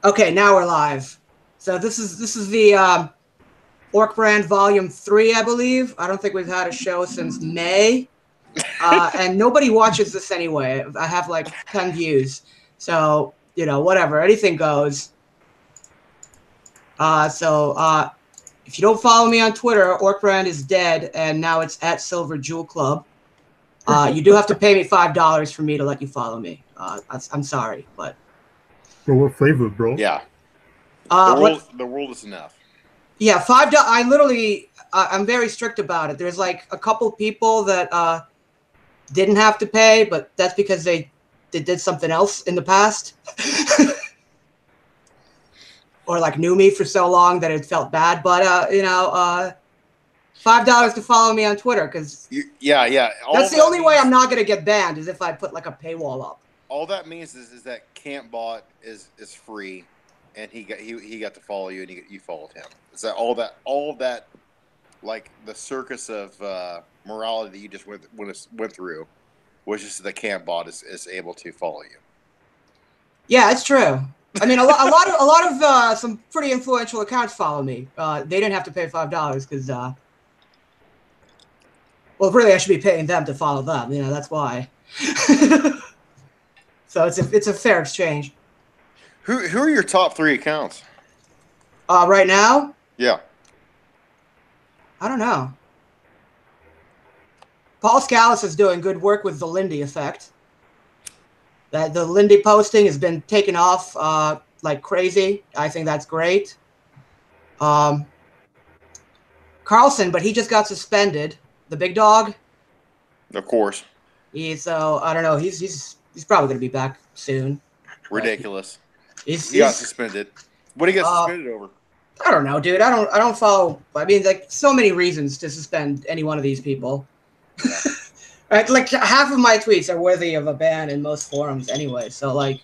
Okay, now we're live. So this is the Orcbrand Volume 3, I believe. I don't think we've had a show since May. And nobody watches this anyway. I have like 10 views. So, whatever. Anything goes. If you don't follow me on Twitter, Orcbrand is dead, and now it's at Silver Jewel Club. You do have to pay me $5 for me to let you follow me. I'm sorry, but... For what flavor, bro? Yeah. The world is enough. Yeah, $5. I'm very strict about it. There's like a couple people that didn't have to pay, but that's because they did something else in the past. Or like knew me for so long that it felt bad. But $5 to follow me on Twitter, because that's the only way I'm not gonna get banned, is if I put like a paywall up. All that means is that Campbot is free, and he got to follow you, and you followed him. Is that all that like the circus of morality that you just went through was just that Campbot is able to follow you? Yeah, it's true. I mean, a lot of some pretty influential accounts follow me. They didn't have to pay $5 because, well, really, I should be paying them to follow them. That's why. So it's a fair exchange. Who are your top 3 accounts? Right now? Yeah. I don't know. Paul Scalise is doing good work with the Lindy effect. The Lindy posting has been taken off like crazy. I think that's great. Carlson, but he just got suspended. The big dog. Of course. I don't know. He's probably going to be back soon. Ridiculous. He got suspended. What did he get suspended over? I don't know, dude. I don't follow. I mean, like, so many reasons to suspend any one of these people. Yeah. Right, like half of my tweets are worthy of a ban in most forums anyway. So like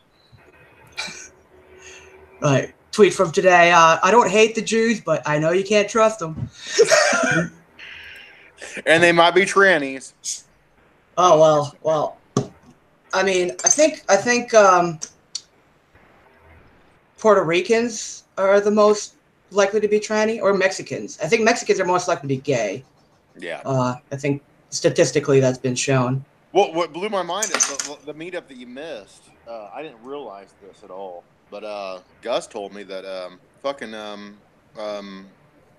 tweet from today. I don't hate the Jews, but I know you can't trust them. And they might be trannies. Oh well. I mean, I think Puerto Ricans are the most likely to be tranny, or Mexicans. I think Mexicans are most likely to be gay. Yeah. I think statistically that's been shown. What blew my mind is the meetup that you missed. I didn't realize this at all, but Gus told me that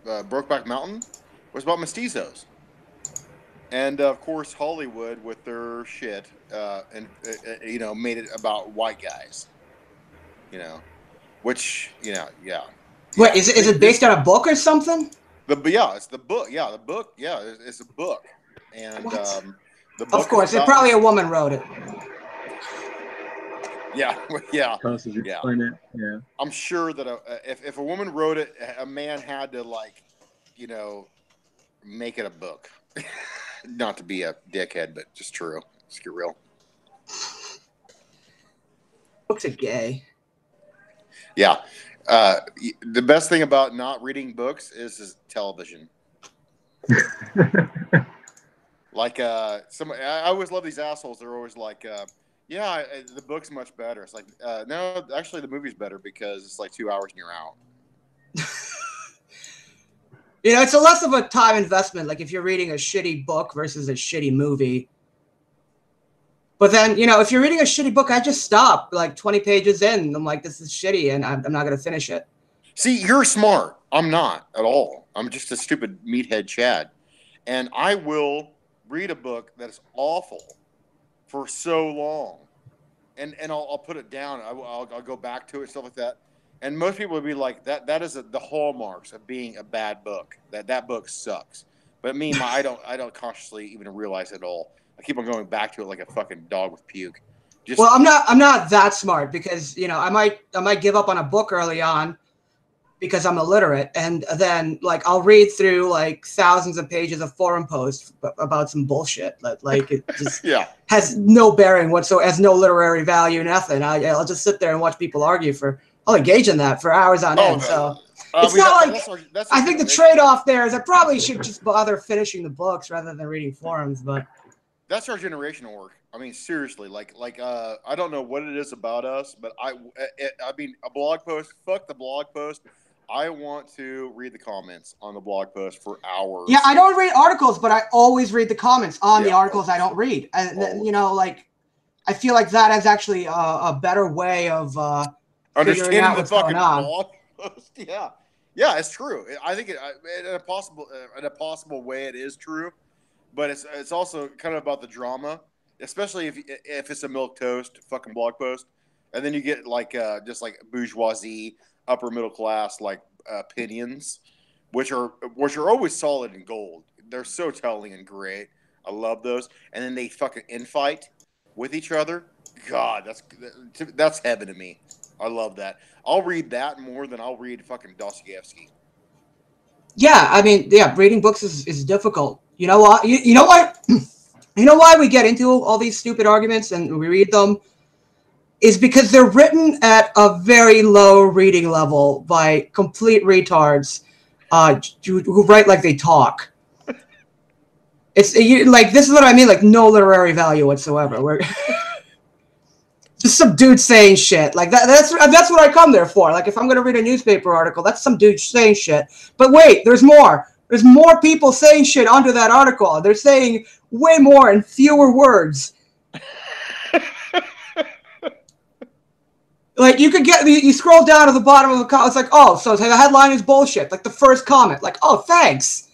Brokeback Mountain was about mestizos. And of course, Hollywood with their shit, made it about white guys. Which yeah. Wait, is it based on a book or something? It's the book. Yeah, the book. Yeah, it's a book. And the book. Of course, probably a woman wrote it. Yeah. Yeah. Yeah. I'm sure that if a woman wrote it, a man had to make it a book. Not to be a dickhead, but just true. Let's get real. Books are gay. Yeah. The best thing about not reading books is television. Like I always love these assholes. They're always like, the book's much better. It's like, no, actually the movie's better because it's like 2 hours and you're out. It's a less of a time investment. Like if you're reading a shitty book versus a shitty movie. But then, if you're reading a shitty book, I just stop like 20 pages in. I'm like, this is shitty, and I'm not going to finish it. See, you're smart. I'm not at all. I'm just a stupid meathead Chad. And I will read a book that is awful for so long. And I'll put it down. I'll go back to it, stuff like that. And most people would be like, that is the hallmarks of being a bad book. That book sucks. But me, I don't consciously even realize it at all. I keep on going back to it like a fucking dog with puke. Well, I'm not that smart because I might give up on a book early on because I'm illiterate, and then like I'll read through like thousands of pages of forum posts about some bullshit that like it just has no bearing whatsoever, has no literary value, nothing. I'll just sit there and watch people argue I'll engage in that for hours on end. So it's not like I think the trade-off there is I probably should just bother finishing the books rather than reading forums, but. That's our generation work. I mean, seriously, I don't know what it is about us, but I mean, a blog post. Fuck the blog post. I want to read the comments on the blog post for hours. Yeah, I don't read articles, but I always read the comments on the articles I don't read. And, you know, like, I feel like that is actually a better way of figuring out what's going on. Blog post. Yeah, yeah, it's true. I think in a possible way it is true, but it's also kind of about the drama, especially if it's a milquetoast fucking blog post, and then you get like just like bourgeoisie, upper middle class like opinions, which are always solid and gold. They're so telling and great. I love those, and then they fucking infight with each other. God, that's heaven to me. I love that. I'll read that more than I'll read fucking Dostoevsky. Yeah, I mean, yeah, reading books is difficult. You know what? You know what? You know why we get into all these stupid arguments and we read them? Is because they're written at a very low reading level by complete retards who write like they talk. It's like, this is what I mean, like no literary value whatsoever. We're just some dude saying shit. Like that's what I come there for. Like if I'm gonna read a newspaper article, that's some dude saying shit. But wait, there's more. There's more people saying shit under that article. They're saying way more in fewer words. Like you scroll down to the bottom of the comment, it's like, oh, so the headline is bullshit. Like the first comment, like, oh, thanks.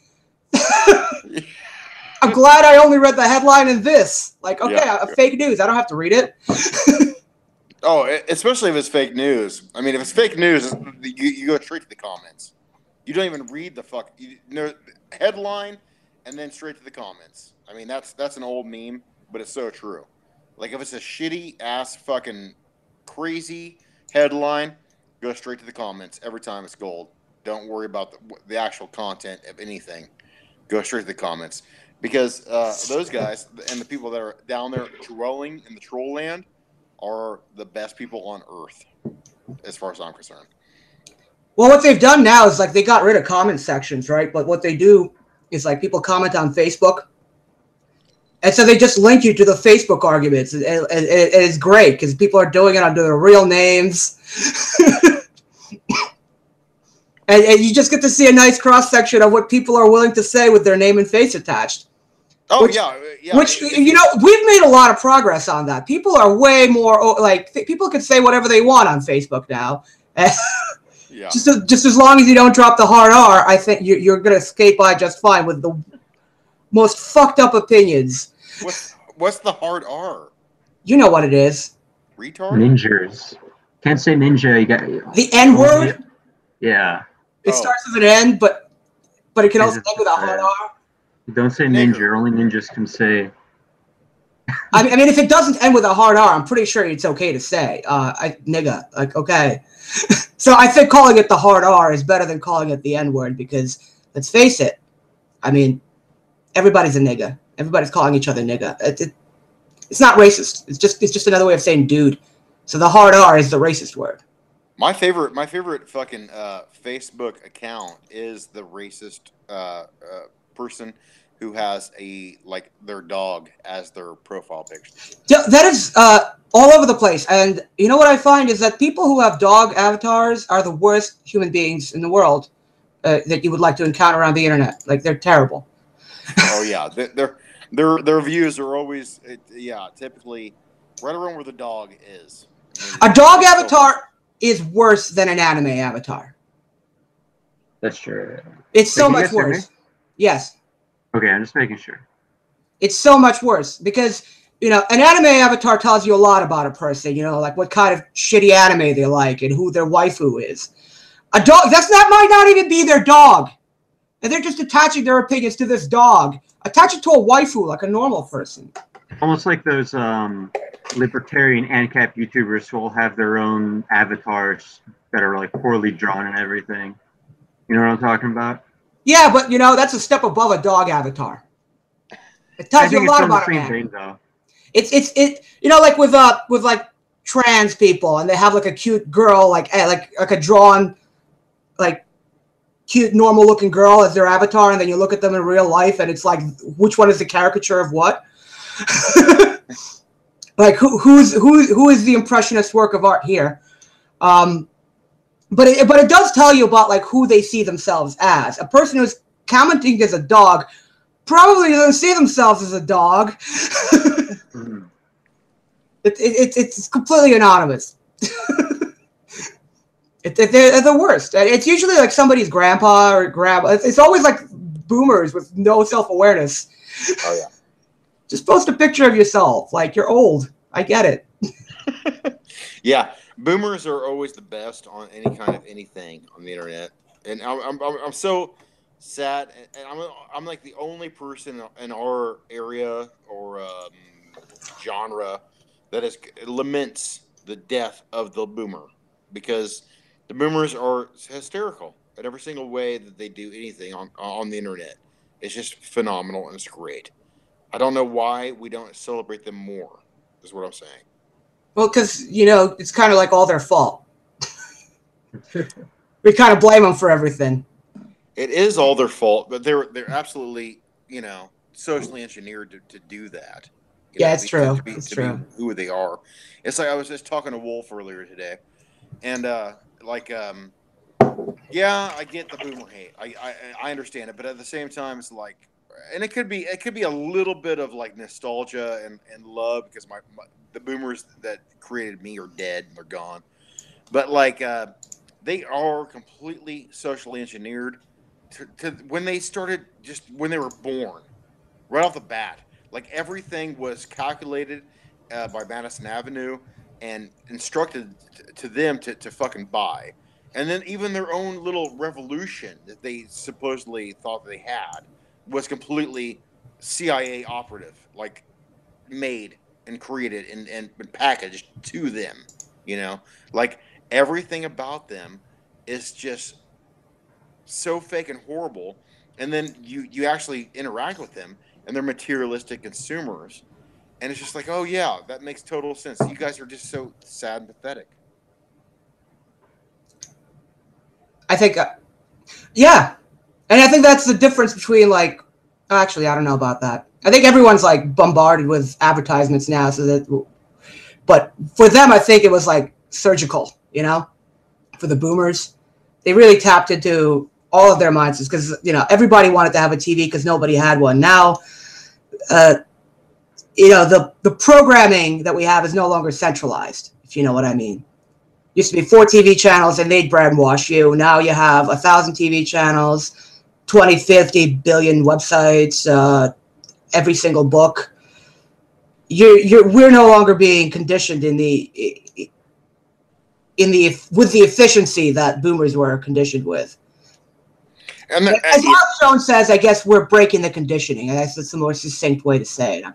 I'm glad I only read the headline in this. Like, okay, fake news. I don't have to read it. Oh, especially if it's fake news. I mean, if it's fake news, you go straight to the comments. You don't even read the headline and then straight to the comments. I mean, that's an old meme, but it's so true. Like, if it's a shitty ass fucking crazy headline, go straight to the comments. Every time it's gold. Don't worry about the actual content of anything. Go straight to the comments. Because those guys and the people that are down there dwelling in the troll land are the best people on earth, as far as I'm concerned. Well, what they've done now is like they got rid of comment sections, right? But what they do is like people comment on Facebook. And so they just link you to the Facebook arguments. And it's great because people are doing it under their real names. and you just get to see a nice cross-section of what people are willing to say with their name and face attached. Oh, which, you know, we've made a lot of progress on that. People are way more, like, people can say whatever they want on Facebook now. Yeah. Just as long as you don't drop the hard R, I think you're going to escape by just fine with the most fucked up opinions. What's the hard R? You know what it is. Retard? Ninjas. Can't say ninja. You got the N word. Yeah. It starts with an N, but it can also end with a hard R. Don't say ninja. Only ninjas can say. I mean, if it doesn't end with a hard R, I'm pretty sure it's okay to say nigga. Like, okay. So I think calling it the hard R is better than calling it the N word because let's face it. I mean, everybody's a nigga. Everybody's calling each other nigga. It's not racist. It's just another way of saying dude. So the hard R is the racist word. My favorite fucking Facebook account is the racist person who has their dog as their profile picture. Yeah, that is all over the place. And you know what I find is that people who have dog avatars are the worst human beings in the world that you would like to encounter on the internet. Like, they're terrible. Oh yeah, their views are always typically right around where the dog is. A dog avatar is worse than an anime avatar. That's true. It's so much worse. Yes. Okay, I'm just making sure. It's so much worse because, you know, an anime avatar tells you a lot about a person, you know, like what kind of shitty anime they like and who their waifu is. A dog, might not even be their dog. And they're just attaching their opinions to this dog. Attach it to a waifu like a normal person. Almost like those libertarian ANCAP YouTubers who all have their own avatars that are like poorly drawn and everything. You know what I'm talking about? Yeah, but you know, that's a step above a dog avatar. It tells you a lot about a man. It's you know, like with like trans people, and they have like a cute girl, like a drawn, like cute normal looking girl as their avatar, and then you look at them in real life, and it's like, which one is the caricature of what? Like who is the impressionist work of art here? But it does tell you about like who they see themselves as. A person who's commenting as a dog probably doesn't see themselves as a dog. It's completely anonymous. They're the worst. It's usually like somebody's grandpa or grandma. It's always like boomers with no self-awareness. Oh yeah. Just post a picture of yourself. Like, you're old. I get it. Yeah, boomers are always the best on any kind of anything on the internet, and I'm so sad. And I'm like the only person in our area or genre that laments the death of the boomer, because the boomers are hysterical at every single way that they do anything on the internet. It's just phenomenal and it's great. I don't know why we don't celebrate them more, is what I'm saying. Well, because, it's kind of like all their fault. We kind of blame them for everything. It is all their fault, but they're absolutely, socially engineered to do that. It's true. To be who they are. It's like I was just talking to Wolf earlier today, and yeah, I get the boomer hate. I understand it, but at the same time, it's like, and it could be a little bit of like nostalgia and love, because the boomers that created me are dead and they're gone. But like they are completely socially engineered to when they started, just when they were born, right off the bat. Like everything was calculated by Madison Avenue and instructed to them to fucking buy. And then even their own little revolution that they supposedly thought they had was completely CIA operative, like made and created and packaged to them, like everything about them is just so fake and horrible. And then you actually interact with them and they're materialistic consumers. And it's just like, oh yeah, that makes total sense. You guys are just so sad and pathetic. I think, yeah. And I think that's the difference between like, actually, I don't know about that. I think everyone's like bombarded with advertisements now, but for them, I think it was like surgical, for the boomers. They really tapped into all of their minds because, everybody wanted to have a TV because nobody had one. Now, the programming that we have is no longer centralized, if you know what I mean. Used to be 4 TV channels and they'd brainwash you. Now you have 1,000 TV channels, 20, 50 billion websites, every single book. We're no longer being conditioned with the efficiency that boomers were conditioned with. And as Shaun says, I guess we're breaking the conditioning. I guess that's the more succinct way to say it. I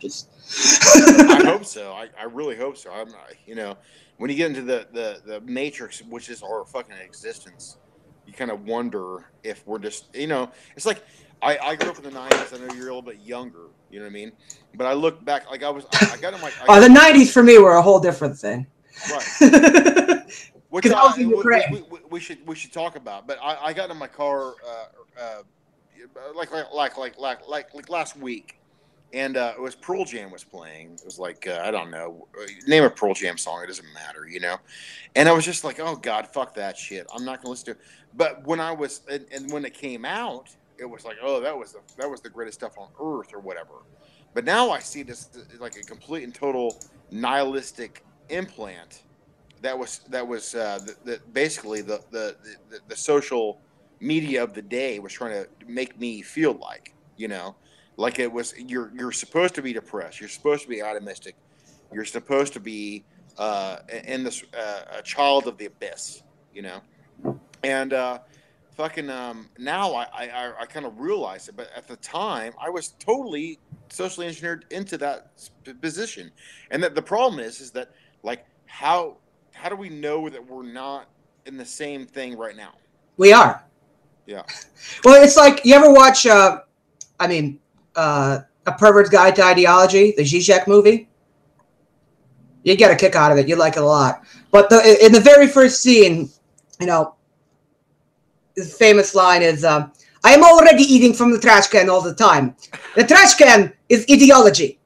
hope so. I really hope so. I'm not, when you get into the matrix, which is our fucking existence, you kind of wonder if we're just, it's like I grew up in the 90s. I know you're a little bit younger, you know what I mean? But I look back, like I got in my... the 90s for me were a whole different thing. Right. Which we should talk about. But I got in my car like last week. And it was Pearl Jam was playing. It was like, I don't know, name a Pearl Jam song. It doesn't matter, And I was just like, oh, God, fuck that shit. I'm not going to listen to it. But when when it came out, it was like, oh, that was the greatest stuff on earth or whatever. But now I see this like a complete and total nihilistic implant that was basically the social media of the day was trying to make me feel like, like it was, you're supposed to be depressed. You're supposed to be optimistic. You're supposed to be in this a child of the abyss, And now I kind of realize it, but at the time I was totally socially engineered into that position. And that the problem is that like how do we know that we're not in the same thing right now? We are. Yeah. Well, it's like, you ever watch A Pervert's Guide to Ideology, the Zizek movie? You get a kick out of it. You like it a lot. But in the very first scene, the famous line is, I am already eating from the trash can all the time. The trash can is ideology.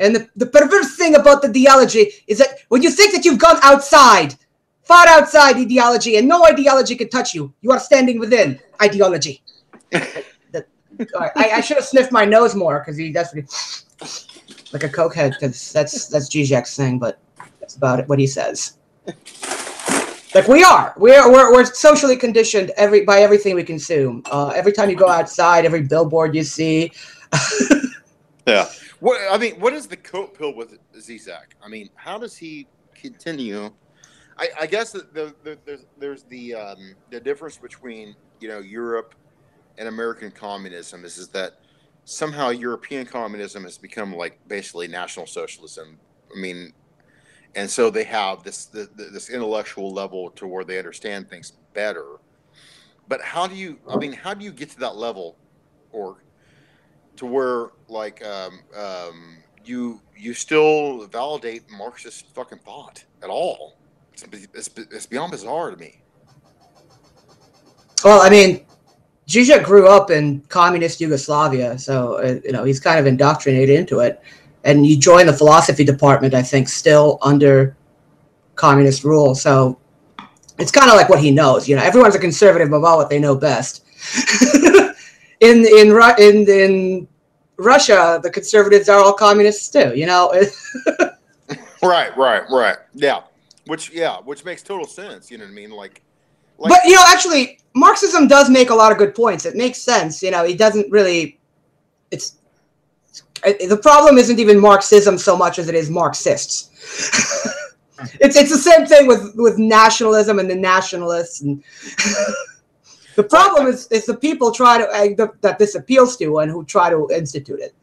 And the perverse thing about the ideology is that when you think that you've gone outside, far outside ideology, and no ideology can touch you, you are standing within ideology. I should have sniffed my nose more because he does like a cokehead, because that's Zizek's thing, but that's about it, what he says. Like we're socially conditioned by everything we consume. Every time you go outside, every billboard you see. Yeah. What is the coat pill with Zizek? I mean, how does he continue? I guess that there's the difference between Europe and American communism is that somehow European communism has become like basically National Socialism. I mean, and so they have this intellectual level to where they understand things better. But how do you get to that level, or to where like you still validate Marxist fucking thought at all? It's beyond bizarre to me. Well, I mean, Zizek grew up in communist Yugoslavia, so he's kind of indoctrinated into it. And you join the philosophy department, I think, still under communist rule. So it's kind of like what he knows. Everyone's a conservative about what they know best. in Russia, the conservatives are all communists too. Right. Yeah, which makes total sense. You know what I mean? Like, but actually, Marxism does make a lot of good points. It makes sense. He doesn't really. The problem isn't even Marxism so much as it is Marxists. It's the same thing with nationalism and the nationalists. And the problem is the people that this appeals to and who try to institute it.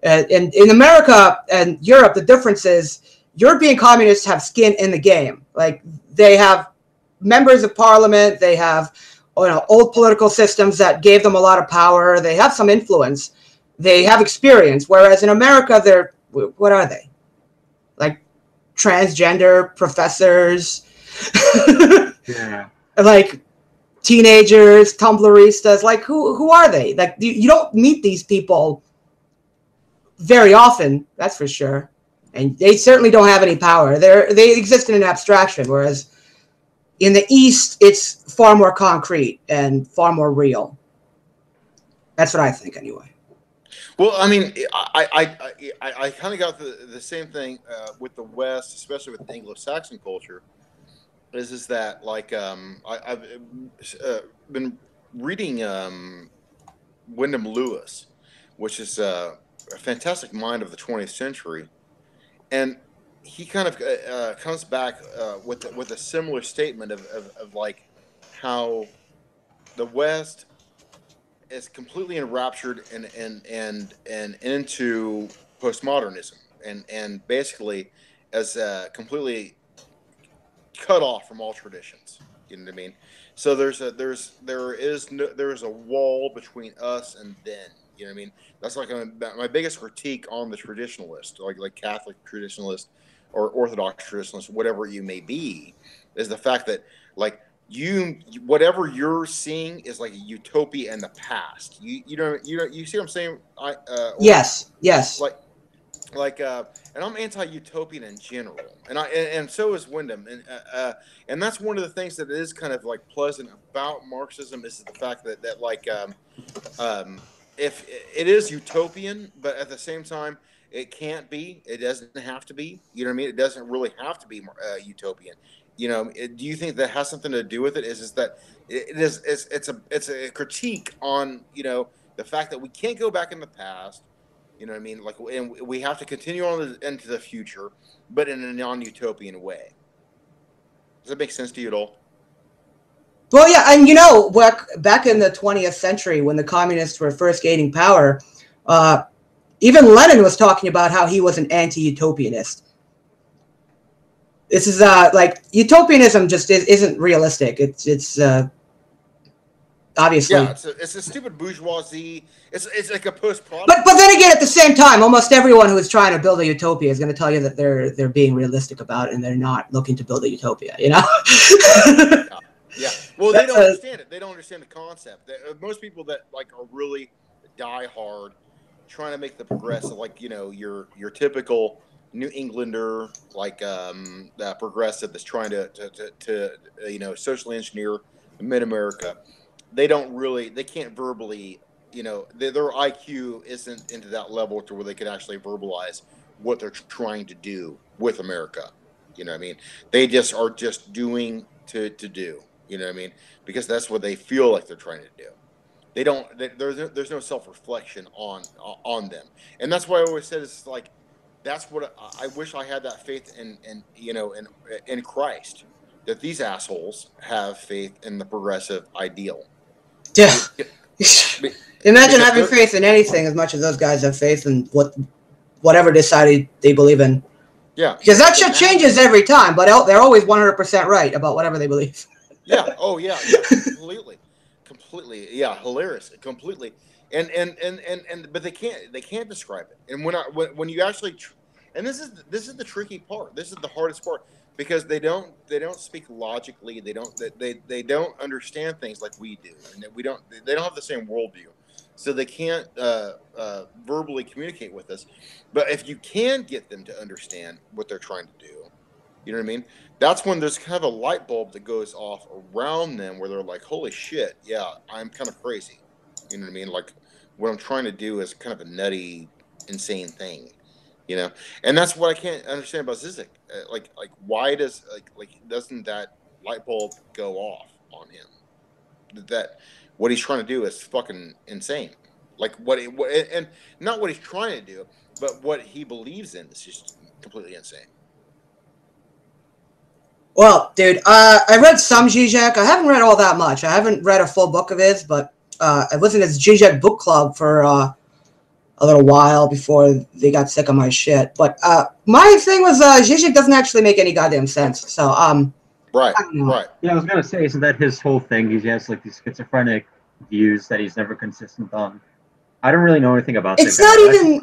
And in America and Europe, the difference is European communists have skin in the game. Like they have members of parliament, they have old political systems that gave them a lot of power. They have some influence. They have experience. Whereas in America, what are they? Like transgender professors, yeah, like teenagers, Tumblristas. Like who are they? Like you don't meet these people very often, that's for sure. And they certainly don't have any power. They exist in an abstraction, whereas in the East, it's far more concrete and far more real. That's what I think, anyway. Well, I mean, I kind of got the same thing with the West, especially with Anglo-Saxon culture. Is that like I've been reading Wyndham Lewis, which is a fantastic mind of the 20th century, and he kind of comes back with a similar statement of like how the West is completely enraptured and into postmodernism and basically as completely cut off from all traditions. You know what I mean? So there is a wall between us and then. You know what I mean? That's like my biggest critique on the traditionalist, like Catholic traditionalist or Orthodox traditionalist, whatever you may be, is the fact that like whatever you're seeing is like a utopia in the past. You see what I'm saying? Yes. And I'm anti-utopian in general, and so is Wyndham, and that's one of the things that is kind of like pleasant about Marxism is the fact that if it is utopian, but at the same time it can't be. It doesn't have to be. You know what I mean? It doesn't really have to be utopian. Do you think that has something to do with it? Is that it's a critique on the fact that we can't go back in the past. You know what I mean? Like, and we have to continue on into the future, but in a non-utopian way. Does that make sense to you at all? Well, yeah, and back in the 20th century when the communists were first gaining power, even Lenin was talking about how he was an anti-utopianist. This is like utopianism just isn't realistic. It's obviously. Yeah, it's a stupid bourgeoisie. It's like a post-product. But then again, at the same time, almost everyone who is trying to build a utopia is going to tell you that they're being realistic about it and they're not looking to build a utopia. Yeah. Well, they don't understand it. They don't understand the concept. Most people that like are really die-hard trying to make the progressive, like, your typical New Englander, like progressive that's trying to socially engineer mid America. They can't verbally, their IQ isn't into that level to where they can actually verbalize what they're trying to do with America. You know what I mean? They just are just doing to do. You know what I mean? Because that's what they feel like they're trying to do. They don't. There's no self reflection on them, and that's why I always said it's like that's what I wish I had that faith in Christ, that these assholes have faith in the progressive ideal. Yeah. Imagine Because having faith in anything as much as those guys have faith in whatever decided they believe in. Yeah. Because that shit changes every time, but they're always 100% right about whatever they believe. Yeah. Oh yeah. Completely. Yeah. Hilarious. Completely. And but they can't describe it. And when you actually, and this is the tricky part. This is the hardest part, because they don't speak logically. They don't understand things like we do, and they don't have the same worldview, so they can't verbally communicate with us. But if you can get them to understand what they're trying to do, you know what I mean? That's when there's kind of a light bulb that goes off around them, where they're like, "Holy shit, yeah, I'm kind of crazy." You know what I mean? Like, what I'm trying to do is kind of a nutty, insane thing. And that's what I can't understand about Zizek. Like why does doesn't that light bulb go off on him? That what he's trying to do is fucking insane. Like and not what he's trying to do, but what he believes in is just completely insane. Well, dude, I read some Zizek. I haven't read all that much. I haven't read a full book of his, but I was in his Zizek book club for a little while before they got sick of my shit. But my thing was Zizek doesn't actually make any goddamn sense. So right. Yeah, I was gonna say, isn't that his whole thing? He has like these schizophrenic views that he's never consistent on. I don't really know anything about. It's not even.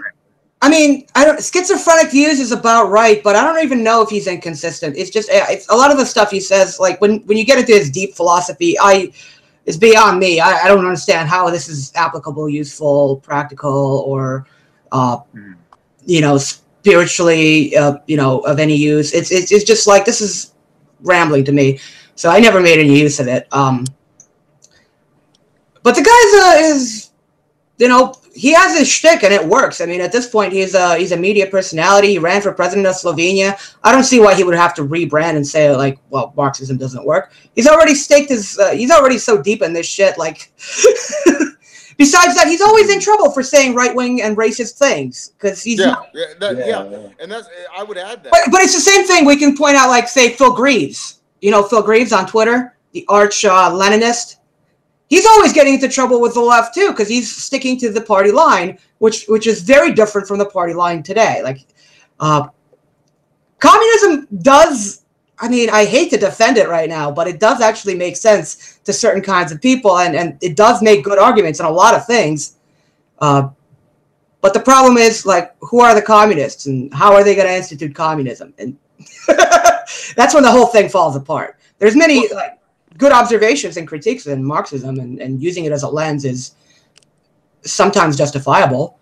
I mean, schizophrenic views is about right, but I don't even know if he's inconsistent. It's just it's a lot of the stuff he says. Like when you get into his deep philosophy, it's beyond me. I don't understand how this is applicable, useful, practical, or spiritually of any use. It's just like, this is rambling to me. So I never made any use of it. But the guy's is he has his shtick and it works. I mean, at this point, he's a media personality. He ran for president of Slovenia. I don't see why he would have to rebrand and say, like, well, Marxism doesn't work. He's already staked his. He's already so deep in this shit. Like, besides that, he's always in trouble for saying right wing and racist things because he's and that's, I would add that. But it's the same thing. We can point out, like, say, Phil Greaves. Phil Greaves on Twitter, the arch Leninist. He's always getting into trouble with the left too, because he's sticking to the party line, which is very different from the party line today. Like, communism does. I mean, I hate to defend it right now, but it does actually make sense to certain kinds of people, and it does make good arguments on a lot of things. But the problem is, like, who are the communists, and how are they going to institute communism? And that's when the whole thing falls apart. There's many good observations and critiques in Marxism, and using it as a lens is sometimes justifiable.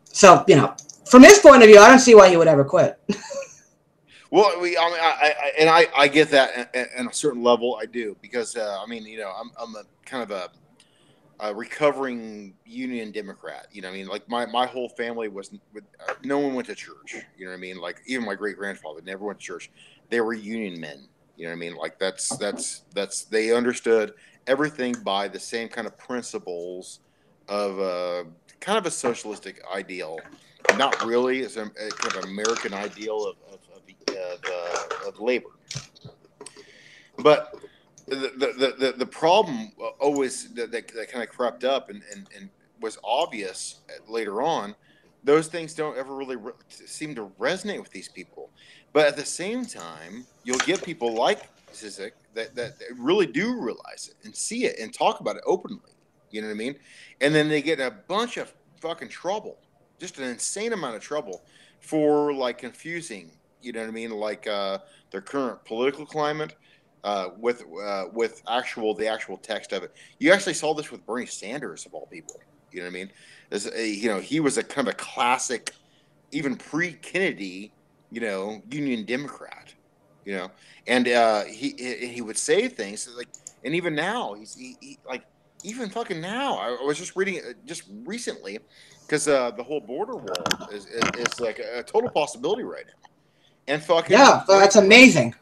So, from his point of view, I don't see why he would ever quit. Well, I get that at a certain level. I do, because I'm a kind of a recovering Union Democrat. Like my whole family was. No one went to church. You know what I mean? Like, even my great grandfather never went to church. They were Union men. You know what I mean? Like, that's they understood everything by the same kind of principles of kind of a socialistic ideal. Not really, it's a kind of American ideal of labor. But the problem always that kind of crept up and was obvious later on. Those things don't ever really seem to resonate with these people. But at the same time, you'll get people like Zizek that really do realize it and see it and talk about it openly. You know what I mean? And then they get a bunch of fucking trouble, just an insane amount of trouble for, like, confusing, you know what I mean? Like their current political climate with the actual text of it. You actually saw this with Bernie Sanders, of all people. You know what I mean? He was a kind of a classic, even pre-Kennedy, Union Democrat. And he would say things like, and even now even fucking now, I was just reading just recently, because the whole border wall is like a total possibility right now. And fucking yeah, that's amazing.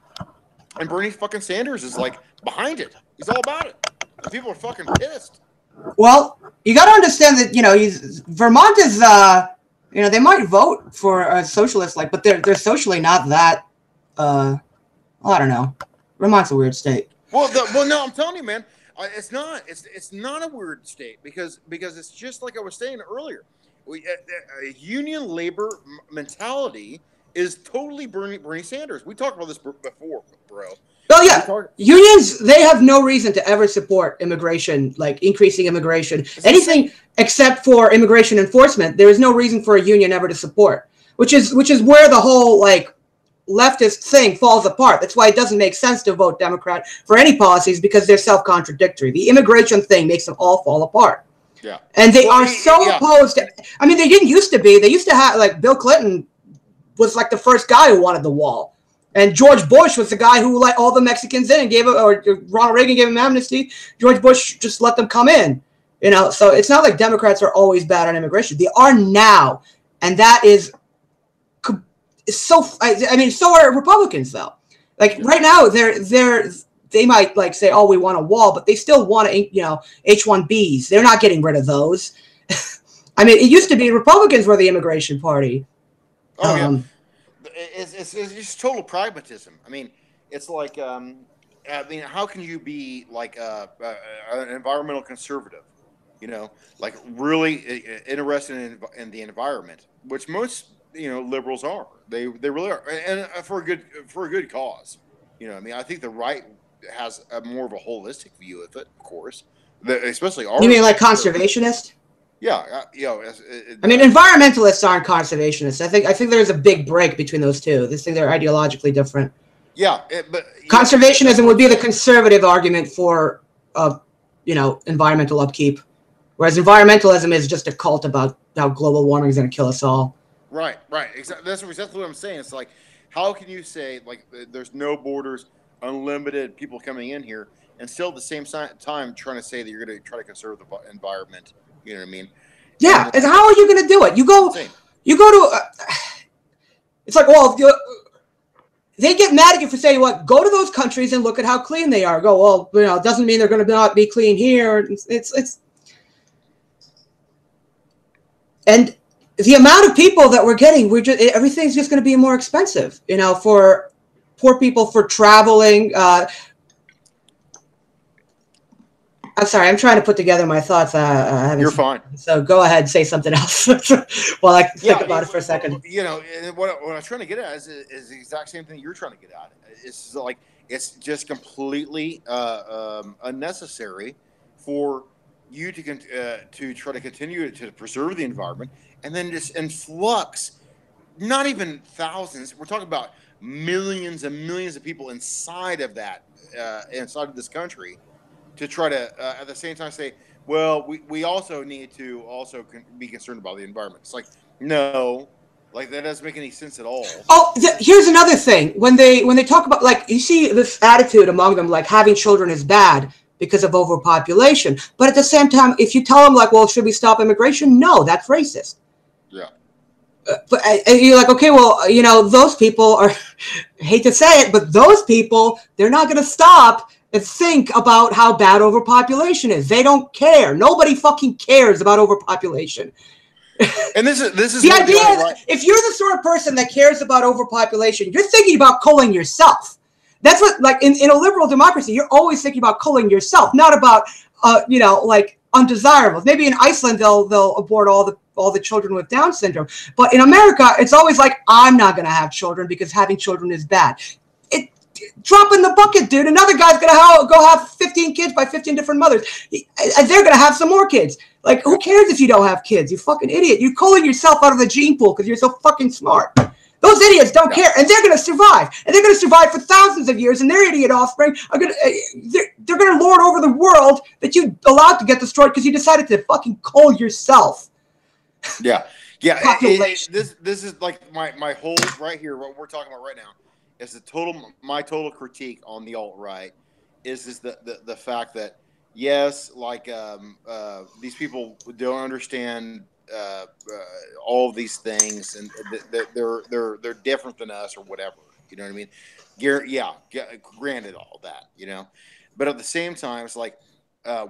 And Bernie fucking Sanders is like behind it. He's all about it. And people are fucking pissed. Well, you got to understand that Vermont is they might vote for a socialist but they're socially not that. I don't know. Vermont's a weird state. Well, no, I'm telling you, man, it's not. It's not a weird state because it's just like I was saying earlier. A union labor mentality is totally Bernie Sanders. We talked about this before, bro. Oh yeah, unions, they have no reason to ever support immigration, like increasing immigration, anything except for immigration enforcement. There is no reason for a union ever to support, which is where the whole leftist thing falls apart. That's why it doesn't make sense to vote Democrat for any policies, because they're self-contradictory. The immigration thing makes them all fall apart. Yeah. And they are so opposed to, I mean, they didn't used to be. They used to have, Bill Clinton was the first guy who wanted the wall. And George Bush was the guy who let all the Mexicans in and or Ronald Reagan gave him amnesty. George Bush just let them come in. So it's not like Democrats are always bad on immigration. They are now. And that is so, so are Republicans though. Right now they might say, oh, we want a wall, but they still want H-1Bs. They're not getting rid of those. I mean, it used to be Republicans were the immigration party. Oh, yeah. It's just total pragmatism. I mean, it's like, how can you be an environmental conservative? Really interested in the environment, which most liberals are. They really are, and for a good cause. I think the right has more of a holistic view of it, of course. Especially our. You mean like conservationist? Yeah, I mean, environmentalists aren't conservationists. I think there's a big break between those two. They're ideologically different. Yeah, but conservationism would be the conservative argument for, environmental upkeep, whereas environmentalism is just a cult about how global warming is going to kill us all. Right. Exactly. That's exactly what I'm saying. It's like, how can you say there's no borders, unlimited people coming in here, and still at the same time trying to say that you're going to try to conserve the environment? You know what I mean? Yeah. And how are you going to do it? You go to. It's like, well, they get mad at you for saying what? Go to those countries and look at how clean they are. Go, well, it doesn't mean they're going to not be clean here. It's and the amount of people that we're getting, everything's just going to be more expensive. For poor people, for traveling. I'm sorry, I'm trying to put together my thoughts. You're fine. So go ahead, say something else while I think about it for a second. What I'm trying to get at is the exact same thing you're trying to get at. It's just completely unnecessary for you to try to continue to preserve the environment, and then just influx, not even thousands. We're talking about millions and millions of people inside of that, inside of this country, to try to at the same time say, well, we also need to be concerned about the environment. It's like, no, that doesn't make any sense at all. Oh, here's another thing. When they talk about, you see this attitude among them, having children is bad because of overpopulation. But at the same time, if you tell them well, should we stop immigration? No, that's racist. Yeah. But you're like, okay, well, those people are, I hate to say it, but those people, they're not going to stop and think about how bad overpopulation is. They don't care. Nobody fucking cares about overpopulation. And this is the idea is, if you're the sort of person that cares about overpopulation, you're thinking about culling yourself. That's what, in a liberal democracy, you're always thinking about culling yourself, not about, undesirables. Maybe in Iceland they'll abort all the children with Down syndrome, but in America it's always I'm not going to have children because having children is bad. Drop in the bucket, dude. Another guy's gonna go have 15 kids by 15 different mothers. They're gonna have some more kids. Who cares if you don't have kids? You fucking idiot. You're culling yourself out of the gene pool because you're so fucking smart. Those idiots don't care, and they're going to survive, and they're going to survive for thousands of years, and their idiot offspring are going to, they're going to lord over the world that you allowed to get destroyed because you decided to fucking call yourself. Yeah. This is like my whole right here. What we're talking about right now is my total critique on the alt-right is the fact that yes, like these people don't understand all of these things, and they're different than us or whatever. You know what I mean? Granted all that, but at the same time, it's like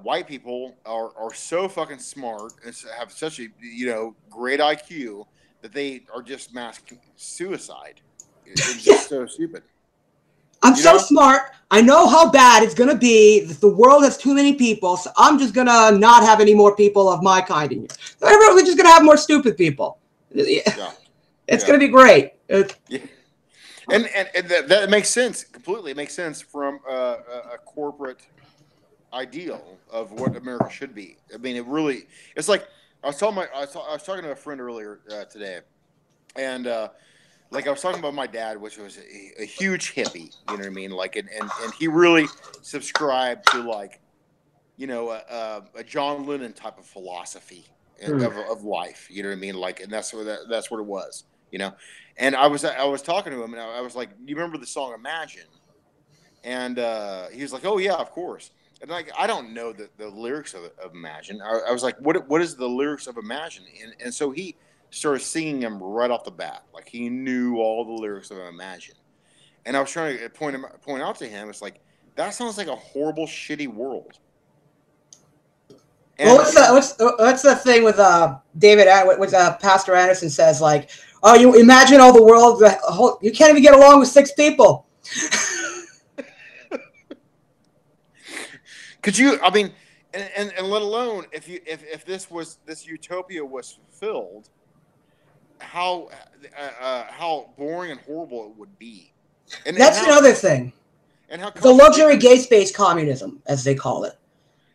white people are so fucking smart and have such a great IQ that they are just mass suicide. It's just so stupid. I'm so smart. I know how bad it's going to be. The world has too many people, so I'm just going to not have any more people of my kind in here. So we're just going to have more stupid people. It's going to be great. And that makes sense completely. It makes sense from a corporate ideal of what America should be. I mean, it's like I was talking to a friend earlier today, and like I was talking about my dad, which was a huge hippie, you know what I mean? Like, and he really subscribed to like, a John Lennon type of philosophy of life, you know what I mean? Like, and that's what it was, And I was talking to him, and I was like, "Do you remember the song Imagine?" And he was like, "Oh yeah, of course." And like, I don't know the lyrics of Imagine. I was like, "What is the lyrics of Imagine?" And so he started singing them right off the bat, like he knew all the lyrics of Imagine. And I was trying to point out to him, it's like that sounds like a horrible, shitty world. And what's the thing with David? What Pastor Anderson says, like, "Oh, you imagine all the world, you can't even get along with 6 people." Could you? I mean, and let alone if this utopia was fulfilled, how boring and horrible it would be. And that's another thing. And how the luxury gay space communism, as they call it.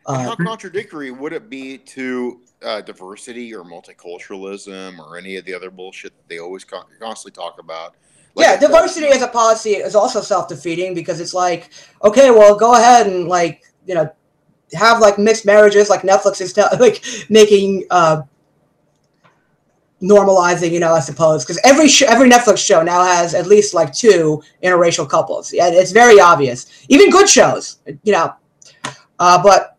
And how contradictory would it be to diversity or multiculturalism or any of the other bullshit that they always constantly talk about? Like, diversity as a policy is also self-defeating because it's like, okay, well, go ahead and like have like mixed marriages, like Netflix is making. Normalizing, I suppose, because every Netflix show now has at least like 2 interracial couples. Yeah, it's very obvious. Even good shows, but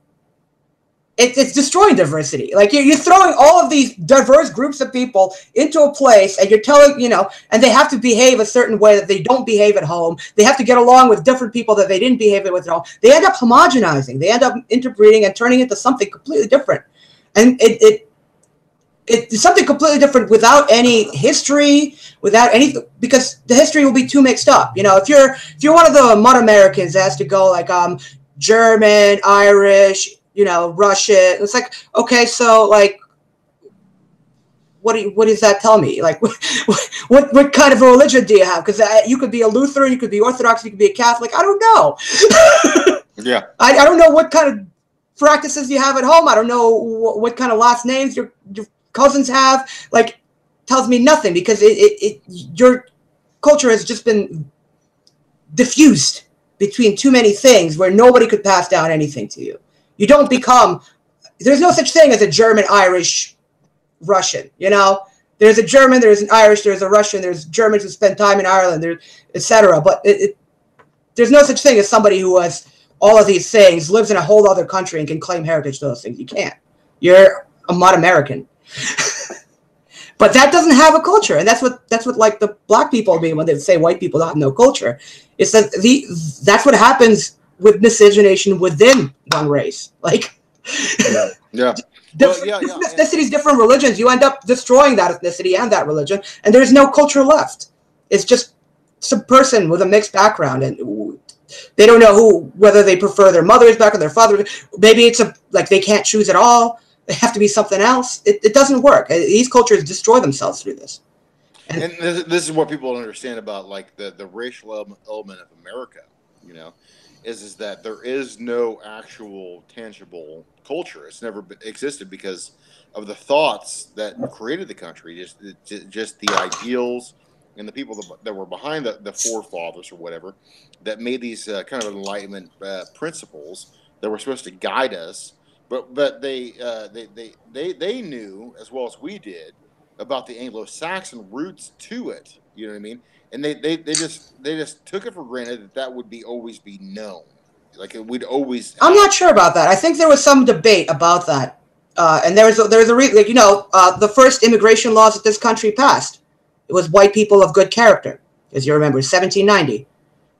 it's destroying diversity. Like you're throwing all of these diverse groups of people into a place, and you're telling, and they have to behave a certain way that they don't behave at home. They have to get along with different people that they didn't behave with at home. They end up homogenizing. They end up interbreeding and turning into something completely different. And it's something completely different without any history, without anything, because the history will be too mixed up. If you're one of the mud Americans that has to go like German, Irish, Russian, it's like, okay, so like what does that tell me? Like what kind of a religion do you have? Because you could be a Lutheran, you could be Orthodox, you could be a Catholic. I don't know. Yeah. I don't know what kind of practices you have at home. I don't know what kind of last names your cousins have. Like, tells me nothing, because your culture has just been diffused between too many things where nobody could pass down anything to you. You don't become, there's no such thing as a German, Irish, Russian, there's a German, there's an Irish, there's a Russian, there's Germans who spend time in Ireland, etc. But there's no such thing as somebody who has all of these things, lives in a whole other country and can claim heritage to those things. You can't. You're a mod American. But that doesn't have a culture, and that's what like the black people mean when they say white people don't have no culture. It's that that's what happens with miscegenation within one race. Like, ethnicities, different religions, you end up destroying that ethnicity and that religion, and there's no culture left. It's just some person with a mixed background, and they don't know whether they prefer their mother's back or their father. Maybe it's like they can't choose at all. They have to be something else. It doesn't work. These cultures destroy themselves through this. And this is what people don't understand about like the racial element of America, is that there is no actual tangible culture. It's never existed because of the thoughts that created the country, just the ideals and the people that were behind the forefathers or whatever that made these kind of Enlightenment principles that were supposed to guide us. But they knew as well as we did about the Anglo-Saxon roots to it. You know what I mean? And they just took it for granted that would always be known. Like it would always. I'm not sure about that. I think there was some debate about that, and there was a reason. Like, the first immigration laws that this country passed, it was white people of good character, as you remember, 1790,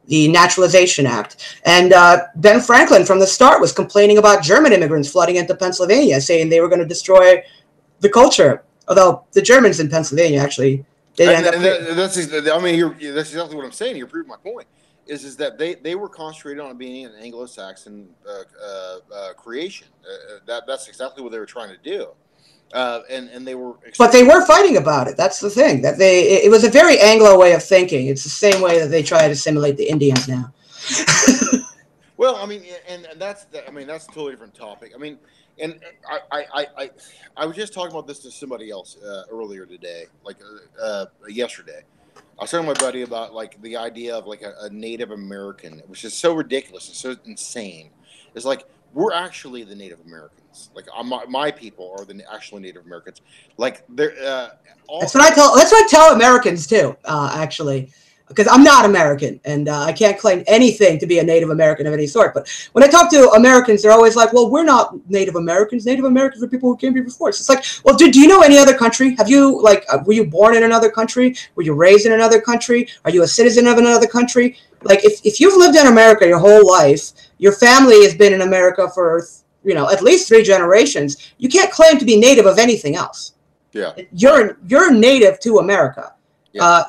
the Naturalization Act, and Ben Franklin from the start was complaining about German immigrants flooding into Pennsylvania, saying they were going to destroy the culture. Although the Germans in Pennsylvania actually did end up. That's exactly what I'm saying. You're proving my point. Is that they were concentrated on being an Anglo-Saxon creation. That's exactly what they were trying to do, and they were. But they were fighting about it. That's the thing. That it was a very Anglo way of thinking. It's the same way that they try to assimilate the Indians now. Well, I mean, and that's a totally different topic. I mean, and I was just talking about this to somebody else earlier today, like yesterday. I was talking to my buddy about like the idea of like a Native American, which is so ridiculous and so insane. It's like we're actually the Native Americans. Like my people are the actual Native Americans. Like they're. That's what I tell Americans too. Actually, because I'm not American and I can't claim anything to be a Native American of any sort. But when I talk to Americans, they're always like, "Well, we're not Native Americans. Native Americans are people who came here before." So it's like, well, do you know any other country? Have you were you born in another country? Were you raised in another country? Are you a citizen of another country? Like, if you've lived in America your whole life, your family has been in America for at least 3 generations. You can't claim to be native of anything else. Yeah, you're native to America. Yeah,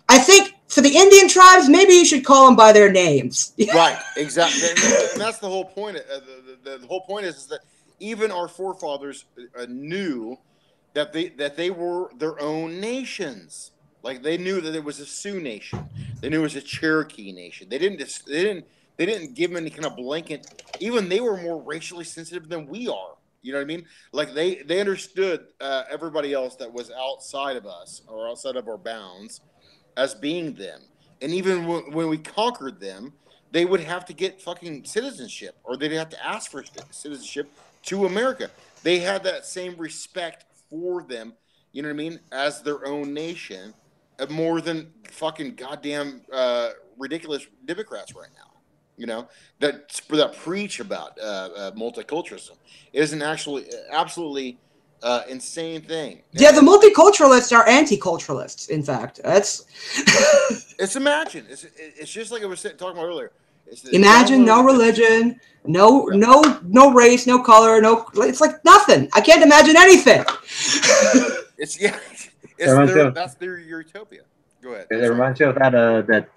I think. For the Indian tribes, maybe you should call them by their names. Right, exactly. And that's the whole point. The whole point is that even our forefathers knew that they were their own nations. Like they knew that it was a Sioux nation. They knew it was a Cherokee nation. They didn't give them any kind of blanket. Even they were more racially sensitive than we are. You know what I mean? Like they understood everybody else that was outside of us or outside of our bounds as being them. And even when we conquered them, they would have to get fucking citizenship, or they'd have to ask for citizenship to America. They had that same respect for them, you know what I mean, as their own nation, more than fucking goddamn ridiculous Democrats right now. You know, that preach about multiculturalism. It is an absolutely insane thing. Yeah, the multiculturalists are anti-culturalists. In fact, that's. It's imagine. It's just like I was talking about earlier. Imagine no religion, no race, no color, no. It's like nothing. I can't imagine anything. That's their utopia. Go ahead. It reminds me of that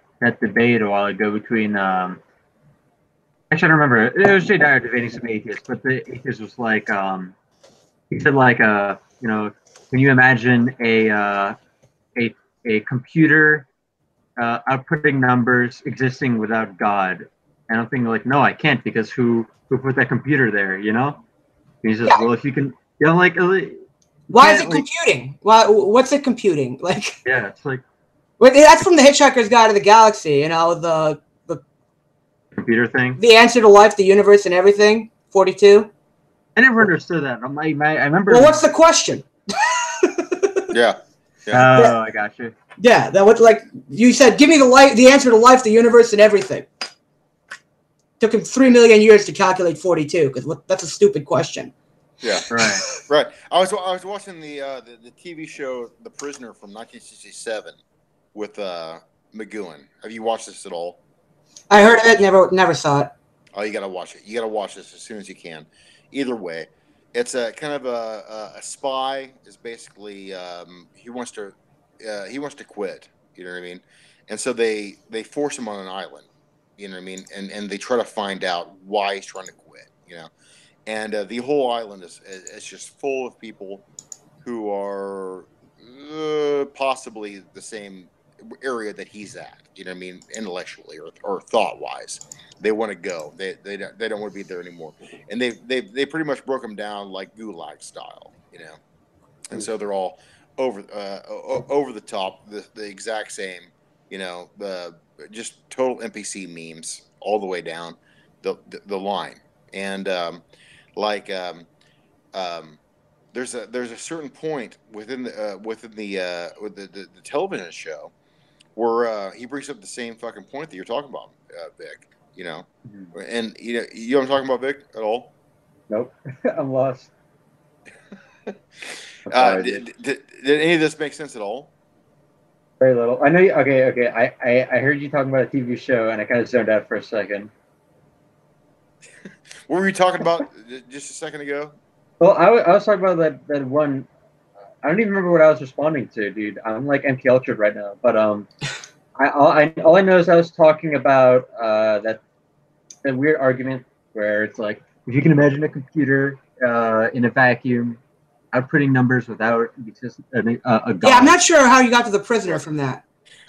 debate a while ago between. Actually, I don't remember. It was Jay Dyer debating some atheists, but the atheist was like. He said, like, can you imagine a computer outputting numbers existing without God? And I'm thinking, like, no, I can't, because who put that computer there? You know? And he says, yeah. Well, if you can, why is it computing? What's it computing? Like, yeah, it's like. That's from the Hitchhiker's Guide to the Galaxy. The computer thing. The answer to life, the universe, and everything. 42. I never understood that. I remember. Well, what's the question? Yeah. Oh, I got you. Yeah, that was like you said. Give me the answer to life, the universe, and everything. Took him 3 million years to calculate 42 because that's a stupid question. Yeah, right. Right. I was watching the TV show The Prisoner from 1967 with McGowan. Have you watched this at all? I heard of it. Never saw it. Oh, you gotta watch it. You gotta watch this as soon as you can. Either way, it's a kind of a spy is basically he wants to quit. You know what I mean? And so they force him on an island. You know what I mean? And they try to find out why he's trying to quit. You know, and the whole island is just full of people who are possibly the same area that he's at. You know what I mean? Intellectually or thought wise. They want to go. They don't want to be there anymore, and they pretty much broke them down like Gulag style, you know. And so they're all over over the top, the exact same, the just total NPC memes all the way down the line, and like there's a certain point within the television show where he brings up the same fucking point that you're talking about, Vic. And you know what I'm talking about, Vic, at all? Nope. I'm lost. I'm sorry, Did any of this make sense at all? very little. I know you. Okay. I heard you talking about a TV show, and I kind of zoned out for a second. What were you talking about just a second ago? Well, I was talking about that one. I don't even remember what I was responding to, dude. I'm like MK Ultra right now. But all I know is I was talking about that weird argument where it's like, if you can imagine a computer in a vacuum, outputting numbers without a god. Yeah, I'm not sure how you got to the prisoner from that.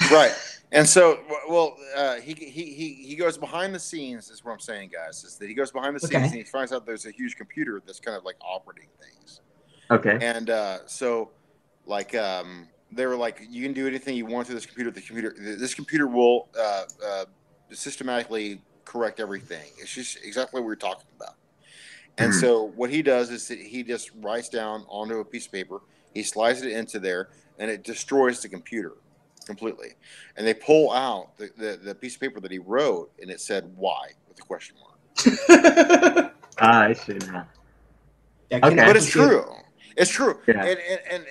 Right. And so, well, he goes behind the scenes, is what I'm saying, guys. Is that he goes behind the scenes and he finds out there's a huge computer that's kind of like operating things. Okay. And so, like, they were like, you can do anything you want to this computer. This computer will systematically correct everything. It's just exactly what we were talking about. And so, what he does is that he just writes down onto a piece of paper. He slides it into there, and it destroys the computer completely. And they pull out the piece of paper that he wrote, and it said "why" with a question mark. I see now. Okay. But it's true. It's true. Yeah. And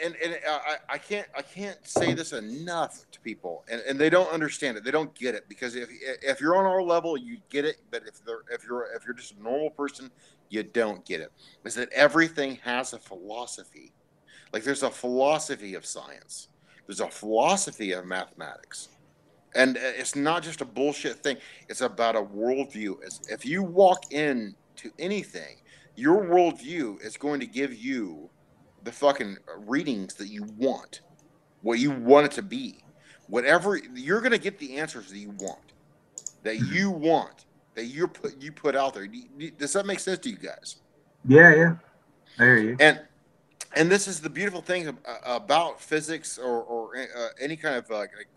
I can't say this enough to people, and they don't understand it. They don't get it, because if you're on our level, you get it. But if you're just a normal person, you don't get it. Is that everything has a philosophy? Like, there's a philosophy of science. There's a philosophy of mathematics. And it's not just a bullshit thing. It's about a worldview. If you walk into anything, your worldview is going to give you the fucking readings that you want, what you want it to be. Whatever, you're going to get the answers that you want, that you put out there. Does that make sense to you guys? Yeah. I hear you. And this is the beautiful thing about physics or any kind of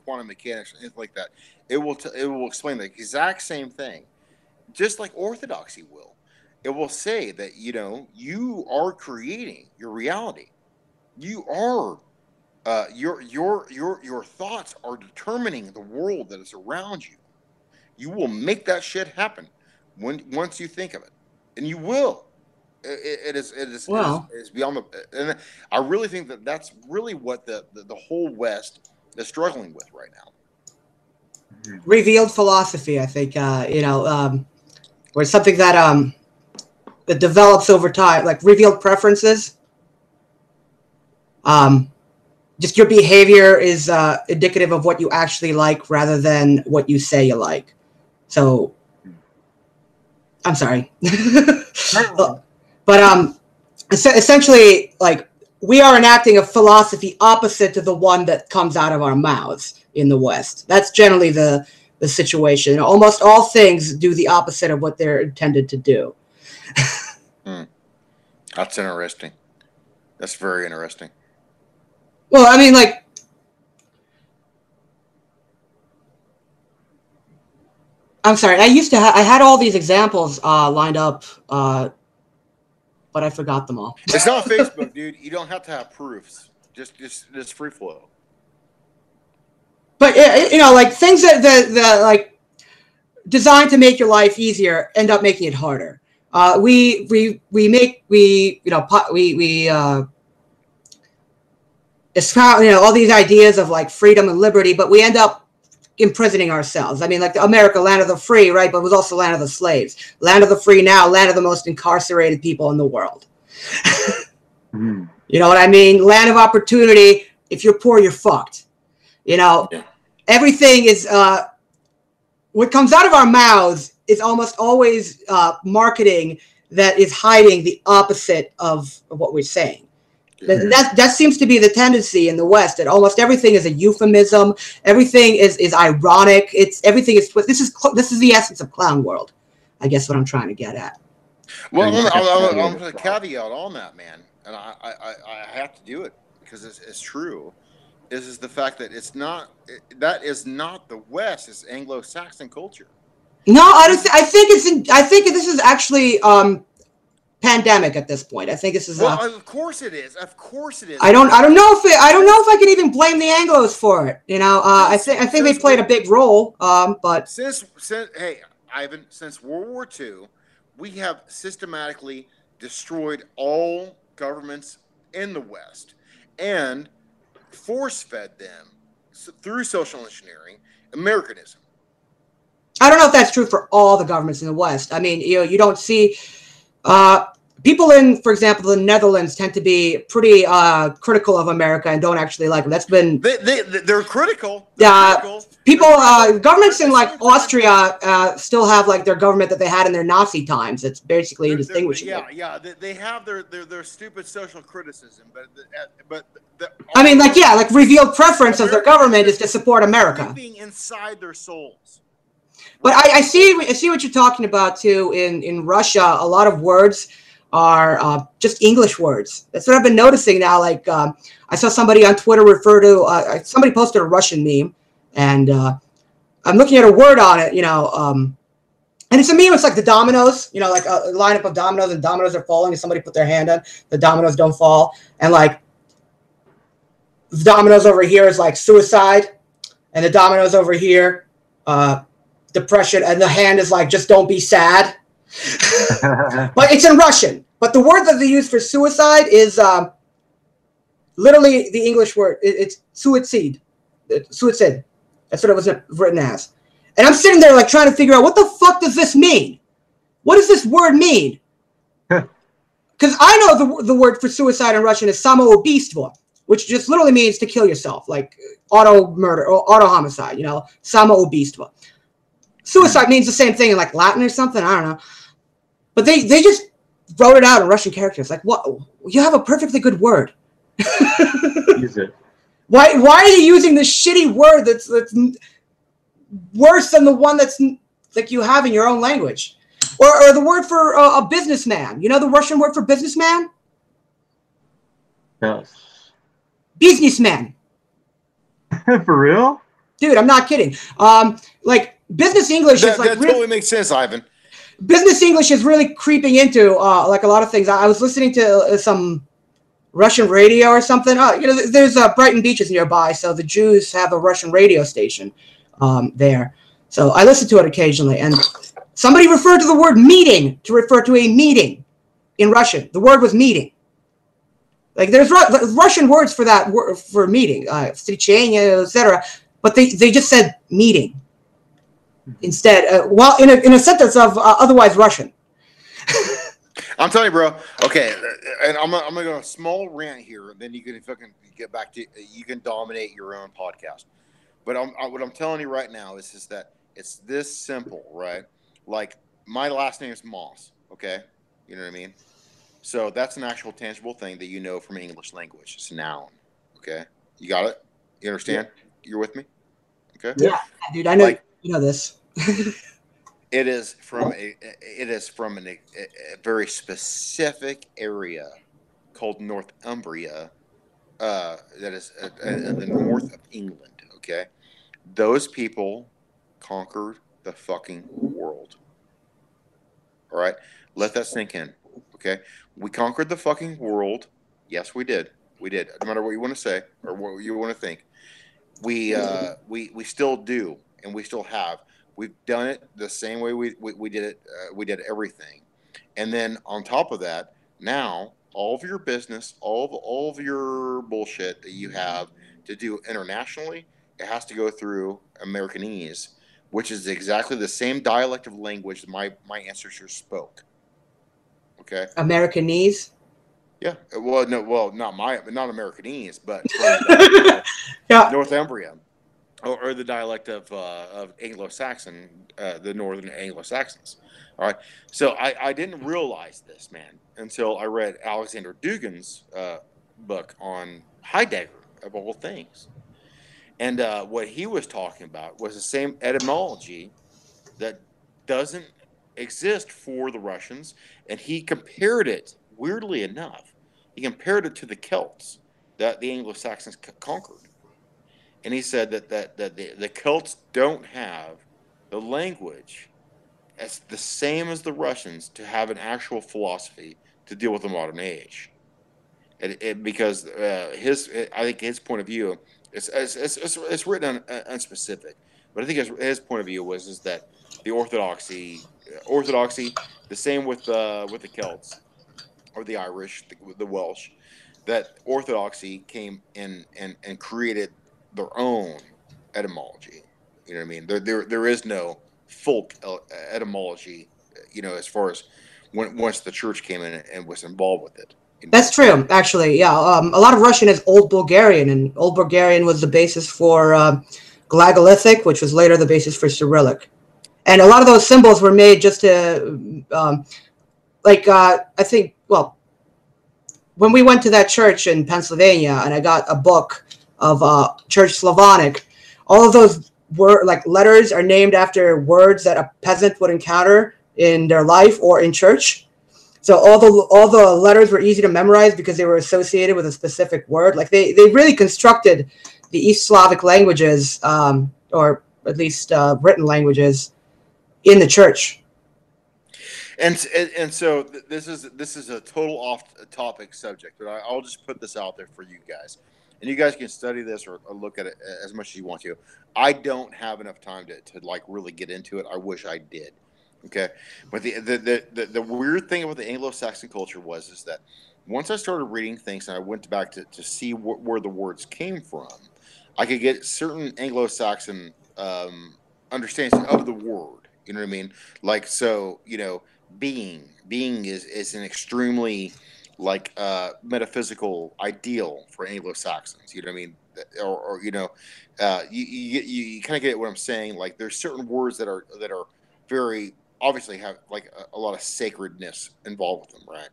quantum mechanics or anything like that. It will explain the exact same thing, just like orthodoxy will. It will say that you are creating your reality. You are your thoughts are determining the world that is around you. You will make that shit happen once you think of it, and you will. It is beyond the, and I really think that that's really what the whole West is struggling with right now. Revealed philosophy, I think, where it's something that that develops over time, like revealed preferences. Just your behavior is indicative of what you actually like rather than what you say you like. So, I'm sorry. But essentially, like, we are enacting a philosophy opposite to the one that comes out of our mouths in the West. That's generally the situation. Almost all things do the opposite of what they're intended to do. That's interesting. That's very interesting. Well, I mean, like, I'm sorry. I used to I had all these examples lined up, but I forgot them all. It's not Facebook, dude. You don't have to have proofs. Just free flow. But like things that like designed to make your life easier end up making it harder. We espouse all these ideas of like freedom and liberty, but we end up imprisoning ourselves. I mean, like America, land of the free, right? But it was also land of the slaves. Land of the free now, land of the most incarcerated people in the world. You know what I mean? Land of opportunity. If you're poor, you're fucked. Everything is what comes out of our mouths is almost always marketing that is hiding the opposite of what we're saying. That seems to be the tendency in the West, that almost everything is a euphemism. Everything is ironic. Everything is this is the essence of clown world. I guess what I'm trying to get at. Well, I'm going to caveat on that, man, and I have to do it. because it's true, is the fact that that is not the West. It's Anglo-Saxon culture. No, I think I think this is actually pandemic at this point. I think this is. Well, of course it is. Of course it is. I don't know if I don't know if I can even blame the Anglos for it. You know, I think they played a big role. But since hey, Ivan, since World War II, we have systematically destroyed all governments in the West and force-fed them through social engineering Americanism. I don't know if that's true for all the governments in the West. I mean, you don't see people in, for example, the Netherlands tend to be pretty critical of America and don't actually like them. That's been they're critical. People, governments in like Austria still have like their government that they had in their Nazi times. It's basically indistinguishable. Yeah. They have their stupid social criticism, but I mean, like revealed preference of their government is to support America. Being inside their souls. But I see what you're talking about too. In Russia, a lot of words are just English words. That's what I've been noticing now. Like I saw somebody on Twitter refer to somebody posted a Russian meme, and I'm looking at a word on it, and it's a meme. It's like the dominoes, like a lineup of dominoes, and dominoes are falling, and somebody put their hand on the dominoes don't fall, and like the dominoes over here is like suicide, and the dominoes over here, depression, and the hand is like just don't be sad. But it's in Russian. But the word that they use for suicide is literally the English word. It's suicide. Suicide. That's what it was written as. And I'm sitting there like trying to figure out what the fuck does this mean? What does this word mean? Because I know the word for suicide in Russian is samoubийство, which just literally means to kill yourself, like auto murder or auto homicide. Samoubийство. Suicide means the same thing in like Latin or something. I don't know. But they just wrote it out in Russian characters. Like, what? You have a perfectly good word. Use it. Why are you using this shitty word that's worse than the one that's like you have in your own language? Or the word for a businessman. You know the Russian word for businessman? Yes. Businessman. For real? Dude, I'm not kidding. Like business English is like that totally makes sense, Ivan. Business English is really creeping into like a lot of things. I was listening to some Russian radio or something. There's Brighton Beaches nearby, so the Jews have a Russian radio station there. So I listen to it occasionally, and somebody referred to the word meeting to refer to a meeting in Russian. The word was meeting. Like there's Russian words for that word for meeting, встречение, etc. But they just said meeting instead. Well, in a sentence of otherwise Russian. I'm telling you, bro. Okay, and I'm gonna go on a small rant here, and then you can fucking get back to you can dominate your own podcast. But what I'm telling you right now is that it's this simple, right? Like my last name is Moss. Okay, you know what I mean. So that's an actual tangible thing that you know from English language. It's a noun. Okay, you got it. You understand? Yeah. You're with me. Okay. Yeah, dude. I know. Like, you know this. It is from a very specific area called Northumbria, that is in the north of England. Okay, those people conquered the fucking world. All right, let that sink in. Okay, we conquered the fucking world. Yes, we did. We did. No matter what you want to say or what you want to think, we still do, and we still have. We've done it the same way we did it. We did everything, and then on top of that, now all of your business, all of your bullshit that you have to do internationally, it has to go through Americanese, which is exactly the same dialect of language that my ancestors spoke. Okay. Americanese. Yeah. Well, no. Well, not Americanese, but yeah. Northumbria. Or the dialect of Anglo-Saxon, the Northern Anglo-Saxons. All right. So I didn't realize this, man, until I read Alexander Dugin's book on Heidegger, of all things. And what he was talking about was the same etymology that doesn't exist for the Russians. And he compared it, weirdly enough, he compared it to the Celts. that the Anglo-Saxons conquered. And he said that the Celts don't have the language as the same as the Russians to have an actual philosophy to deal with the modern age. Because I think his point of view it's written unspecific, but I think his point of view was is that the orthodoxy, the same with the Celts or the Irish, the Welsh, that orthodoxy came in and created their own etymology. You know what I mean? There is no folk etymology. You know, as far as once the church came in and was involved with it. You know? That's true, actually. Yeah, a lot of Russian is Old Bulgarian, and Old Bulgarian was the basis for Glagolithic, which was later the basis for Cyrillic. And a lot of those symbols were made just to, I think, well, when we went to that church in Pennsylvania, and I got a book of Church Slavonic, all of those letters are named after words that a peasant would encounter in their life or in church. So all the letters were easy to memorize because they were associated with a specific word. Like they really constructed the East Slavic languages, or at least written languages, in the church. And so this is a total off topic subject, but I'll just put this out there for you guys, and you guys can study this or look at it as much as you want to. I don't have enough time to like really get into it. I wish I did. Okay, but the weird thing about the Anglo-Saxon culture was is that once I started reading things and I went back to see where the words came from, I could get certain Anglo-Saxon understandings of the word. You know what I mean? Like so, you know, being is an extremely like metaphysical ideal for Anglo-Saxons. You know what I mean? Or you know, you kind of get what I'm saying. Like there's certain words that are very obviously have like a lot of sacredness involved with them, right?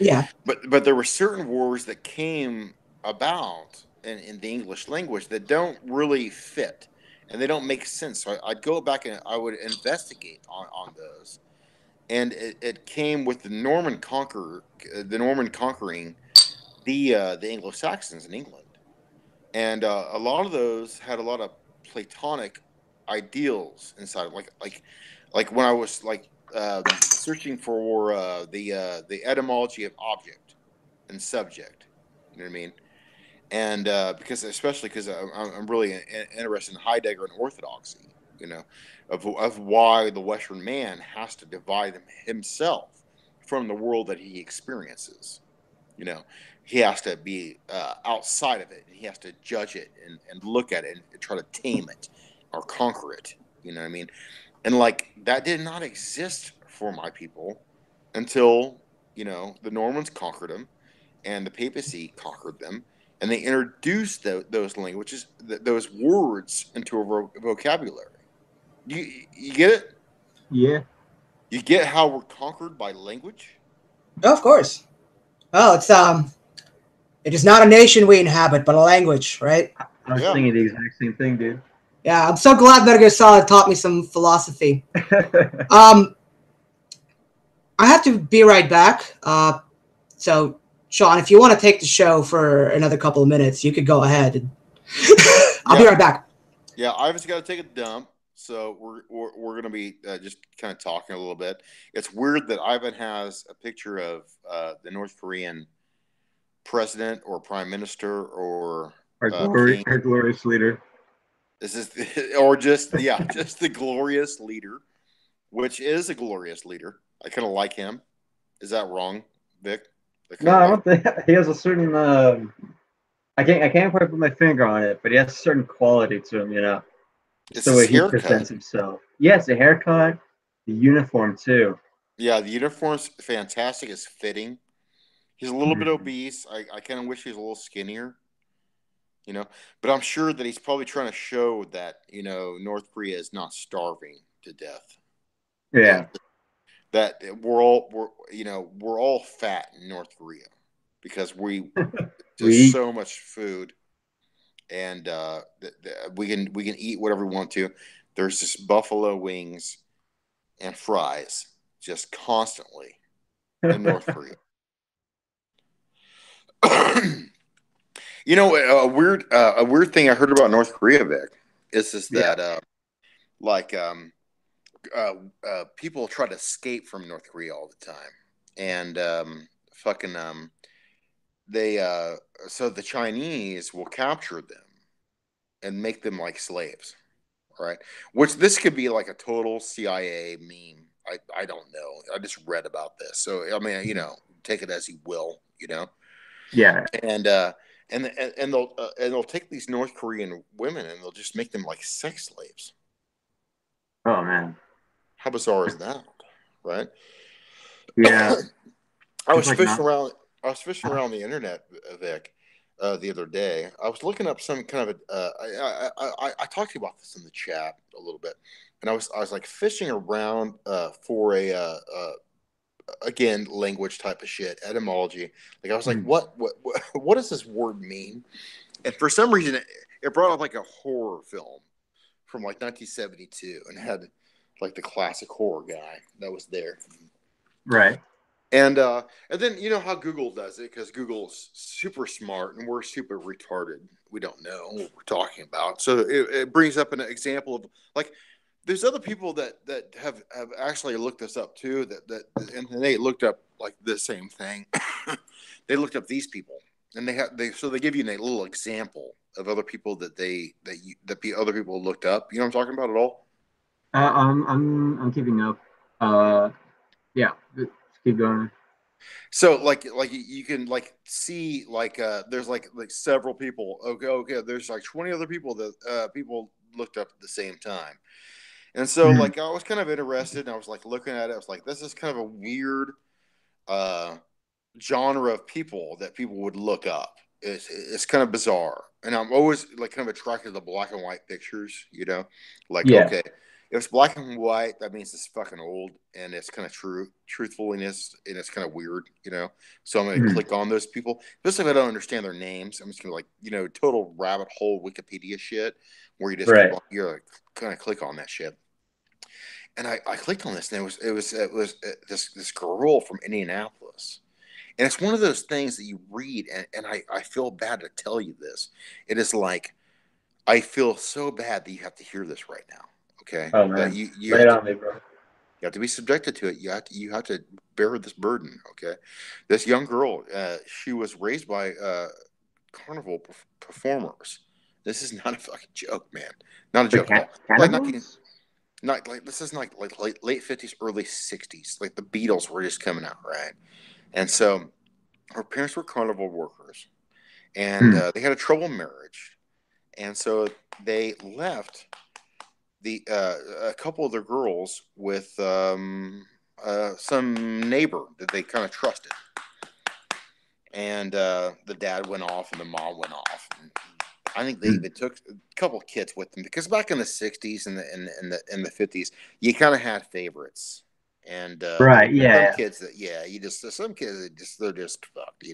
Yeah. But there were certain words that came about in the English language that don't really fit and they don't make sense. So I'd go back and I would investigate on those. And it came with the Norman conquering the Anglo Saxons in England, and a lot of those had a lot of Platonic ideals inside of like when I was like searching for the etymology of object and subject. You know what I mean? And because especially because I'm really interested in Heidegger and orthodoxy, you know, of why the Western man has to divide himself from the world that he experiences. You know, he has to be outside of it, and he has to judge it and look at it and try to tame it or conquer it. You know what I mean? And like that did not exist for my people until you know the Normans conquered them and the papacy conquered them, and they introduced those languages, those words into a vocabulary. You get it? Yeah. You get how we're conquered by language? Oh, of course. Well, it is not a nation we inhabit, but a language, right? I was Yeah. thinking the exact same thing, dude. Yeah, I'm so glad Metal Gear Solid taught me some philosophy. I have to be right back. So, Shaun, if you want to take the show for another couple of minutes, you could go ahead. I'll be Yeah. right back. Yeah, Ivan's got to take a dump, so we're going to be just kind of talking a little bit. It's weird that Ivan has a picture of the North Korean president or prime minister or king. Our glorious leader. This is or just yeah, just the glorious leader, which is a glorious leader. I kind of like him. Is that wrong, Vic? I No, kind of I like. don't think he has a certain. I can't quite put my finger on it, but he has a certain quality to him. You know, just It's the his way he haircut. presents himself. Yes, the haircut, the uniform too. Yeah, the uniform's fantastic. It's fitting. He's a little bit Mhm. obese. I kind of wish he was a little skinnier, you know. But I'm sure that he's probably trying to show that you know North Korea is not starving to death, and Yeah. that we're all fat in North Korea because we We just eat. so much food, and we can eat whatever we want to. There's just buffalo wings and fries just constantly in North Korea. You know, a weird thing I heard about North Korea, Vic, is Yeah. that like people try to escape from North Korea all the time, and fucking they so the Chinese will capture them and make them like slaves, right? Which this could be like a total CIA meme. I don't know. I just read about this, so I mean, take it as you will, Yeah. and and they'll take these North Korean women and they'll just make them like sex slaves. Oh man. How bizarre is that, right? Yeah. I It's was like fishing not. around. I was fishing around the internet, Vic, the other day. I was looking up some kind of a. I talked to you about this in the chat a little bit, and I was like fishing around for a again language type of shit, etymology. Like I was like, Mm. what does this word mean? And for some reason, it brought up like a horror film from like 1972, and had like the classic horror guy that was there. Right. And then you know how Google does it, because Google's super smart and we're super retarded. We don't know what we're talking about. So it brings up an example of like there's other people that have actually looked this up too, and they looked up like the same thing. They looked up these people, and they give you a little example of other people that other people looked up. You know what I'm talking about at all? I'm keeping up. Uh, yeah. Just keep going. So like you can like see like there's like several people. Okay, there's like 20 other people that people looked up at the same time. And so Mm. like I was kind of interested, and I was like looking at it. I was like, this is kind of a weird uh genre of people that people would look up. It's kind of bizarre, and I'm always like kind of attracted to the black and white pictures. Like Yeah. okay, if it's black and white, that means it's fucking old, and it's kind of truthfulness, and it's kind of weird. So I'm gonna Mm. click on those people, especially if I don't understand their names. I'm just gonna like total rabbit hole Wikipedia shit, where you just keep Right. on you're like kind of click on that shit. And I clicked on this, and it was this girl from Indianapolis. And it's one of those things that you read, and I feel bad to tell you this. It is like, I feel so bad that you have to hear this right now. Okay. Oh That man. you Lay have it to, on me, bro. you have to be subjected to it. You have to bear this burden. Okay. This young girl, she was raised by carnival performers. This is not a fucking joke, man. Not a The joke at all. Like 19, cannibals? not like this is like late 50s, early 60s. Like the Beatles were just coming out, right? And so her parents were carnival workers, and Hmm. they had a troubled marriage, and so they left a couple of their girls with some neighbor that they kind of trusted, and the dad went off and the mom went off. And I think they Hmm. even took a couple of kids with them, because back in the 60s and the 50s, you kind of had favorites. And there Right. were some Yeah. kids that, yeah, some kids that they're just fucked.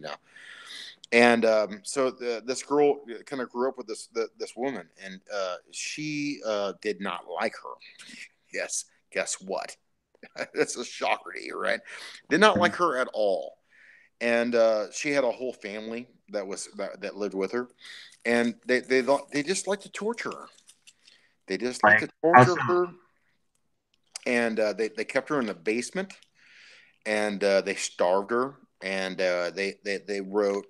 And so this girl kind of grew up with this woman, and she did not like her. Yes, guess what? That's a shocker to you, right? Did not Yeah. like her at all. And she had a whole family that lived with her, and they just like to torture her. They just like Like to how torture so? her, and they kept her in the basement, and they starved her, and they wrote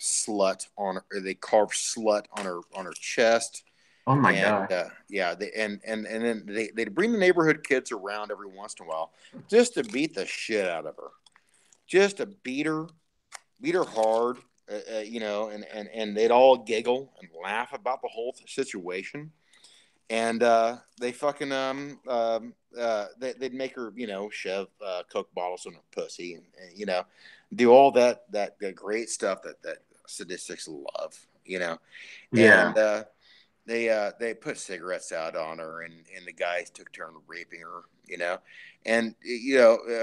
slut on her, or they carved slut on her chest. Oh my And god. yeah, and then they'd bring the neighborhood kids around every once in a while, just to beat the shit out of her, just to beat her hard. And they'd all giggle and laugh about the whole situation. And they fucking they'd make her shove Coke bottles in her pussy, and do all that great stuff that sadists love. Yeah. And they put cigarettes out on her, and the guys took turn raping her. And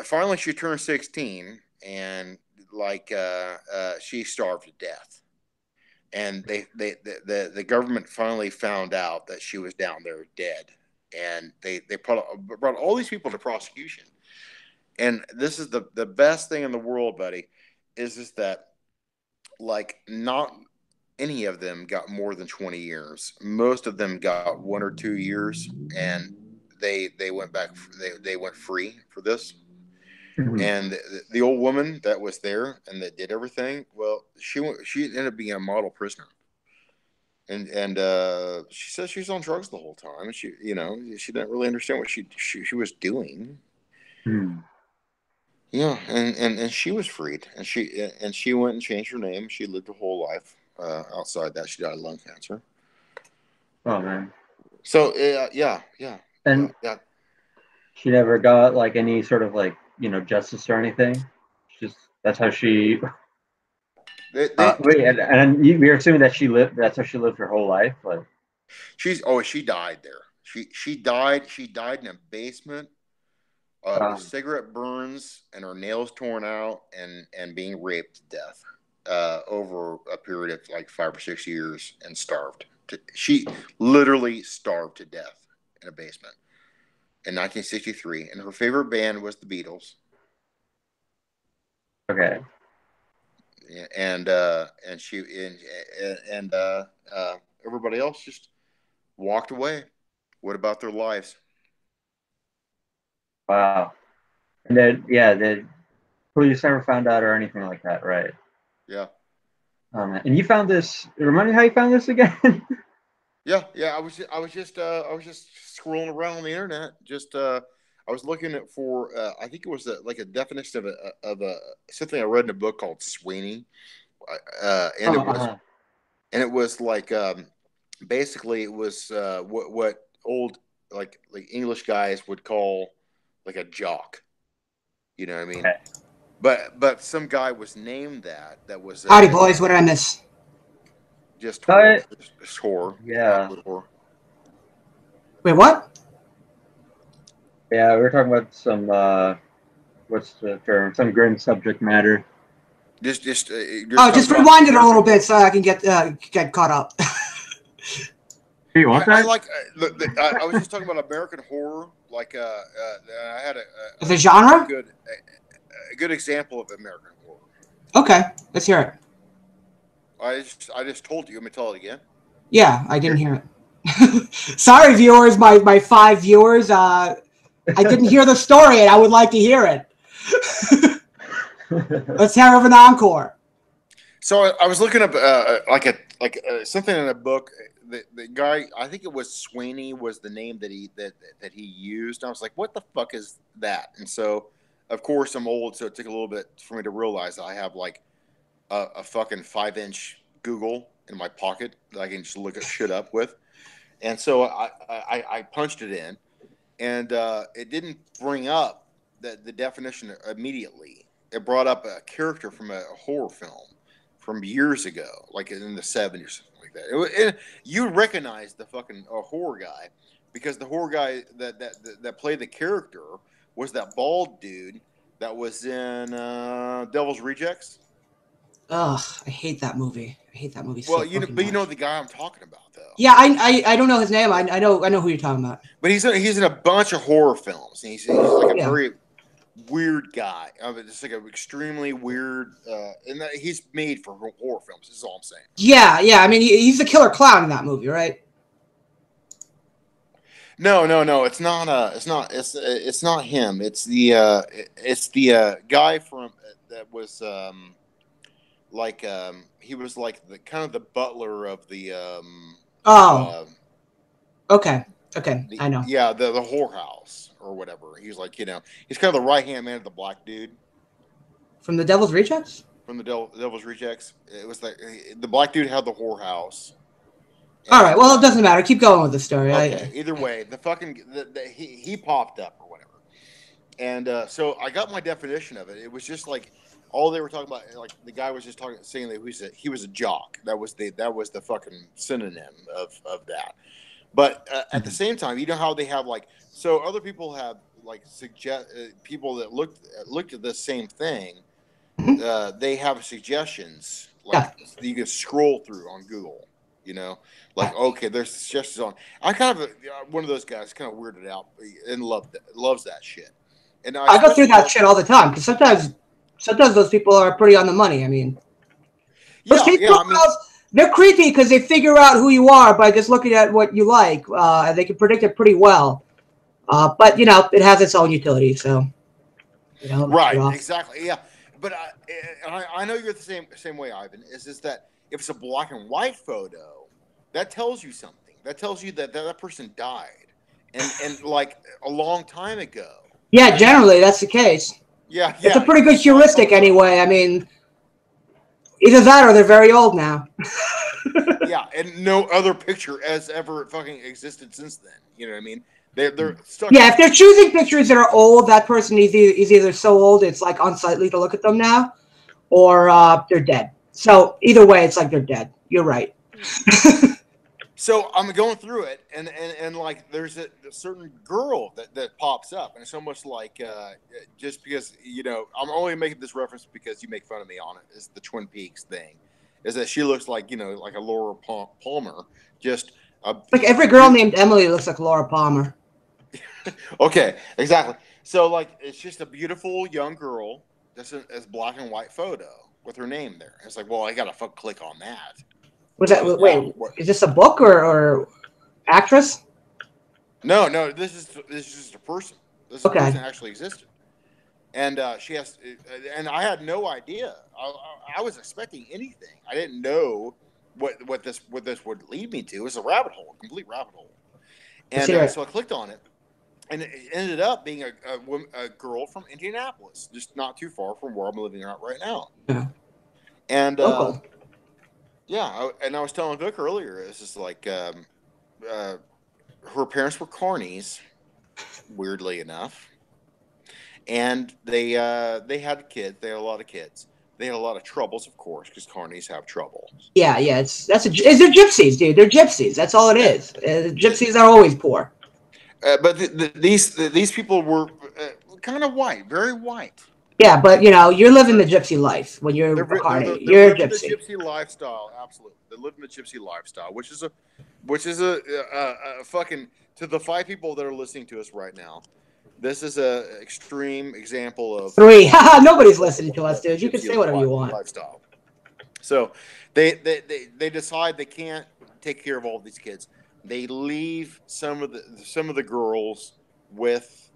finally she turned 16, and like she starved to death. And the government finally found out that she was down there dead, and they brought all these people to prosecution. And this is the best thing in the world, buddy, is that like not any of them got more than 20 years. Most of them got 1 or 2 years, and they went back. They went free for this. Mhm. And the old woman that was there and that did everything, well, she ended up being a model prisoner. And she says she's on drugs the whole time, and she didn't really understand what she was doing. Mhm. Yeah, and she was freed, and she went and changed her name. She lived her whole life. Outside that, she died of lung cancer. Oh man. So yeah, And she never got like any sort of like justice or anything. Just that's how she. they Wait, and we're assuming that she lived. That's how she lived her whole life. Like, she died there. She died in a basement with cigarette burns and her nails torn out and being raped to death over a period of like 5 or 6 years and starved. She literally starved to death in a basement in 1963, and her favorite band was the Beatles. okay, And she everybody else just walked away. What about their lives? wow. And then the police never found out or anything like that, right? Yeah. And you found this. Remind me how you found this again? Yeah. I was just scrolling around on the internet. I was looking at for I think it was like a definition of a something I read in a book called Sweeney, and it was like basically it was what old like English guys would call like a jock. You know what I mean? Okay. But some guy was named that was Howdy, boys. What did I miss? just But whore, yeah, absolute whore. Wait, what? yeah, we were talking about some what's the term? Some grim subject matter. Just Oh, just rewind it a little bit so I can get caught up. Hey, what's I that? like I was just talking about American horror. Like I had The genre? a good example of American horror. Okay, let's hear it. I just told you. Let me tell it again. Yeah, I didn't hear it. Sorry, viewers, my 5 viewers. I didn't hear the story, and I would like to hear it. Let's have an encore. So I was looking up something in a book. The guy, I think it was Sweeney, was the name that he used. And I was like, what the fuck is that? And so, of course, I'm old, so it took a little bit for me to realize that I have like a fucking 5-inch Google in my pocket that I can just look at shit up with. And so I punched it in, and it didn't bring up the definition immediately. It brought up a character from a horror film from years ago, like in the 70s or something like that. You recognize the fucking horror guy because the horror guy that played the character was that bald dude that was in Devil's Rejects. Ugh, I hate that movie. I hate that movie Well, so fucking you much. know the guy I'm talking about, though. Yeah, I don't know his name. I know who you're talking about. But he's in a bunch of horror films. And he's like a Yeah. very weird guy. Just like an extremely weird, and he's made for horror films. This is all I'm saying. Yeah. I mean, he's the killer clown in that movie, right? No. It's not. It's not him. It's the guy from that was he was like the kind of the butler of the Okay. I know. Yeah, the whorehouse or whatever. He's like, he's kind of the right hand man of the black dude From the Devil's Rejects? from the Devil's Rejects. It was like the black dude had the whorehouse. All right. Well, it doesn't matter. Keep going with the story. Okay. Either way, he popped up or whatever, and so I got my definition of it. It was just like all they were talking about. Like the guy was just saying that he was a jock. That was the fucking synonym of that. But at the same time, you know how they have so other people have people that looked at the same thing. They have suggestions that you can scroll through on Google. Okay, there's suggestions on. I kind of one of those guys, kind of weirded out and loves that shit. And I go through that shit all the time because sometimes those people are pretty on the money. I mean, they're creepy because they figure out who you are by just looking at what you like, and they can predict it pretty well. But you know, it has its own utility, so you know, Right, you know. exactly. Yeah, but I know you're the same way, Ivan. Is that if it's a black and white photo, that tells you something. That tells you that person died, and like a long time ago. Yeah, generally that's the case. Yeah, It's a yeah. pretty good heuristic anyway. I mean, either that or they're very old now. Yeah, and no other picture has ever fucking existed since then. You know what I mean? They're stuck. Yeah, if they're choosing pictures that are old, that person is either so old it's like unsightly to look at them now, or they're dead. So either way, it's like they're dead. You're right. So I'm going through it, and like there's a certain girl that pops up, and it's almost like just because I'm only making this reference because you make fun of me on it. Is the Twin Peaks thing? Is that she looks like like a Laura Palmer? Just like every girl named Emily looks like Laura Palmer. Okay, exactly. So like it's just a beautiful young girl that's a black and white photo with her name there. It's like, well, I gotta click on that. Was that wait? Is this a book or actress? No, this is just a person. This person actually existed, and she has. And I had no idea. I was expecting anything. I didn't know what this would lead me to. It was a rabbit hole, a complete rabbit hole. And so I clicked on it, and it ended up being a girl from Indianapolis, just not too far from where I'm living right now. Yeah. And yeah, and I was telling Vic earlier, it's just like her parents were carnies, weirdly enough, and they had kids. They had a lot of kids. They had a lot of troubles, of course, because carnies have trouble. Yeah, they're gypsies, dude. They're gypsies. That's all it is. Gypsies are always poor. But these people were kind of white, very white. Yeah, but you're living the gypsy life when you're a carny. You're a gypsy. The gypsy lifestyle, absolutely. They live in the gypsy lifestyle, which is a fucking, to the 5 people that are listening to us right now. This is a extreme example of 3. Nobody's listening to us, dude. You can say whatever you want. Lifestyle. So they decide they can't take care of all of these kids. They leave some of the girls with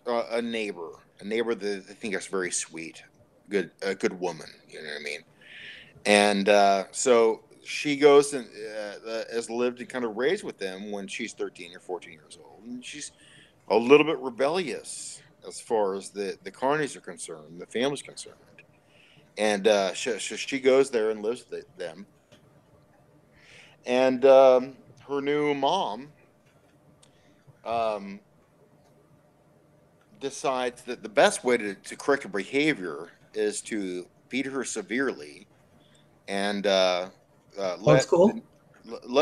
a neighbor that they think is very sweet, a good woman. You know what I mean? And so she goes and has lived and kind of raised with them when she's 13 or 14 years old, and she's a little bit rebellious as far as the carnies are concerned, the family's concerned, and she goes there and lives with them, and her new mom decides that the best way to correct her behavior is to beat her severely and let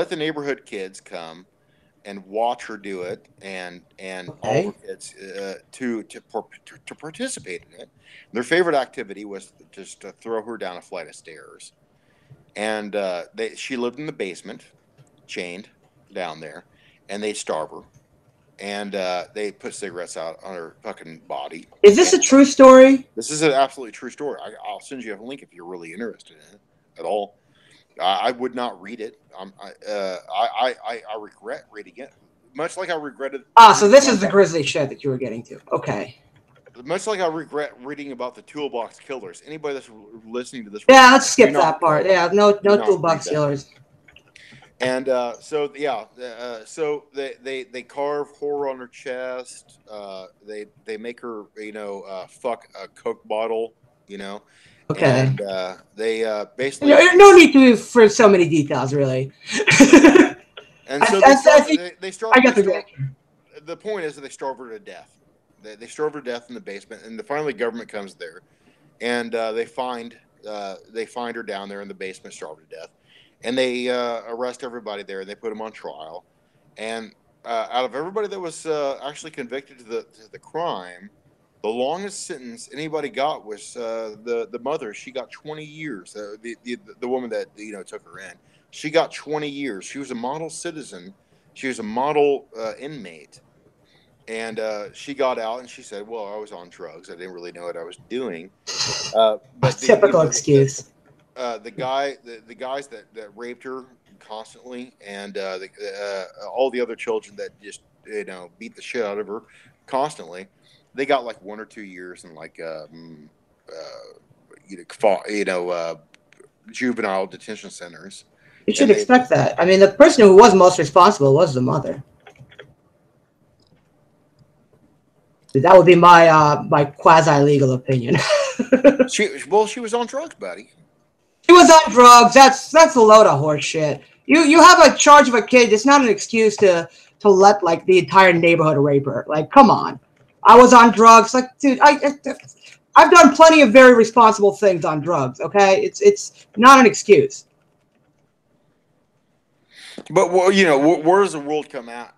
the neighborhood kids come and watch her do it, and all the kids to participate in it. Their favorite activity was just to throw her down a flight of stairs, and she lived in the basement, chained down there, and they starve her. And they put cigarettes out on her fucking body. Is this a true story? This is an absolutely true story. I'll send you a link if you're really interested in it at all. I would not read it. I regret reading it, much like I regretted. So this is the grisly shit that you were getting to. Okay. Much like I regret reading about the toolbox killers. Anybody that's listening to this, let's skip that part. Yeah, no toolbox killers. And so they carve horror on her chest. They make her fuck a Coke bottle. Okay. And they basically no need for so many details, really. And so they starve. I got the point is that they starve her to death. They starve her to death in the basement, and finally government comes there, and they find her down there in the basement, starved to death. And they arrest everybody there, and they put them on trial. And out of everybody that was actually convicted of the crime, the longest sentence anybody got was the mother. She got 20 years. The woman that took her in, she got 20 years. She was a model citizen. She was a model inmate. And she got out, and she said, "Well, I was on drugs. I didn't really know what I was doing." But typical excuse. the guys that raped her constantly, and all the other children that just beat the shit out of her constantly, they got like 1 or 2 years in like juvenile detention centers. You should expect that. I mean, the person who was most responsible was the mother. That would be my my quasi-legal opinion. She was on drugs, buddy. She was on drugs. That's a load of horse shit. You have a charge of a kid. It's not an excuse to let like the entire neighborhood rape her. Like, come on. I was on drugs. Like, dude, I've done plenty of very responsible things on drugs. Okay, it's not an excuse. But where does the world come out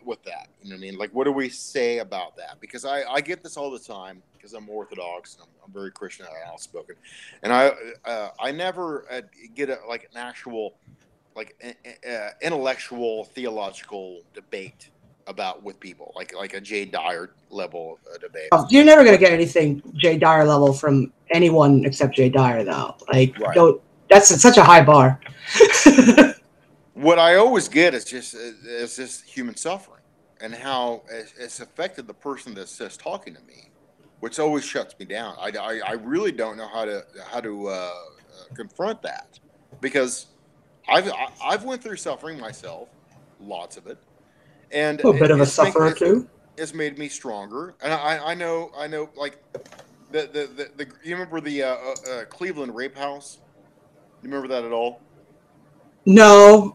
with that? You know what I mean? Like, what do we say about that? Because I get this all the time because I'm Orthodox and I'm very Christian and outspoken, and I never get an actual intellectual theological debate with people like a Jay Dyer level debate. Oh, you're never gonna get anything Jay Dyer level from anyone except Jay Dyer, though. Like, right. That's such a high bar. What I always get is just human suffering and how it's affected the person that's just talking to me, which always shuts me down. I really don't know how to confront that, because I've went through suffering myself, lots of it, and a bit of a sufferer too. It's made me stronger, and I know like the you remember the Cleveland rape house? You remember that at all? No,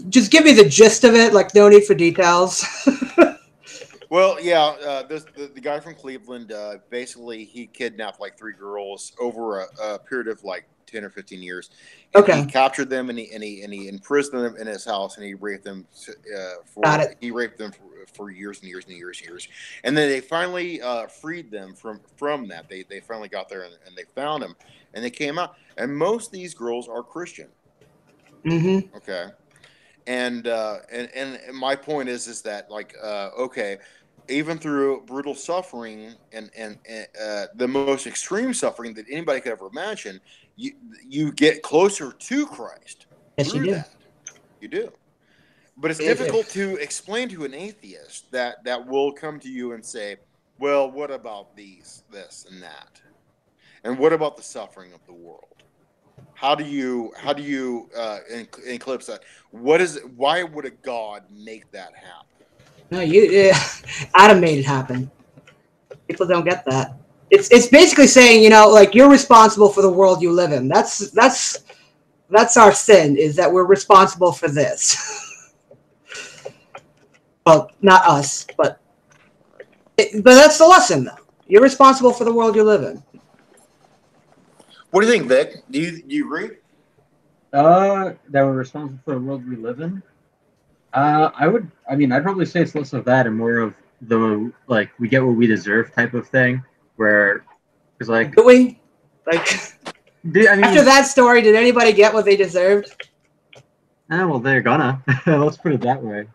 just give me the gist of it. Like, no need for details. Well, yeah, the guy from Cleveland, basically he kidnapped like 3 girls over a period of like 10 or 15 years. And Okay. He captured them and he imprisoned them in his house, and he raped them for years and years and years and years. And then they finally freed them from that. They finally got there and they found him, and they came out. And most of these girls are Christian. Mm-hmm. Okay. And my point is that like okay, even through brutal suffering and the most extreme suffering that anybody could ever imagine, you get closer to Christ. Yes, you do. That. You do. But it's difficult to explain to an atheist that will come to you and say, well, what about this and that? And what about the suffering of the world? How do you eclipse that? Why would a God make that happen? No, Adam made it happen. People don't get that. It's basically saying, like, you're responsible for the world you live in. That's our sin, is that we're responsible for this. Well, not us, but that's the lesson, though. You're responsible for the world you live in. What do you think, Vic? Do you agree? That we're responsible for the world we live in. I'd probably say it's less of that and more of the like we get what we deserve type of thing. Where, because like, do we? Like, after that story, did anybody get what they deserved? Well, they're gonna. Let's put it that way.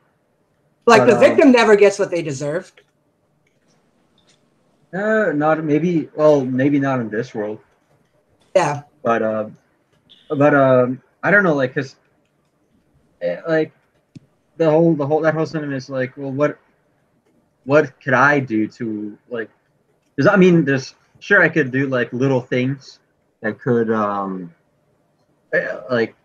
Like, the victim never gets what they deserve. Maybe not in this world. Yeah. But I don't know, like, cause like that whole sentiment is like, well, what could I do to, like, because I could do like little things that could like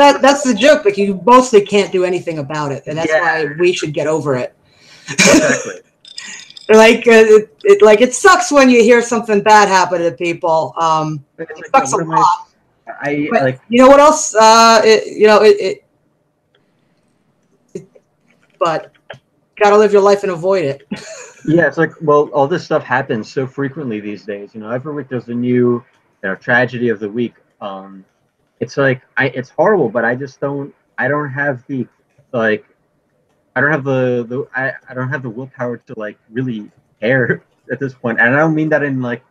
that's the joke. Like, you mostly can't do anything about it, and that's why we should get over it. Exactly. Like, it sucks when you hear something bad happen to people. It sucks a lot. But you know what else? But gotta live your life and avoid it. Yeah, it's like, well, all this stuff happens so frequently these days. Every week there's a new, tragedy of the week. It's like it's horrible, but I don't have the willpower to like really care at this point. And I don't mean that in like,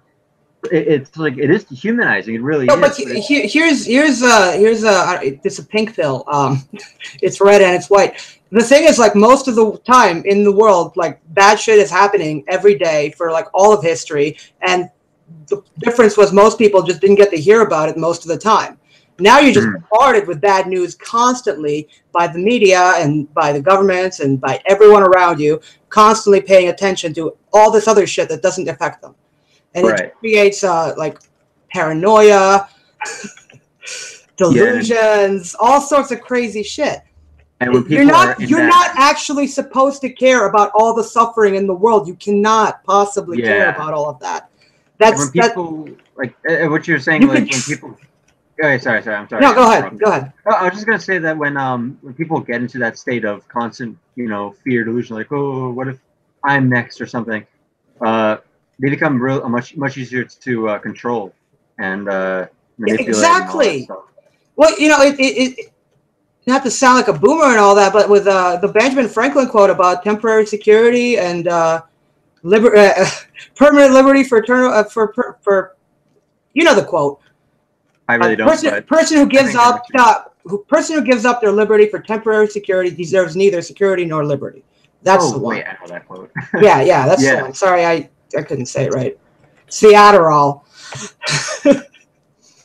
it's like, it is dehumanizing. It really is. But here's it's a pink pill. It's red and it's white. The thing is, like, most of the time in the world, like, bad shit is happening every day for like all of history, and the difference was most people just didn't get to hear about it most of the time. Now you're just bombarded with bad news constantly by the media and by the governments and by everyone around you, constantly paying attention to all this other shit that doesn't affect them. And it creates like paranoia, delusions, all sorts of crazy shit. And when you're not actually supposed to care about all the suffering in the world. You cannot possibly care about all of that. That's when people like what you're saying. Like when people. Okay, sorry. I'm sorry. No, go ahead. I was just gonna say that when people get into that state of constant, fear, delusion, like, oh, what if I'm next or something, they become much easier to control and manipulate. Exactly. And all that stuff. Well, it not to sound like a boomer and all that, but with the Benjamin Franklin quote about temporary security and permanent liberty for eternal for the quote. I really don't. Person who gives up their liberty for temporary security deserves neither security nor liberty. That's the one. Wait, I know that quote. yeah, that's the one. Sorry, I couldn't say it right. It's the Adderall.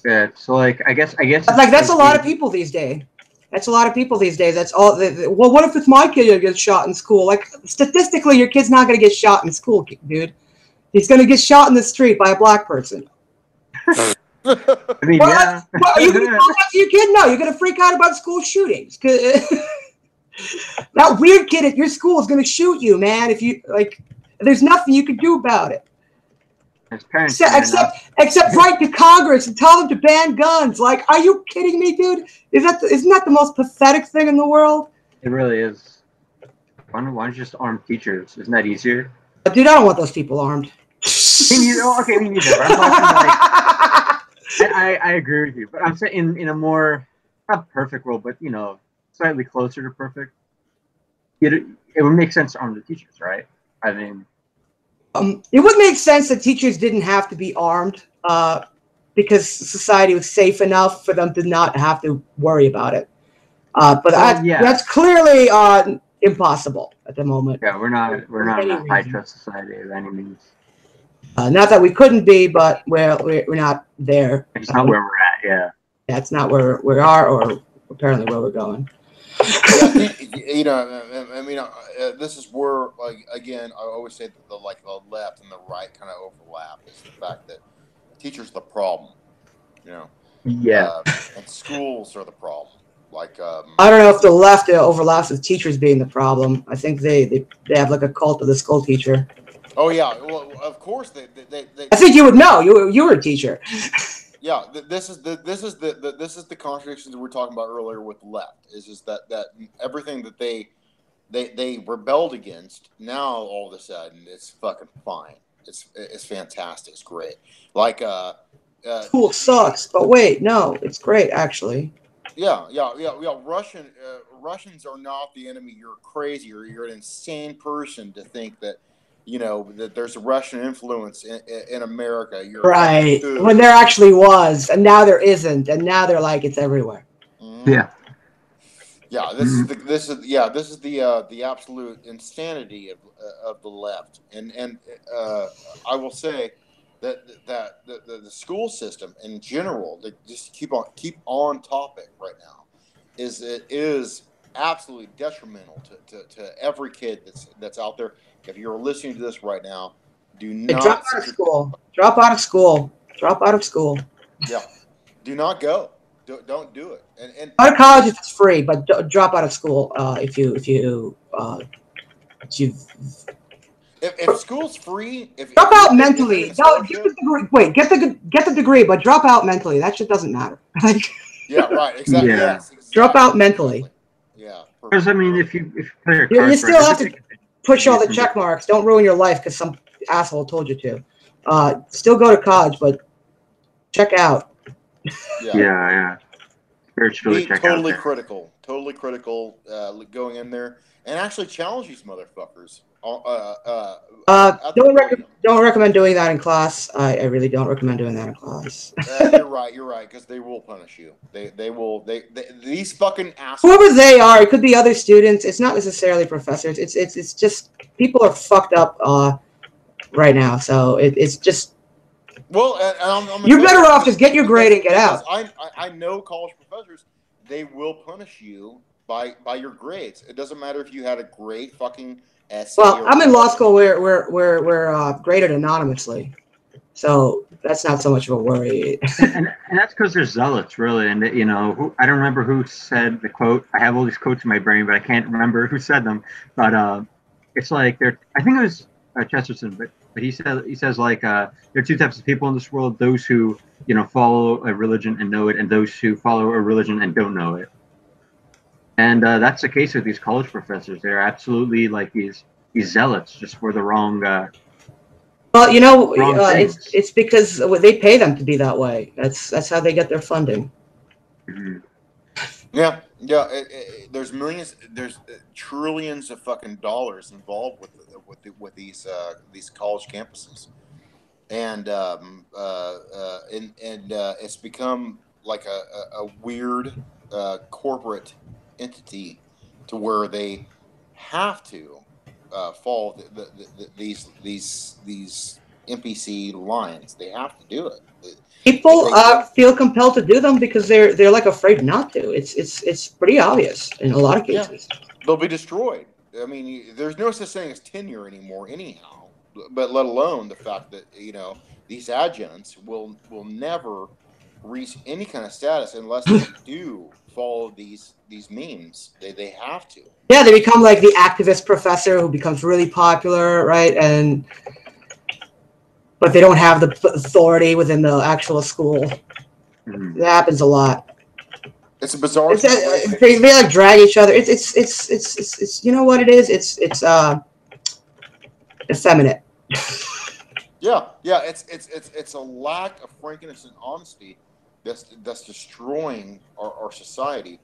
Yeah, so like I guess like that's a lot of people these days. That's all. Well, what if it's my kid that gets shot in school? Like statistically, your kid's not going to get shot in school, dude. He's going to get shot in the street by a black person. I mean, are you going to talk to your kid? No, you're going to freak out about school shootings. That weird kid at your school is going to shoot you, man. If you there's nothing you can do about it. Except write to Congress and tell them to ban guns. Like, are you kidding me, dude? Isn't that the most pathetic thing in the world? It really is. Why don't you just arm teachers? Isn't that easier? Dude, I don't want those people armed. Me neither. I'm talking like, I agree with you, but I'm saying in a more not perfect world, but slightly closer to perfect. It would make sense to arm the teachers, right? I mean. It would make sense that teachers didn't have to be armed because society was safe enough for them to not have to worry about it. But that's clearly impossible at the moment. Yeah, we're not a high trust society by any means. Not that we couldn't be, but we're not there. It's not where we're at. Yeah. That's not where we are, or apparently where we're going. This is where, like, again, I always say that the left and the right kind of overlap is the fact that teachers are the problem, and schools are the problem. Like, I don't know if the left overlaps with teachers being the problem. I think they have like a cult of the school teacher. Oh yeah, well, of course they I think you would know. You were a teacher. Yeah, this is the contradictions that we were talking about earlier with the left. Is that everything that they rebelled against, now all of a sudden it's fucking fine. It's fantastic. It's great. Like school sucks, but wait, no, it's great actually. Yeah. Russians are not the enemy. You're crazy, or you're an insane person to think that. That there's a Russian influence in America. You're right. When there actually was, and now there isn't, and now they're like it's everywhere. Mm-hmm. Yeah. This is the absolute insanity of the left, and I will say that the school system in general, that just keep on topic right now, is absolutely detrimental to every kid that's out there. If you're listening to this right now, do not drop out of school. Drop out of school. Drop out of school. Yeah, do not go. Don't do it. And go to college if it's free, but drop out of school if school's free. Drop out mentally. No, get the degree. Wait, get the degree, but drop out mentally. That shit doesn't matter. Yeah, right. Exactly. Yeah. Yes, exactly. Drop out mentally. Yeah. Because I mean, if you play your you still have to push all the check marks. Don't ruin your life because some asshole told you to. Still go to college, but check out. Yeah. Spiritually check totally out. Totally critical. Going in there and actually challenge these motherfuckers. Don't recommend doing that in class. I really don't recommend doing that in class. You're right, because they will punish you. They will. These fucking assholes. Whoever they are, it could be other students. It's not necessarily professors. It's just people are fucked up right now. So it's just Well, You're better off just get your grade and get out. I know college professors, they will punish you by your grades. It doesn't matter if you had a great fucking essay. Well, I'm in law school where we're graded anonymously, so that's not so much of a worry. and that's because they're zealots, really. And you know, I don't remember who said the quote. I have all these quotes in my brain, but I can't remember who said them. But it's like I think it was Chesterton, but he says like there are two types of people in this world: those who follow a religion and know it, and those who follow a religion and don't know it. And that's the case with these college professors. They're absolutely like these zealots just for the wrong. Well, it's because they pay them to be that way. That's how they get their funding. Mm-hmm. Yeah. There's millions, there's trillions of fucking dollars involved with these college campuses, and it's become like a weird corporate entity to where they have to follow these NPC lines. They have to do it. People feel compelled to do them because they're like afraid not to. It's pretty obvious in a lot of cases. Yeah. They'll be destroyed. I mean, there's no such thing as tenure anymore, anyhow. But let alone the fact that these adjuncts will never reach any kind of status unless they do follow these memes. They have to. Yeah, they become like the activist professor who becomes really popular, right? But they don't have the authority within the actual school. Mm-hmm. That happens a lot. It's a bizarre. They like drag each other. It's you know what it is? It's effeminate. Yeah. It's a lack of frankness and honesty that's destroying our society.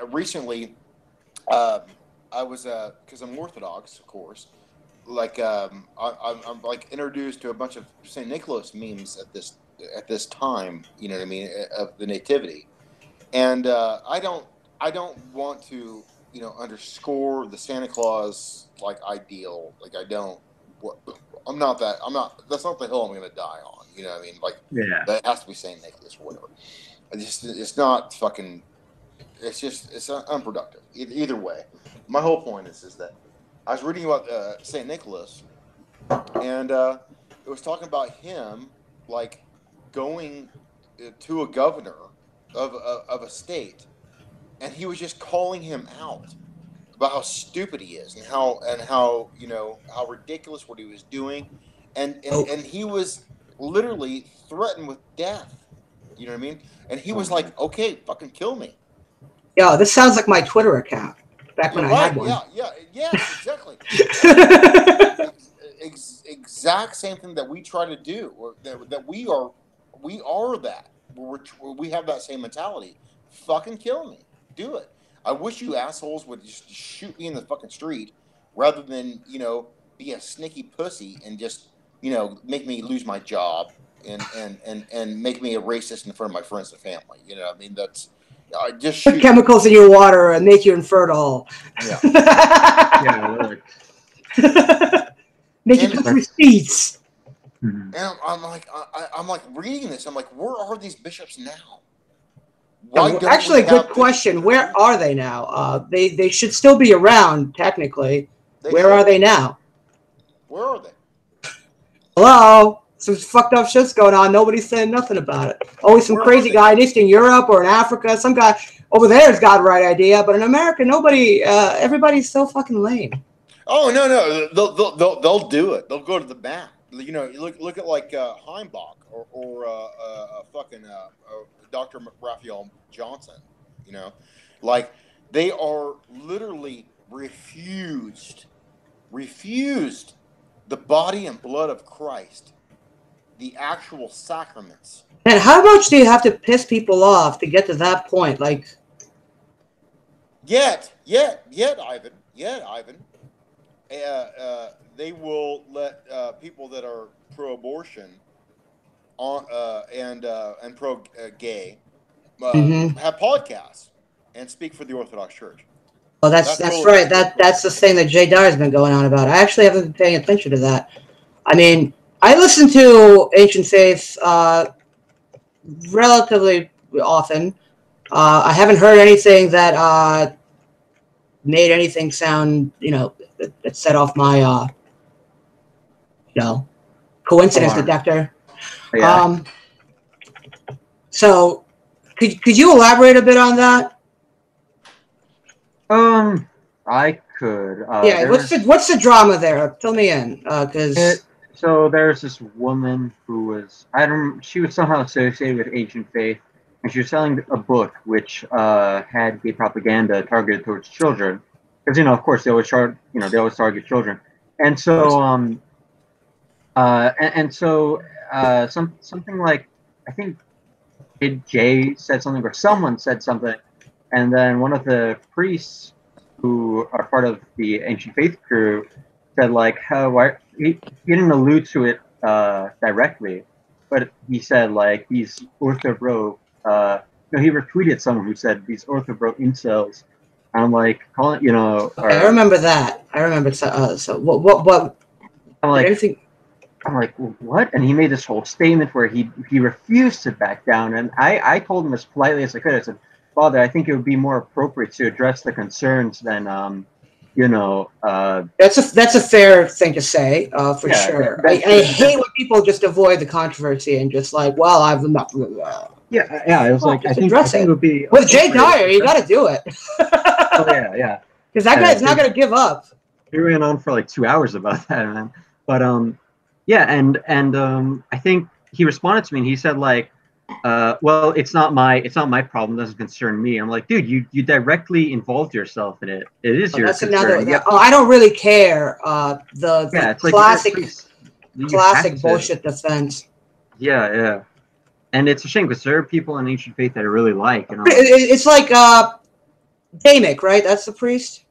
Recently, I was because I'm Orthodox, of course. Like I'm like introduced to a bunch of St. Nicholas memes at this time. You know what I mean, of the nativity, and I don't want to underscore the Santa Claus like ideal. Like I'm not. That's not the hill I'm going to die on. You know what I mean? Like that has to be St. Nicholas or whatever. It's not fucking. It's unproductive. Either way, my whole point is that I was reading about St. Nicholas, and it was talking about him like going to a governor of a state, and he was just calling him out about how stupid he is and how how ridiculous what he was doing, and he was literally threatened with death. You know what I mean? And he was like, "Okay, fucking kill me." Yeah, this sounds like my Twitter account back when I had one. Yes, exactly. Exact same thing that we try to do, or that we are that. We have that same mentality. Fucking kill me. Do it. I wish you assholes would just shoot me in the fucking street rather than, be a sneaky pussy and just, make me lose my job and make me a racist in front of my friends and family. You know, I mean, that's just put chemicals in your water and make you infertile. Yeah. Yeah. Make you put receipts. And I'm like reading this. I'm like, where are these bishops now? Actually, good question. Where are they now? They should still be around technically. Where are they now? Where are they? Hello? Some fucked up shit's going on. Nobody's saying nothing about it. Always some crazy guy in Eastern Europe or in Africa. Some guy over there has got the right idea, but in America, nobody. Everybody's so fucking lame. Oh no! They'll do it. They'll go to the mat. You look at like Heimbach or fucking Dr. Raphael Johnson. Like they are literally refused the body and blood of Christ, the actual sacraments. And how much do you have to piss people off to get to that point? Like, yet, Ivan. They will let people that are pro-abortion and pro-gay have podcasts and speak for the Orthodox Church. Well, that's right. That's the thing that Jay Dyer's been going on about. I actually haven't been paying attention to that. I mean, I listen to Ancient Faith relatively often. I haven't heard anything that made anything sound, that set off my, coincidence Alarm. detector. Yeah. So, could you elaborate a bit on that? I could. Yeah, what's the drama there? Fill me in, because So there's this woman who was she was somehow associated with Ancient Faith, and she was selling a book which had gay propaganda targeted towards children, because of course they always target children, and so something like, I think Jay said something, or someone said something, and then one of the priests who are part of the Ancient Faith crew said, like, he didn't allude to it directly, but he said, like, these ortho-bro, he retweeted someone who said these ortho-bro incels. I'm like, calling, okay, I remember that. I remember. So what? I'm like, anything? I'm like, what? And he made this whole statement where he refused to back down. And I told him as politely as I could. I said, Father, I think it would be more appropriate to address the concerns than, That's a fair thing to say, for yeah, sure. I hate when people just avoid the controversy and just like, well, I've not. Yeah. It was like, I think it would be with Jay Dyer. You got to do it. Oh yeah. Because that guy's not going to give up. We ran on for like 2 hours about that, man. But yeah, and I think he responded to me and he said, like, well, it's not my problem, it doesn't concern me. I'm like, dude, you directly involved yourself in it. It is your concern. I don't really care. The classic bullshit defense. Yeah. And it's a shame because there are people in Ancient Faith that I really like. It's like Damick, right? That's the priest.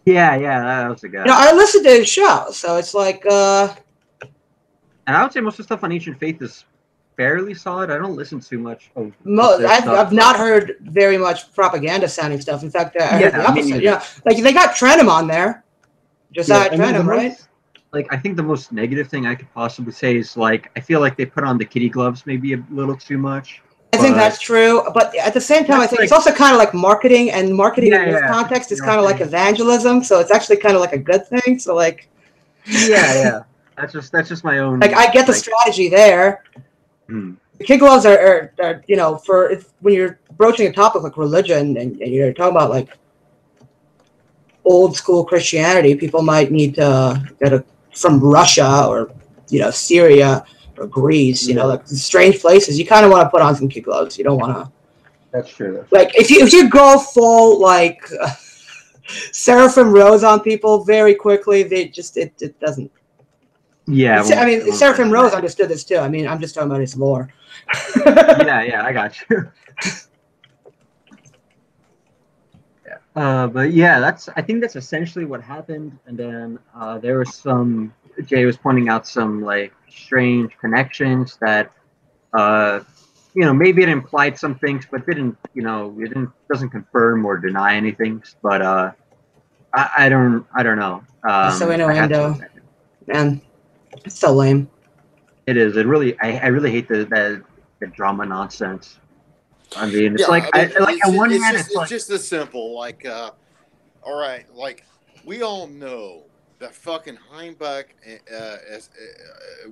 Yeah, that was the guy. I listened to his show, so it's like. And I would say most of the stuff on Ancient Faith is fairly solid. I don't listen too much of. I've not heard very much propaganda sounding stuff. In fact, I heard the opposite. Like they got Trenum on there, Josiah Trenum, right? Like, I think the most negative thing I could possibly say is, like, I feel like they put on the kitty gloves maybe a little too much. I think that's true, but at the same time, I think it's also kind of like marketing, and marketing in this context is kind of like evangelism, so it's actually kind of like a good thing. So, like, yeah, that's just my own. Like, I get the strategy there. The kid gloves are for when you're broaching a topic like religion and you're talking about like old school Christianity, people might need to get from Russia or Syria or Greece, like strange places. You kind of want to put on some kid gloves. You don't want to. That's true. Like if you go full like Seraphim Rose on people very quickly, it doesn't. Yeah, I mean, Seraphim Rose understood this too. I mean, I'm just talking about his lore. yeah, I got you. But yeah, I think that's essentially what happened. And then there was Jay was pointing out some like strange connections that maybe it implied some things, but doesn't confirm or deny anything. But I don't know. So innuendo, man, it's so lame. It is. I really hate the drama nonsense. I mean, it's on one hand, it's just as simple. Like, all right, like we all know that fucking Heimbach, as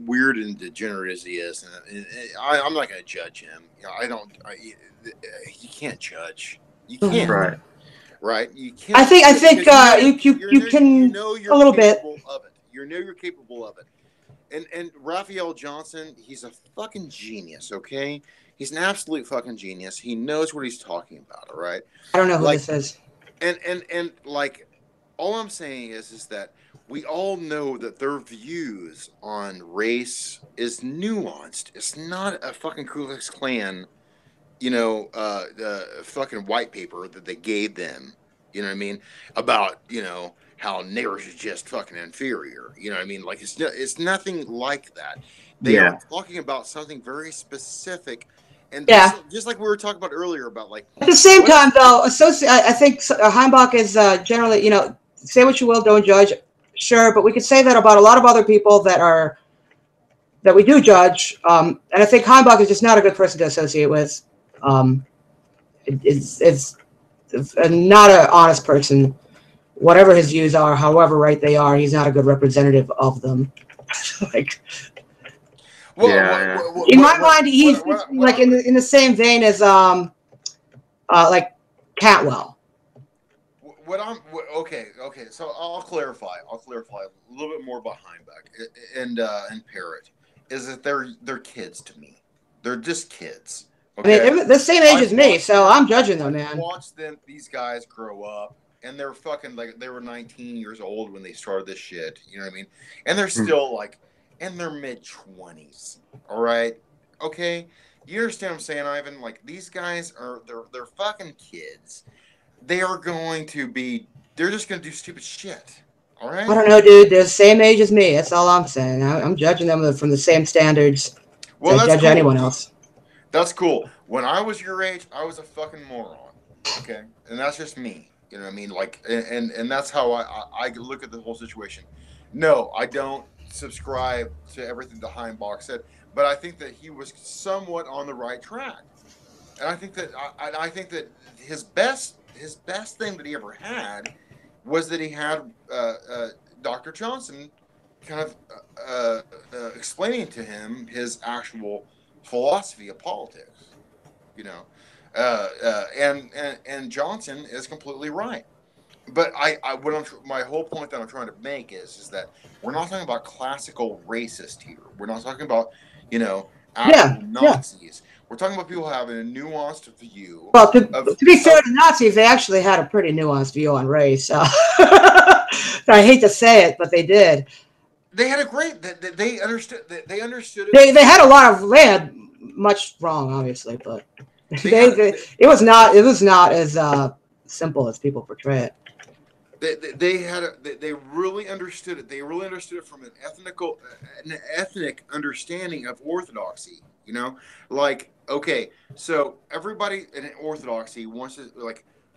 weird and degenerate as he is, and I'm not going to judge him. You can't judge. You can't. Right? You can't. I think you can you're a little bit of it. You're capable of it. And Raphael Johnson, he's a fucking genius. Okay. He's an absolute fucking genius. He knows what he's talking about, all right? I don't know who this is. And like, all I'm saying is that we all know that their views on race is nuanced. It's not a fucking Ku Klux Klan, the fucking white paper that they gave them, you know what I mean? About, how niggers is just fucking inferior. You know what I mean? Like, it's nothing like that. They are talking about something very specific. And just like we were talking about earlier about like at the same time though, I think Heimbach is generally, say what you will, don't judge, sure, but we could say that about a lot of other people that are that we do judge, and I think Heimbach is just not a good person to associate with. It's not an honest person. Whatever his views are, however right they are, he's not a good representative of them. Like, in my mind, he's like in the same vein as like Cantwell. Okay. So I'll clarify a little bit more about Heimbach and Parrott is that they're kids to me. They're just kids. Okay? I mean, they're the same age as me, so I'm judging them, man. Watch these guys grow up, and they're fucking like they were 19 years old when they started this shit. You know what I mean? And they're still like in their mid-20s. All right, okay. You understand what I'm saying, Ivan? Like these guys are they're fucking kids. They are going to be. They're just going to do stupid shit. All right. I don't know, dude. They're the same age as me. That's all I'm saying. I'm judging them from the same standards as I judge anyone else. That's cool. When I was your age, I was a fucking moron. Okay, and that's just me. You know what I mean? Like, and that's how I look at the whole situation. No, I don't subscribe to everything the Heimbach said, but I think that he was somewhat on the right track. And I think that his best thing that he ever had was that he had Dr. Johnson kind of explaining to him his actual philosophy of politics, you know, and Johnson is completely right. But my whole point that I'm trying to make is that we're not talking about classical racist here. We're not talking about, you know, actual Nazis. We're talking about people having a nuanced view. Well, to be fair to Nazis, they actually had a pretty nuanced view on race. I hate to say it, but they did. They had a great. They understood. They understood it. They had a lot of. They had much wrong, obviously, but it was not. It was not as simple as people portray it. They really understood it. They really understood it from an ethnic understanding of orthodoxy. You know, like, okay, so everybody in orthodoxy wants to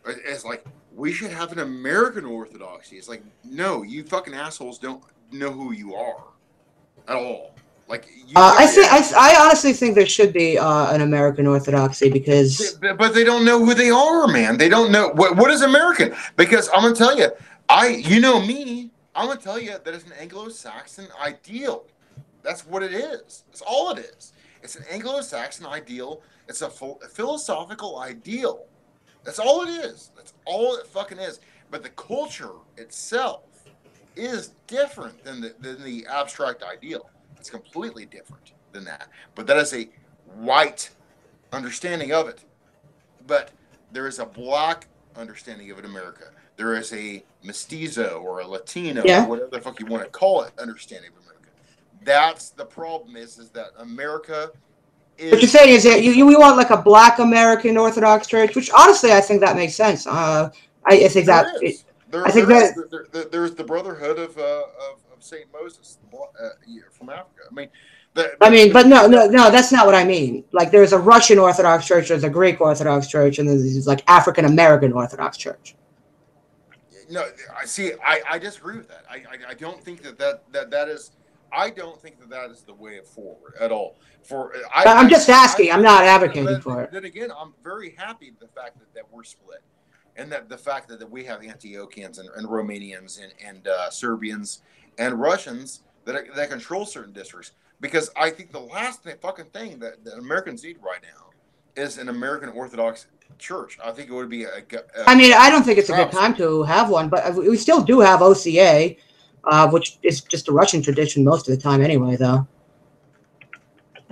it's like we should have an American orthodoxy. It's like, no, you fucking assholes don't know who you are at all. Like, I honestly think there should be an American orthodoxy because, but they don't know who they are, man. They don't know what is American. Because I'm gonna tell you, you know me. I'm gonna tell you that it's an Anglo-Saxon ideal. That's what it is. That's all it is. It's an Anglo-Saxon ideal. It's a philosophical ideal. That's all it is. That's all it fucking is. But the culture itself is different than the abstract ideal. It's completely different than that. But that is a white understanding of it. But there is a black understanding of it in America. There is a mestizo or a Latino or whatever the fuck you want to call it understanding of America. That's the problem is that America is... What you're saying is that we want like a black American Orthodox Church, which honestly I think that makes sense. I think that... There's the Brotherhood of St. Moses from Africa. I mean... but no, that's not what I mean. Like, there's a Russian Orthodox Church, there's a Greek Orthodox Church, and there's like African American Orthodox Church. No, I disagree with that. I don't think that is... I don't think that is the way forward at all. I'm just asking. I'm not advocating for it. Then again, I'm very happy with the fact that we're split, and that the fact that we have Antiochians and Romanians and Serbians and Russians that control certain districts. Because I think the last fucking thing that Americans need right now is an American Orthodox Church. I think it would be I mean, I don't think it's a good time to have one, but we still do have OCA. Which is just a Russian tradition most of the time anyway, though.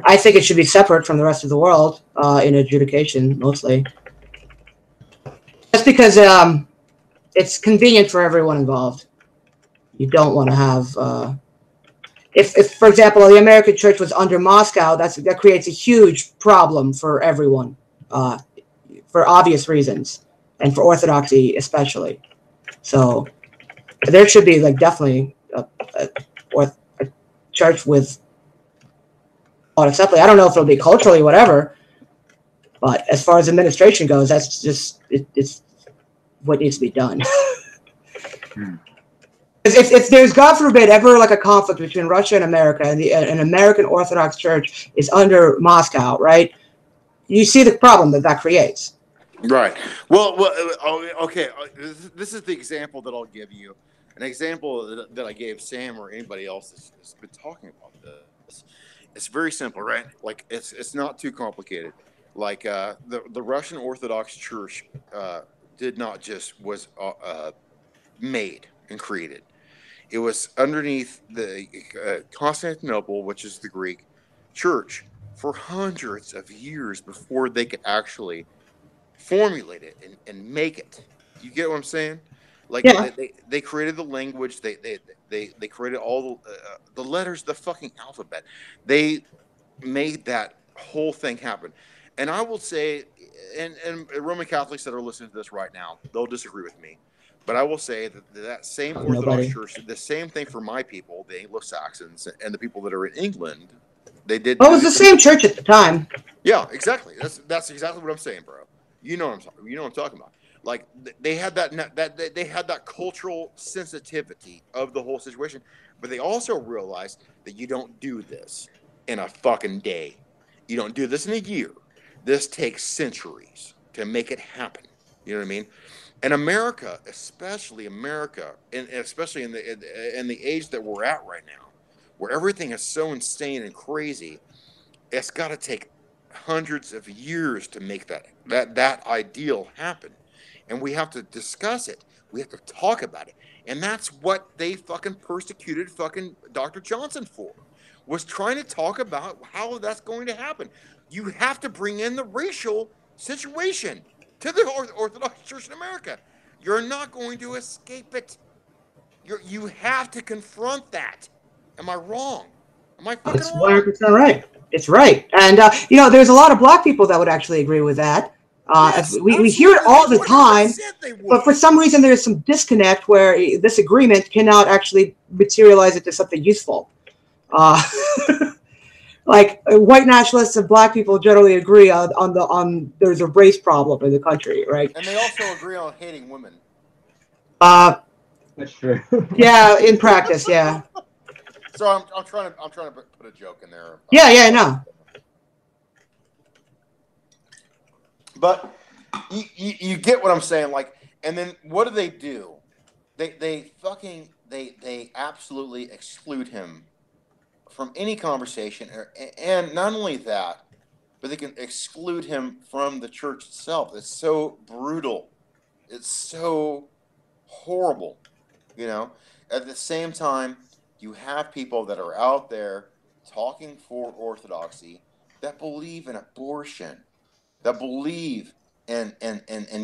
I think it should be separate from the rest of the world in adjudication, mostly. Just because it's convenient for everyone involved. You don't want to have... If, for example, the American church was under Moscow, that creates a huge problem for everyone, for obvious reasons, and for Orthodoxy especially. So... there should be definitely a church with assembly. I don't know if it'll be culturally whatever, but as far as administration goes, that's just it's what needs to be done. If there's, God forbid, ever like a conflict between Russia and America, and an American Orthodox Church is under Moscow, right? You see the problem that creates. Right. Well, okay. This is the example that I'll give you. An example that I gave Sam or anybody else that's been talking about this. It's very simple, right? Like it's not too complicated. Like the Russian Orthodox Church did not just was made and created. It was underneath the Constantinople, which is the Greek church, for hundreds of years before they could actually formulate it and make it. You get what I'm saying? Like Yeah. they created the language. They created all the letters, the fucking alphabet. They made that whole thing happen. And I will say, and Roman Catholics that are listening to this right now, they'll disagree with me. But I will say that same Orthodox Church did the same thing for my people, the Anglo-Saxons, and the people that are in England. They did. Well, it was the same church at the time. Yeah, exactly. That's exactly what I'm saying, bro. You know what I'm talking about. Like they had that cultural sensitivity of the whole situation, but they also realized that you don't do this in a fucking day. You don't do this in a year. This takes centuries to make it happen. You know what I mean? And America, especially America, and especially in the age that we're at right now, where everything is so insane and crazy, it's got to take hundreds of years to make that ideal happen. And we have to discuss it. We have to talk about it. And that's what they fucking persecuted fucking Dr. Johnson for, was trying to talk about how that's going to happen. You have to bring in the racial situation to the Orthodox Church in America. You're not going to escape it. You have to confront that. Am I wrong? Am I fucking wrong? That's 100% right. It's right. And, there's a lot of black people that would actually agree with that. Yes, we hear it all the time, but for some reason there's some disconnect where this agreement cannot actually materialize into something useful. Like white nationalists and black people generally agree on there's a race problem in the country, right? And they also agree on hating women. That's true. Yeah, in practice, yeah. So I'm trying to put a joke in there. Yeah, no. But you get what I'm saying, like, and then what do? They absolutely exclude him from any conversation, and not only that, but they can exclude him from the church itself. It's so brutal. It's so horrible, At the same time, you have people that are out there talking for orthodoxy that believe in abortion, that believe in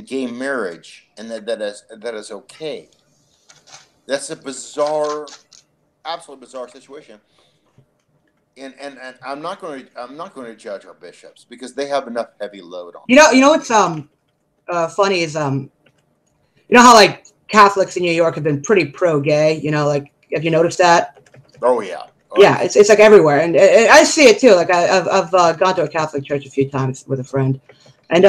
gay marriage, and that is okay. That's a bizarre, absolutely bizarre situation. And I'm not going to judge our bishops because they have enough heavy load on them. You know what's funny is you know how like Catholics in New York have been pretty pro-gay. Like have you noticed that? Oh yeah. Yeah, it's like everywhere, and I see it too. Like I've gone to a Catholic church a few times with a friend, and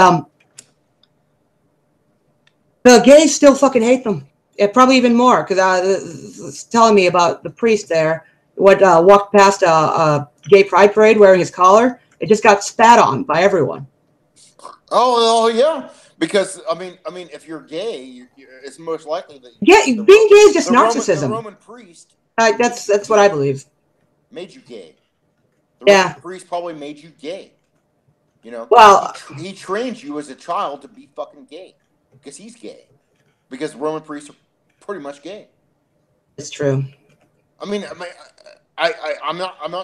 the gays still fucking hate them. Yeah, probably even more because it's telling me about the priest there. Walked past a gay pride parade wearing his collar. It just got spat on by everyone. Oh yeah, because I mean, if you're gay, it's most likely that being gay is just narcissism. The Roman priest. That's what I believe. Made you gay. The Roman priest probably made you gay. Well, he trained you as a child to be fucking gay because he's gay. Because the Roman priests are pretty much gay. It's true. I'm not.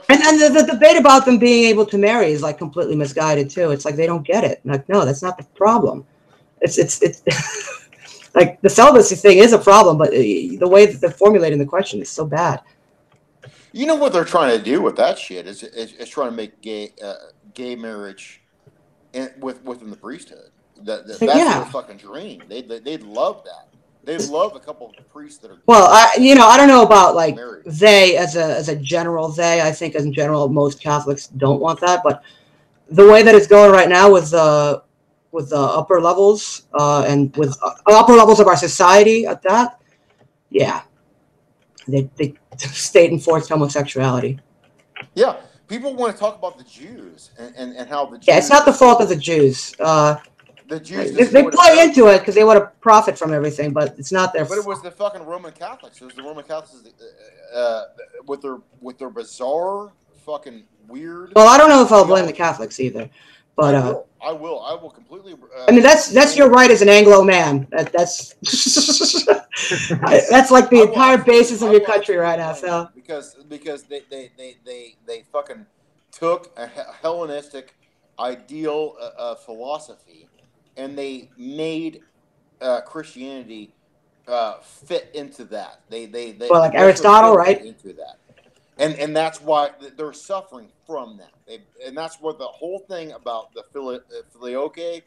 And the debate about them being able to marry is like completely misguided too. It's like they don't get it. Like, no, that's not the problem. It's like the celibacy thing is a problem, but the way that they're formulating the question is so bad. You know what they're trying to do with that shit is trying to make gay marriage within the priesthood. That's their fucking dream. They'd love that. They'd love a couple of priests that are. Well, I don't know about like married. They as a general they. I think in general most Catholics don't want that, but the way that it's going right now with the upper levels and with upper levels of our society at that, yeah. They state enforced homosexuality. Yeah, people want to talk about the Jews and how the Jews. Yeah, it's not the fault of the Jews. The Jews they play into it because they want to profit from everything, but it's not their fault. But it was the fucking Roman Catholics. It was the Roman Catholics with their bizarre fucking weird. Well, I don't know if I'll blame the Catholics either, but I will completely. I mean, that's your right as an Anglo man. That's that's like the entire basis of your country right now. So because they fucking took a Hellenistic ideal philosophy and they made Christianity fit into that. They well, like Aristotle, right? Into that, and that's why they're suffering from that. And that's what the whole thing about the filioque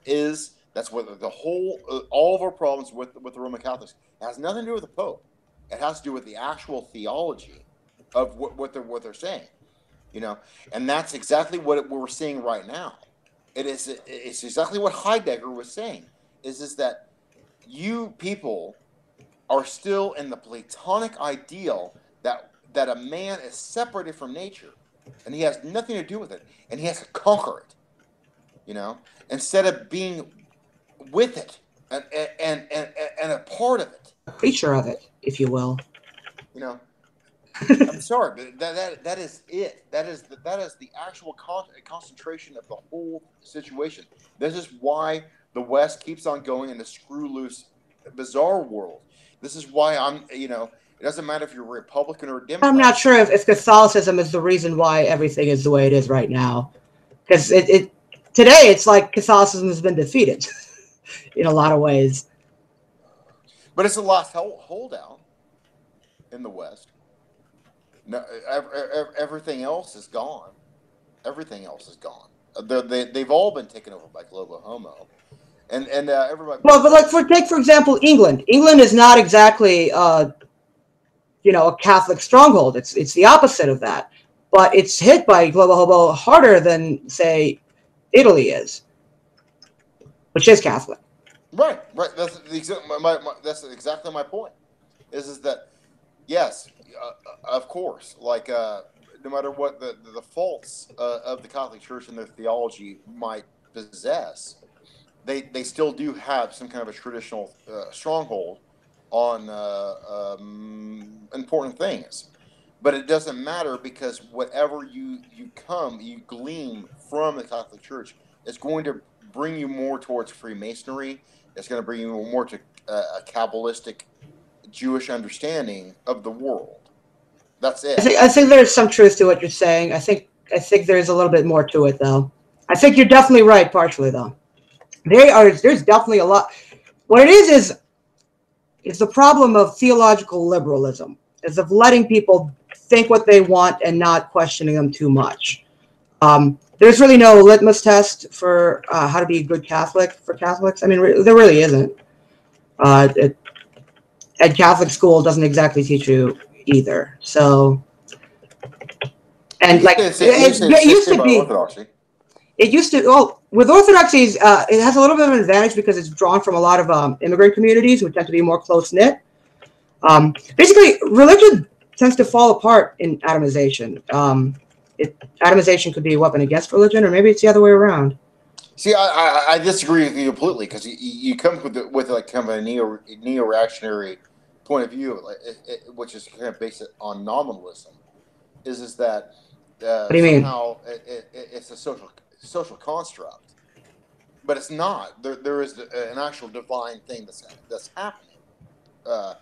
is. That's what the whole all of our problems with the Roman Catholics. It has nothing to do with the Pope. It has to do with the actual theology of what they're saying. You know, and that's exactly what we're seeing right now. It's exactly what Heidegger was saying. Is that you people are still in the Platonic ideal that a man is separated from nature and he has nothing to do with it and he has to conquer it, you know, instead of being with it and a part of it, a creature of it, if you will. You know, I'm sorry, but that is it. That is the actual concentration of the whole situation. This is why the West keeps on going in the screw loose, bizarre world. This is why it doesn't matter if you're Republican or Democrat. I'm not sure if Catholicism is the reason why everything is the way it is right now. Because today it's like Catholicism has been defeated in a lot of ways. But it's the last holdout in the West. No, everything else is gone. Everything else is gone. They've all been taken over by global homo. And everybody. Well, but take for example England. England is not exactly a Catholic stronghold. It's the opposite of that. But it's hit by global homo harder than say Italy is, which is Catholic. Right. That's exactly my point. Is that yes, of course. Like no matter what the faults of the Catholic Church and their theology might possess. They still do have some kind of a traditional stronghold on important things, but it doesn't matter because whatever you glean from the Catholic Church is going to bring you more towards Freemasonry. It's going to bring you more to a Kabbalistic Jewish understanding of the world. That's it. I think there's some truth to what you're saying. I think there's a little bit more to it though. I think you're definitely right partially though. There's definitely a lot. What it is it's the problem of theological liberalism, is of letting people think what they want and not questioning them too much. There's really no litmus test for how to be a good Catholic for Catholics. I mean, there really isn't. And Catholic school doesn't exactly teach you either. So, and like it used to be. Orthodoxy. It used to, well, with Orthodoxy, it has a little bit of an advantage because it's drawn from a lot of immigrant communities, which tend to be more close-knit. Basically, religion tends to fall apart in atomization. Atomization could be a weapon against religion, or maybe it's the other way around. See, I disagree with you completely because you come with like kind of a neo-reactionary point of view, which is kind of based on nominalism. Is that what do you somehow mean? It's a social construct, but it's not. There is an actual divine thing that's happening. No,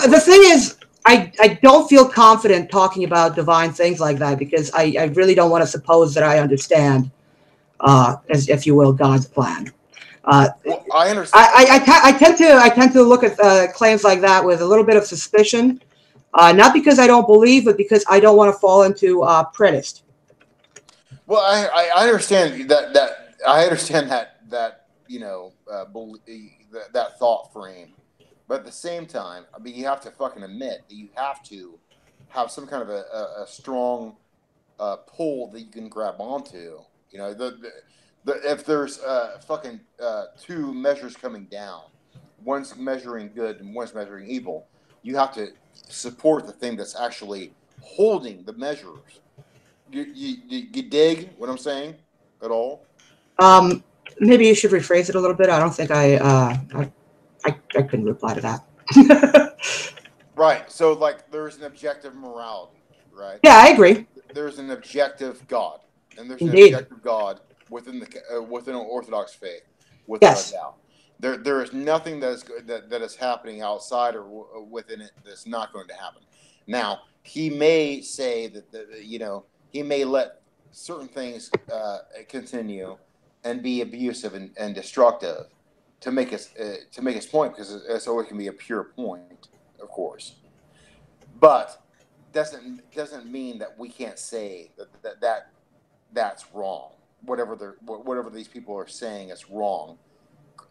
the thing is, I don't feel confident talking about divine things like that because I really don't want to suppose that I understand, as if you will, God's plan. Well, I understand. I tend to look at claims like that with a little bit of suspicion, not because I don't believe, but because I don't want to fall into preterist. Well, I understand that I understand that that thought frame, but at the same time, I mean, you have to fucking admit that you have to have some kind of a strong pull that you can grab onto. You know, if there's fucking two measures coming down, one's measuring good and one's measuring evil. You have to support the thing that's actually holding the measures. You dig what I'm saying at all? Maybe you should rephrase it a little bit. I don't think I couldn't reply to that. Right. So, like, there's an objective morality, right? Yeah, I agree. There's an objective God, and there's an Indeed. objective God within an Orthodox faith, without a Yes. doubt. There is nothing that is happening outside or within it that's not going to happen. Now, he may say that he may let certain things continue and be abusive and destructive to make his point, because it's always can be a pure point, of course, but doesn't mean that we can't say that's wrong. Whatever these people are saying is wrong.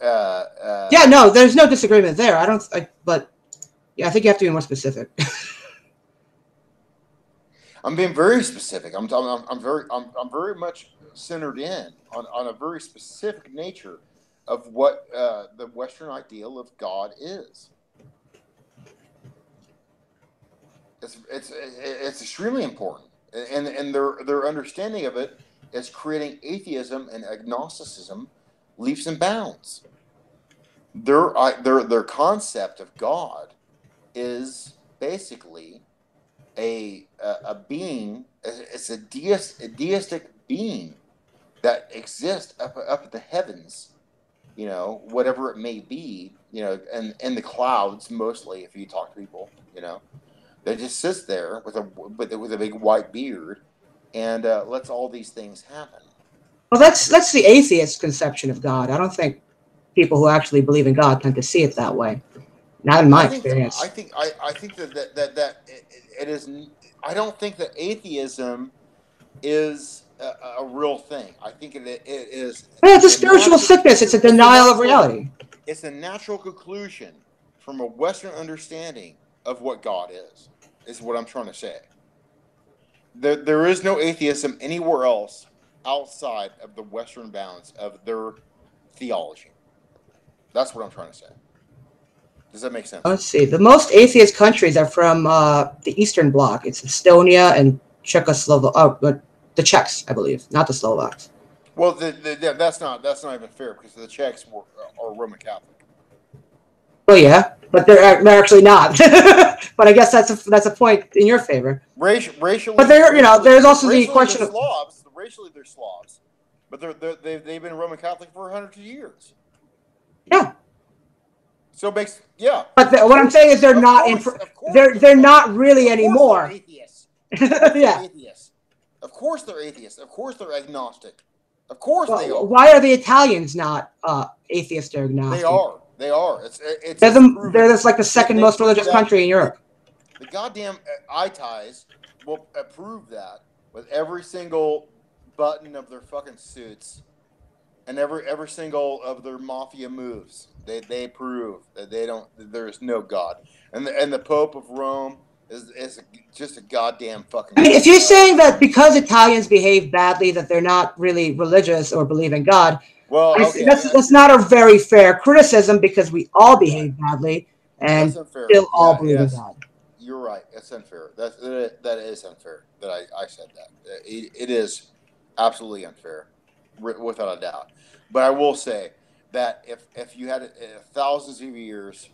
Yeah, no, there's no disagreement there. But yeah, I think you have to be more specific. I'm being very specific. I'm very much centered in on a very specific nature of what the Western ideal of God is. It's extremely important, and their understanding of it is creating atheism and agnosticism leaps and bounds. Their concept of God is basically a being. It's a deistic being that exists up at the heavens, whatever it may be, and in the clouds mostly. If you talk to people, that just sits there with a big white beard and lets all these things happen. Well, that's the atheist conception of God. I don't think people who actually believe in God tend to see it that way. Not in my experience. I think that it is. I don't think that atheism is a real thing. I think it is. Yeah, it's a spiritual sickness. It's a denial of reality. It's a natural conclusion from a Western understanding of what God is what I'm trying to say. There is no atheism anywhere else outside of the Western bounds of their theology. That's what I'm trying to say. Does that make sense? Let's see. The most atheist countries are from the Eastern Bloc. It's Estonia and Czechoslovakia. Oh, the Czechs, I believe, not the Slovaks. Well, that's not even fair, because the Czechs are Roman Catholic. Well, yeah, but they're actually not. But I guess that's a point in your favor. Racially, but there's also the question of Slavs. Racially, they're Slavs, but they've been Roman Catholic for 100 years. Yeah. So it makes But what I'm saying is they're not really anymore. They're atheists. Yeah. Atheists. Of course they're atheists. Of course they're agnostic. Of course they are. Why are the Italians not atheist or agnostic? They are. They're just like the second most religious country in Europe. The goddamn ITIs will prove that with every single button of their fucking suits and every single of their mafia moves. They prove that there is no God, and the Pope of Rome is just a goddamn fucking. I mean, if you're saying that because Italians behave badly that they're not really religious or believe in God, well, okay, that's not a very fair criticism, because we all behave badly and still all believe in God. You're right. That's unfair. That is unfair. That I said that. It is absolutely unfair, without a doubt. But I will say that if you had thousands of years,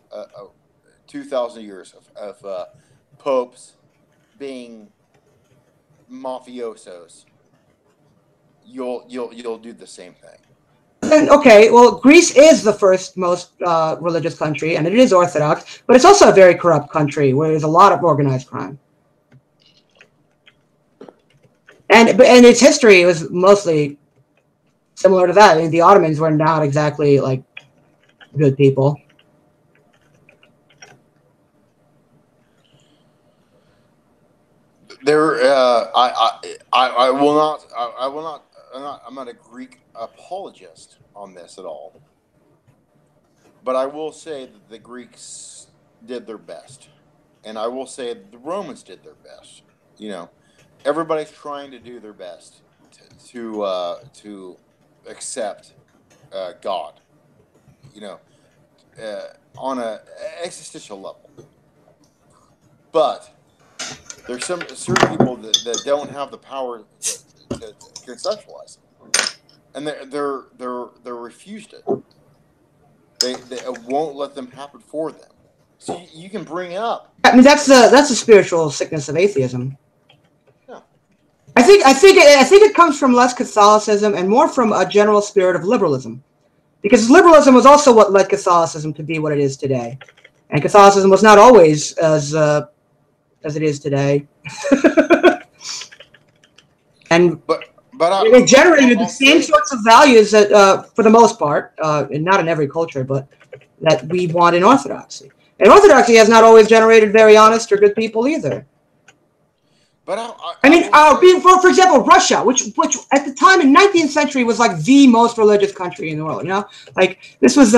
2,000 years of popes being mafiosos, you'll do the same thing. And, okay, well, Greece is the first most religious country, and it is Orthodox, but it's also a very corrupt country where there's a lot of organized crime. And its history was mostly similar to that. I mean, the Ottomans were not exactly like good people. I will not. I'm not a Greek apologist on this at all. But I will say that the Greeks did their best, and I will say that the Romans did their best. Everybody's trying to do their best to accept God. On a existential level. But there's some certain people that don't have the power to conceptualize it, and they're refused it. They won't let them happen for them. So you can bring up. I mean, that's the spiritual sickness of atheism. Yeah. I think it comes from less Catholicism and more from a general spirit of liberalism, because liberalism was also what led Catholicism to be what it is today, and Catholicism was not always as it is today. And but it generated the same sorts of values that, for the most part, and not in every culture, but that we want in Orthodoxy. And Orthodoxy has not always generated very honest or good people either. But for example, Russia, which at the time in 19th century was like the most religious country in the world. You know, like this was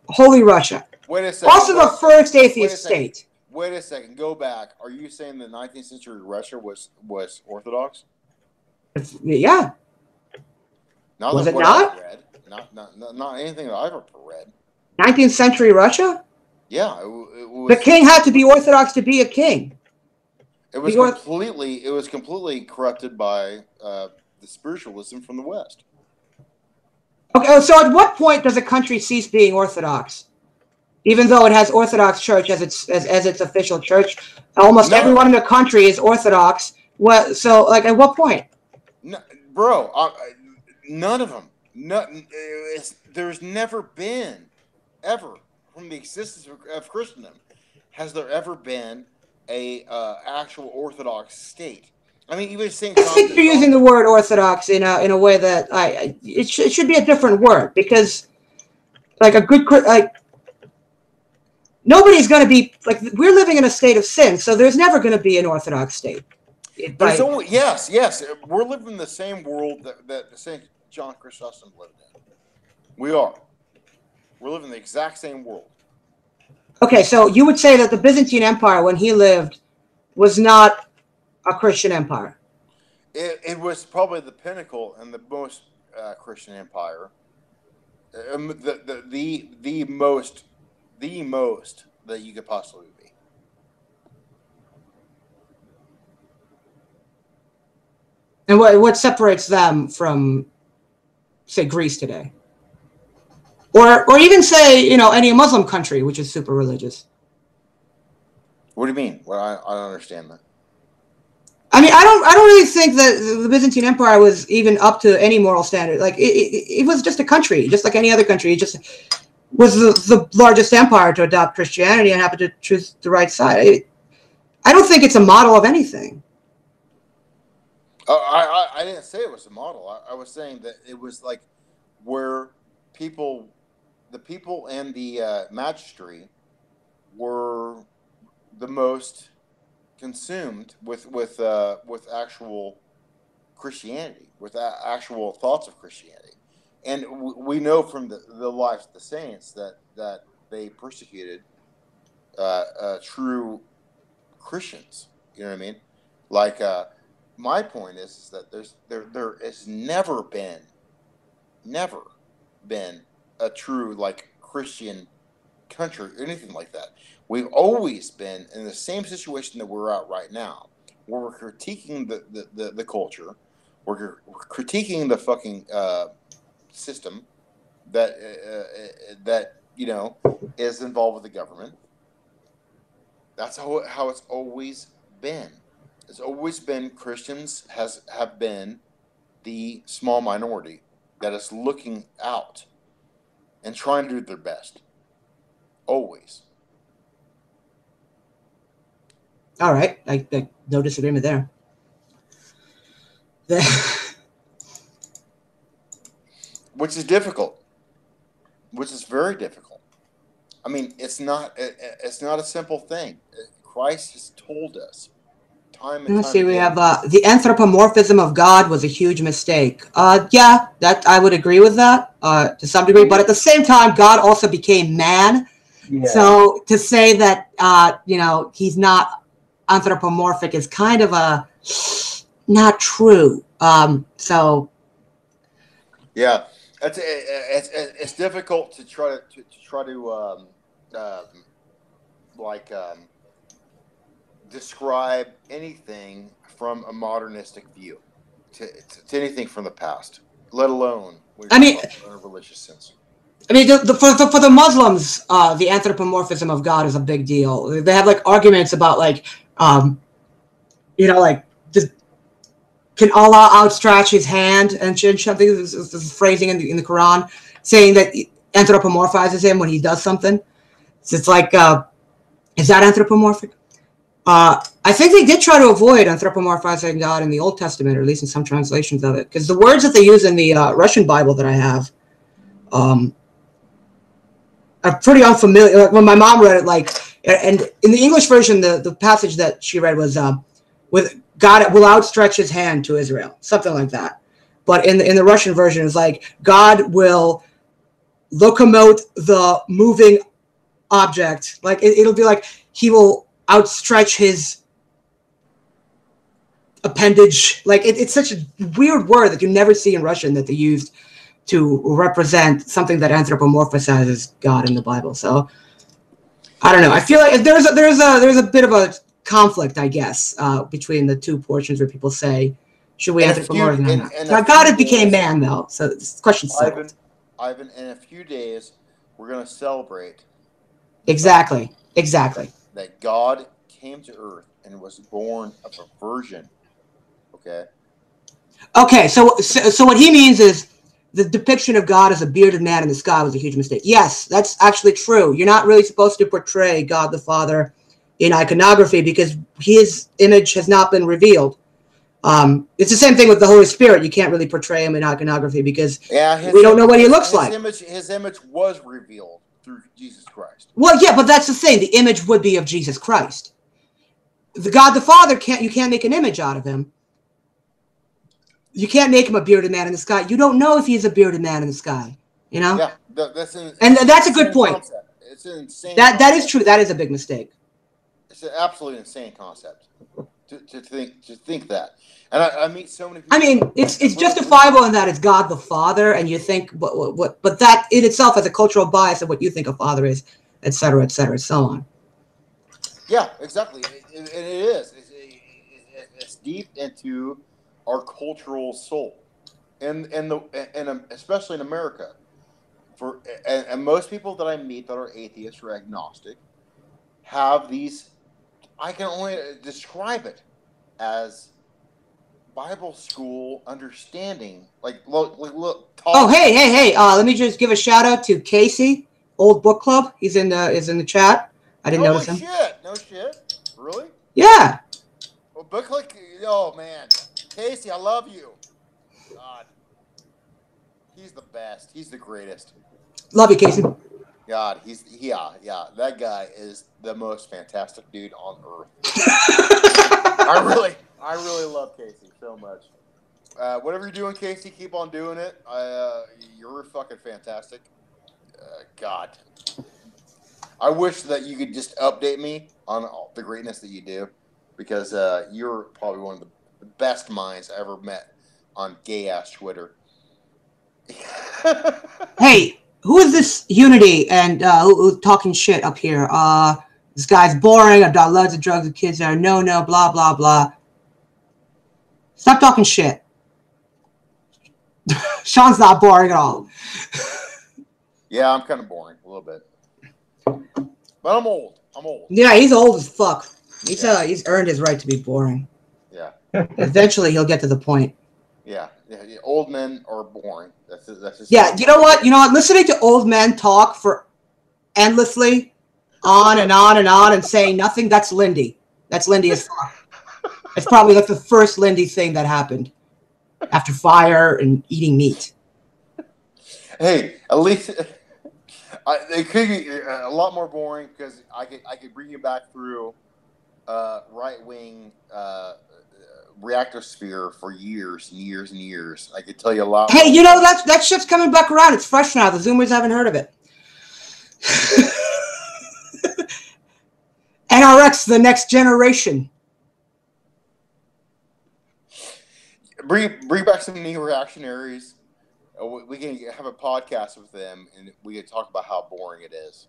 Holy Russia. Wait a second. Also, the first atheist state. Wait a second. Go back. Are you saying the 19th century Russia was Orthodox? Yeah. Not was that it what not? I read. Not anything that I've ever read. 19th century Russia? Yeah. It was, the king had to be Orthodox to be a king. It was completely corrupted by the spiritualism from the West. Okay, so at what point does a country cease being Orthodox? Even though it has Orthodox Church as its official church, almost everyone in the country is Orthodox. What? So, like, at what point? No, bro, none of them. There's never been, ever, from the existence of Christendom, has there ever been a actual Orthodox state. I mean, even St. John. I think you're using the word Orthodox in a way that it should be a different word, because like a good nobody's going to be like, we're living in a state of sin, so there's never going to be an Orthodox state. There's only yes, we're living in the same world that St. John Chrysostom lived in. We are. We're living in the exact same world. Okay, so you would say that the Byzantine Empire, when he lived, was not a Christian empire. It was probably the pinnacle and the most Christian empire. The most that you could possibly be. And what separates them from, say, Greece today? Or even say, any Muslim country, which is super religious. What do you mean? Well, I don't understand that. I mean, I don't really think that the Byzantine Empire was even up to any moral standard. Like, it was just a country, just like any other country. It just was the largest empire to adopt Christianity and happened to choose the right side. I don't think it's a model of anything. I didn't say it was a model. I was saying that it was like where the people and the magistracy were the most consumed with actual Christianity, with actual thoughts of Christianity, and we know from the lives of the saints that they persecuted true Christians. You know what I mean? Like my point is that there has never been a true like Christian country or anything like that. We've always been in the same situation that we're at right now, where we're critiquing the culture, we're critiquing the fucking system that is involved with the government. That's how it's always been. It's always been Christians have been the small minority that is looking out and trying to do their best. Always. All right. No disagreement there. Which is difficult. Which is very difficult. I mean, it's not a simple thing. Christ has told us time and time Let's see, we again. have the anthropomorphism of God was a huge mistake. Yeah, that I would agree with that to some degree, but at the same time, God also became man. Yeah. So to say that he's not anthropomorphic is kind of not true. So yeah, it's difficult to try to describe anything from a modernistic view to anything from the past, let alone I mean, in a religious sense. I mean, for the Muslims, the anthropomorphism of God is a big deal. They have like arguments about like, like can Allah outstretch his hand and something? This phrasing in the Quran saying that anthropomorphizes him when he does something. So it's like, is that anthropomorphic? I think they did try to avoid anthropomorphizing God in the Old Testament, or at least in some translations of it, because the words that they use in the Russian Bible that I have are pretty unfamiliar. Like when my mom read it, and in the English version, the passage that she read was with God will outstretch his hand to Israel, something like that. But in the Russian version, it's like God will locomote the moving object. Like it'll be like he will outstretch his appendage. Like it's such a weird word that you never see in Russian that they used to represent something that anthropomorphizes God in the Bible. So I don't know. I feel like there's a bit of a conflict, I guess, between the two portions where people say, should we anthropomorphize him? Now God became man, though, so this question's settled. Ivan, in a few days, we're going to celebrate. Exactly. That God came to Earth and was born of a virgin. Okay. Okay. So what he means is the depiction of God as a bearded man in the sky was a huge mistake. Yes, that's actually true. You're not really supposed to portray God the Father in iconography because his image has not been revealed. It's the same thing with the Holy Spirit. You can't really portray him in iconography because we don't know what he looks like. His image was revealed through Jesus Christ. Well, yeah, but that's the thing. The image would be of Jesus Christ. The God the Father you can't make an image out of him. You can't make him a bearded man in the sky. You don't know if he's a bearded man in the sky. You know? Yeah, that's a good point. Concept. It's an insane. That is true. That is a big mistake. It's an absolutely insane concept to think that. And I meet so many people. I mean, it's justifiable in that it's God the Father, and you think but that in itself has a cultural bias of what you think a father is, et cetera, so on. Yeah, exactly. It is. It's deep into our cultural soul, and especially in America. And most people that I meet that are atheists or agnostic have these. I can only describe it as Bible school understanding. Look. Oh, hey! Let me just give a shout out to Casey, Old Book Club. He's in the chat. I didn't notice him. No shit. Really? Yeah. Well, Book Club. Oh man, Casey, I love you. God, he's the best. He's the greatest. Love you, Casey. God, that guy is the most fantastic dude on earth. I really love Casey so much. Whatever you're doing, Casey, keep on doing it. You're fucking fantastic. God, I wish that you could just update me on all the greatness that you do, because you're probably one of the best minds I ever met on gay ass Twitter. Hey. Who is this Unity and who's talking shit up here? This guy's boring. I've done loads of drugs with kids there. No, blah, blah, blah. Stop talking shit. Shaun's not boring at all. Yeah, I'm kind of boring a little bit. But I'm old. Yeah, he's old as fuck. He's earned his right to be boring. Yeah. Eventually, he'll get to the point. Yeah. Old men are boring. That's just you know what? Listening to old men talk for endlessly, on and on and on, and saying nothing. That's Lindy. That's Lindy as fuck. It's probably like the first Lindy thing that happened after fire and eating meat. Hey, at least it could be a lot more boring because I could bring you back through right wing. Reactor sphere for years and years and years. I could tell you a lot. Hey, that shit's coming back around. It's fresh now. The Zoomers haven't heard of it. NRX, the next generation. Bring back some new reactionaries. We can have a podcast with them, and we can talk about how boring it is.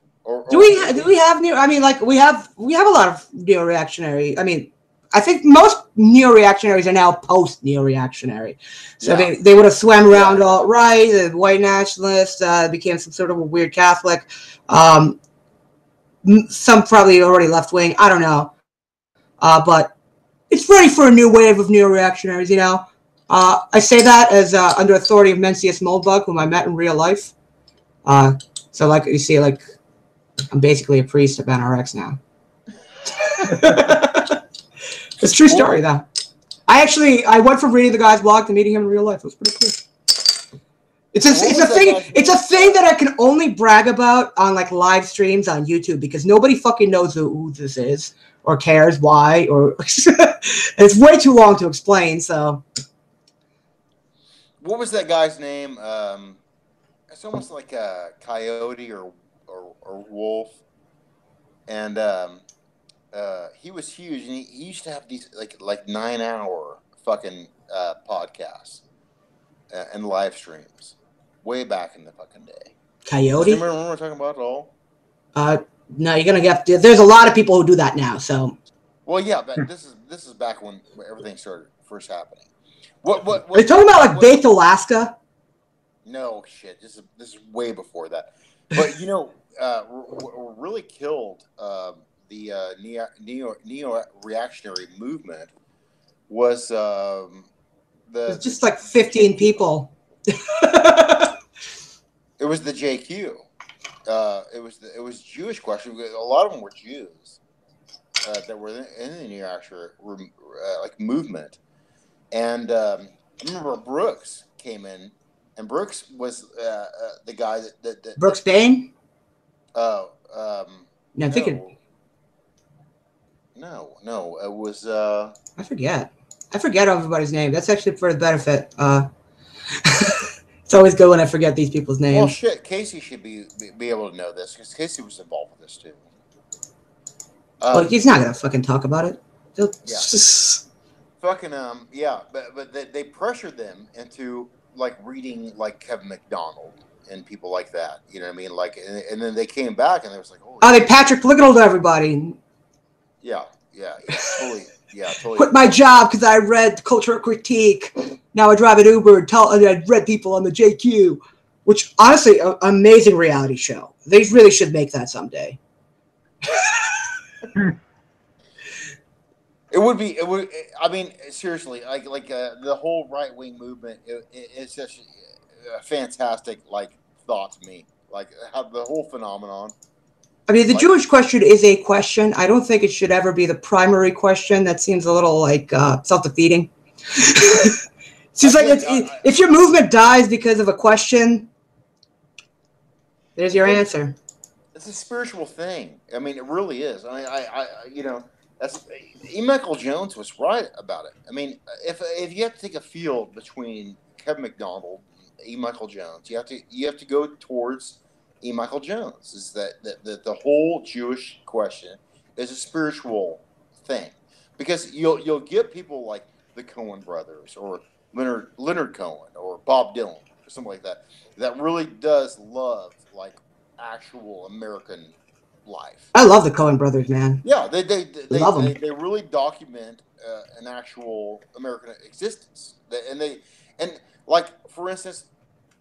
Do we have neo? I mean, like we have a lot of neo-reactionary. I mean, I think most neo-reactionaries are now post-neo-reactionary. So they would have swam around alt-right, the white nationalists, became some sort of a weird Catholic. Some probably already left-wing. I don't know. But it's ready for a new wave of neo-reactionaries, you know. I say that as under authority of Mencius Moldbug, whom I met in real life. So, like, you see, like, I'm basically a priest of NRX now. It's a true story, though. I went from reading the guy's blog to meeting him in real life. It was pretty cool. It's a thing that I can only brag about on like live streams on YouTube because nobody fucking knows who this is or cares why or it's way too long to explain. So, what was that guy's name? It's almost like a coyote or wolf, and he was huge, and he used to have these like 9-hour fucking podcasts and live streams way back in the fucking day. Coyote? Remember what we're talking about at all? No, you're gonna get. There's a lot of people who do that now. So. Well, yeah, but this is back when everything started first happening. What are you talking about like Baked Alaska? No shit. This is way before that. But you know, what really killed the neo-reactionary movement was it's just like 15 people. It was the JQ. It was Jewish question. A lot of them were Jews that were in the neo-reactionary like movement, and I remember Brooks came in, and Brooks was the guy that Brooks Bain. No, I'm thinking. No, it was. I forget everybody's name. That's actually for the benefit. It's always good when I forget these people's names. Well, shit, Casey should be able to know this because Casey was involved with this too. Well, he's not gonna fucking talk about it. Fucking yeah, but they pressured them into like reading like Kevin McDonald and people like that. You know what I mean? Like, and then they came back and they was like, oh, they Patrick Little to everybody. Yeah, totally. Yeah, totally. Quit my job because I read Cultural Critique. Now I drive an Uber and I read people on the JQ, which honestly, an amazing reality show. They really should make that someday. It would. I mean, seriously, like the whole right wing movement. It's just a fantastic like thought to me. Like how the whole phenomenon. I mean, the Jewish question is a question. I don't think it should ever be the primary question. That seems a little like self-defeating. Seems like if your movement dies because of a question, there's your answer. It's a spiritual thing. I mean, it really is. I mean, I you know, that's E. Michael Jones was right about it. I mean, if you have to take a field between Kevin McDonald and E. Michael Jones, you have to go towards E. Michael Jones. Is that the whole Jewish question is a spiritual thing, because you'll get people like the Coen brothers or Leonard Cohen or Bob Dylan or something like that really does love like actual American life. I love the Coen brothers, man. Yeah, they love them. They really document an actual American existence, and like for instance,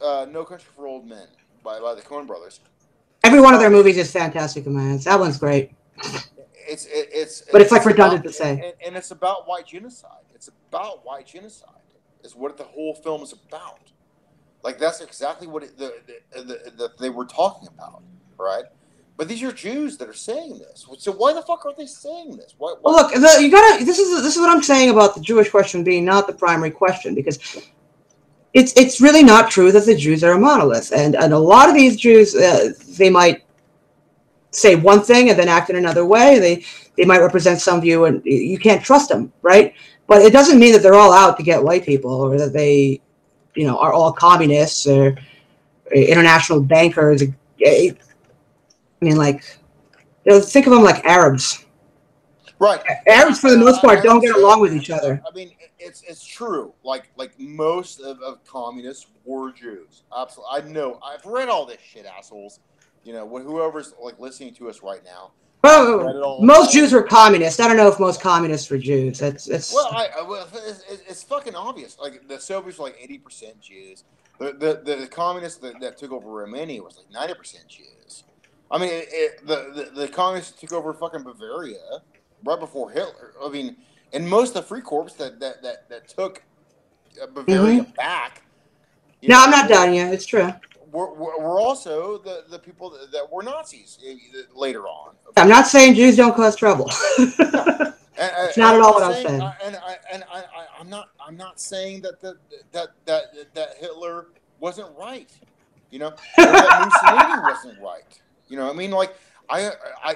No Country for Old Men by the Coen brothers. Every one of their movies is fantastic, man. That one's great. But it's like redundant to say. And it's about white genocide. It's about white genocide. Is what the whole film is about. Like that's exactly what they were talking about, right? But these are Jews that are saying this. So why the fuck are they saying this? Why? Well, look, you gotta. This is what I'm saying about the Jewish question being not the primary question, because it's really not true that the Jews are a monolith, and a lot of these Jews they might say one thing and then act in another way. They might represent some view, and you can't trust them, right? But it doesn't mean that they're all out to get white people, or that they, are all communists or international bankers. I mean, like, think of them like Arabs. Right. Arabs, for the most part, don't get along with each other. I mean, it's true. Like most of communists were Jews. Absolutely. I know. I've read all this shit, assholes. You know, whoever's like listening to us right now. Well, most Jews were communists. I don't know if most communists were Jews. It's well, it's fucking obvious. Like the Soviets were like 80% Jews. The communists that took over Romania was like 90% Jews. I mean, the communists took over fucking Bavaria right before Hitler. I mean, and most of the free corps that took Bavaria back. No, I'm not done yet. It's true. We're also the people that were Nazis later on. I'm not saying Jews don't cause trouble. It's not at all what I'm saying. I'm not saying that Hitler wasn't right, you know, or that Mussolini wasn't right. You know, I mean, like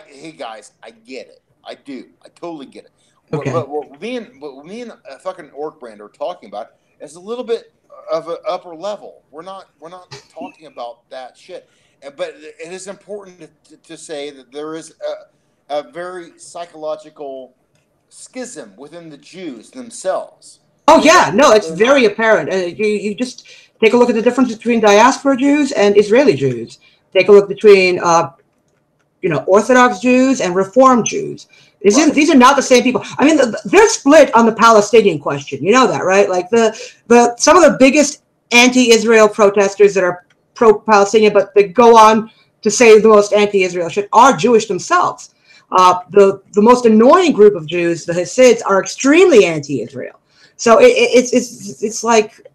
hey guys, I get it. I do. I totally get it. Okay. But what me and fucking Orcbrand are talking about is a little bit of an upper level. We're not talking about that shit. But it is important to say that there is a very psychological schism within the Jews themselves. Oh yeah, no, it's very apparent. You just take a look at the difference between diaspora Jews and Israeli Jews. Take a look between Orthodox Jews and Reform Jews. These are not the same people. I mean, they're split on the Palestinian question. You know that, right? Like some of the biggest anti-Israel protesters that are pro-Palestinian, but they go on to say the most anti-Israel shit, are Jewish themselves. The most annoying group of Jews, the Hasids, are extremely anti-Israel. So it's like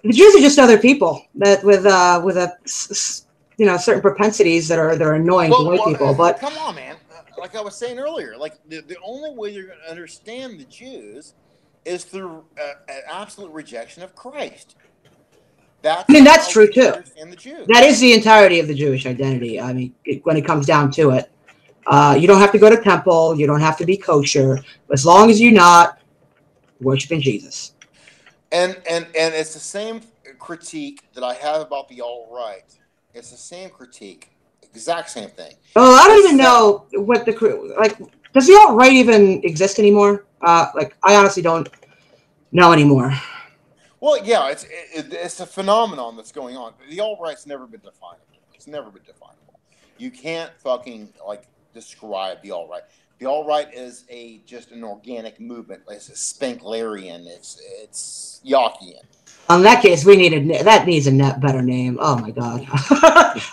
the Jews are just other people that with a certain propensities that are annoying to white people. But come on, man. Like I was saying earlier, like the only way you're going to understand the Jews is through an absolute rejection of Christ. That's true too. That is the entirety of the Jewish identity. I mean, when it comes down to it, you don't have to go to temple. You don't have to be kosher, as long as you're not worshiping Jesus. And it's the same critique that I have about the alt-right. It's the same critique, exact same thing. Well, I don't even know what does the alt-right even exist anymore? I honestly don't know anymore. Well, yeah, it's a phenomenon that's going on. The alt-right's never been definable. It's never been definable. You can't fucking describe the alt-right. The alt-right is just an organic movement. It's a Spanklerian. It's Yockian. In that case, that needs a better name. Oh my god,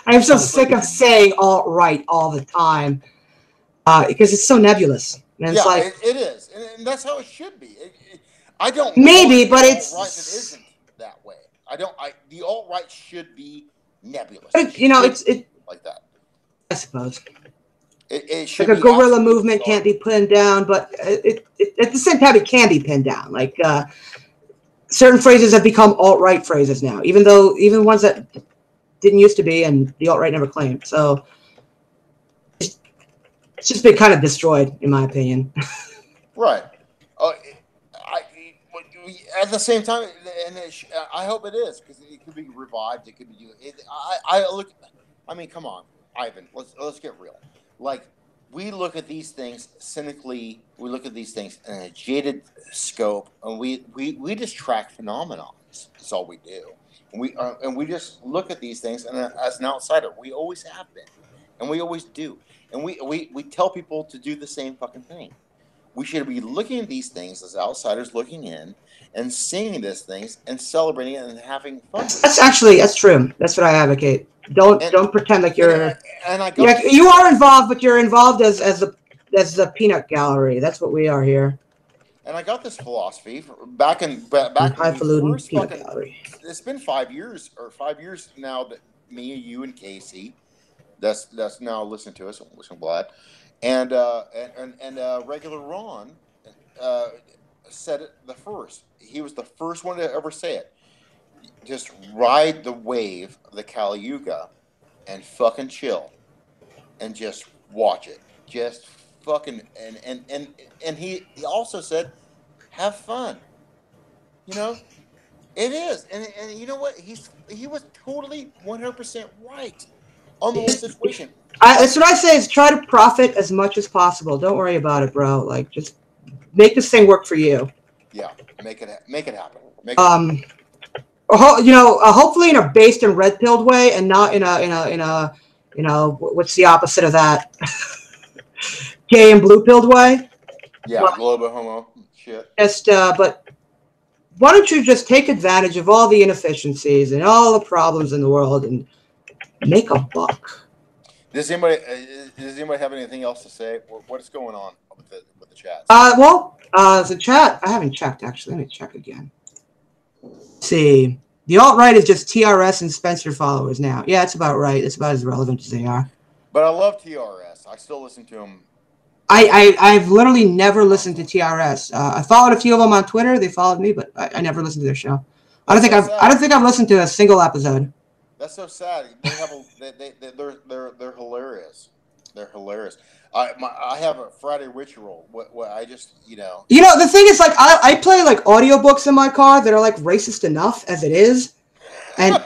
I'm so sick of saying alt-right all the time because it's so nebulous. And yeah, it is, and that's how it should be. I don't maybe, but it's alt-right that isn't that way. The alt-right should be nebulous. It's like that. I suppose. It should like a guerrilla movement can't be pinned down, but at the same time, it can be pinned down. Like certain phrases have become alt-right phrases now, even ones that didn't used to be, and the alt-right never claimed. So it's just been kind of destroyed, in my opinion. Right. At the same time, and I hope it is, because it could be revived. It could be. I mean, come on, Ivan. Let's get real. Like, we look at these things cynically. We look at these things in a jaded scope, and we just track phenomena. That's all we do. And we just look at these things, and as an outsider, we always have been, and we always do. And we tell people to do the same fucking thing. We should be looking at these things as outsiders looking in and seeing these things and celebrating it and having fun. That's true. That's what I advocate. Don't pretend like you're. You are involved, but you're involved as the peanut gallery. That's what we are here. And I got this philosophy back in highfalutin peanut gallery. It's been 5 years now that me, you, and Casey, that's now listening to us, wishing glad. And regular Ron said it the first. He was the first one to ever say it. Just ride the wave of the Kali Yuga and fucking chill and just watch it. Just fucking and he also said, have fun. You know, it is, and you know what? He was totally 100% right. on the whole situation. That's what I say is try to profit as much as possible. Don't worry about it, bro. Like, just make this thing work for you. Yeah, make it happen. Hopefully in a based and red pilled way, and not in a what's the opposite of that? Gay and blue pilled way. Yeah, But, globo homo shit. but why don't you just take advantage of all the inefficiencies and all the problems in the world and make a buck? Does anybody have anything else to say? What is going on with the chat? The chat, I haven't checked actually. Let me check again. Let's see, the alt-right is just TRS and Spencer followers now. Yeah, that's about right. It's about as relevant as they are. But I love TRS. I still listen to him. I've literally never listened to TRS. I followed a few of them on Twitter. They followed me, but I never listened to their show. I don't think I've listened to a single episode. That's so sad. They have they're hilarious. They're hilarious. I have a Friday ritual. What I just the thing is, like, I play like audiobooks in my car that are like racist enough as it is, and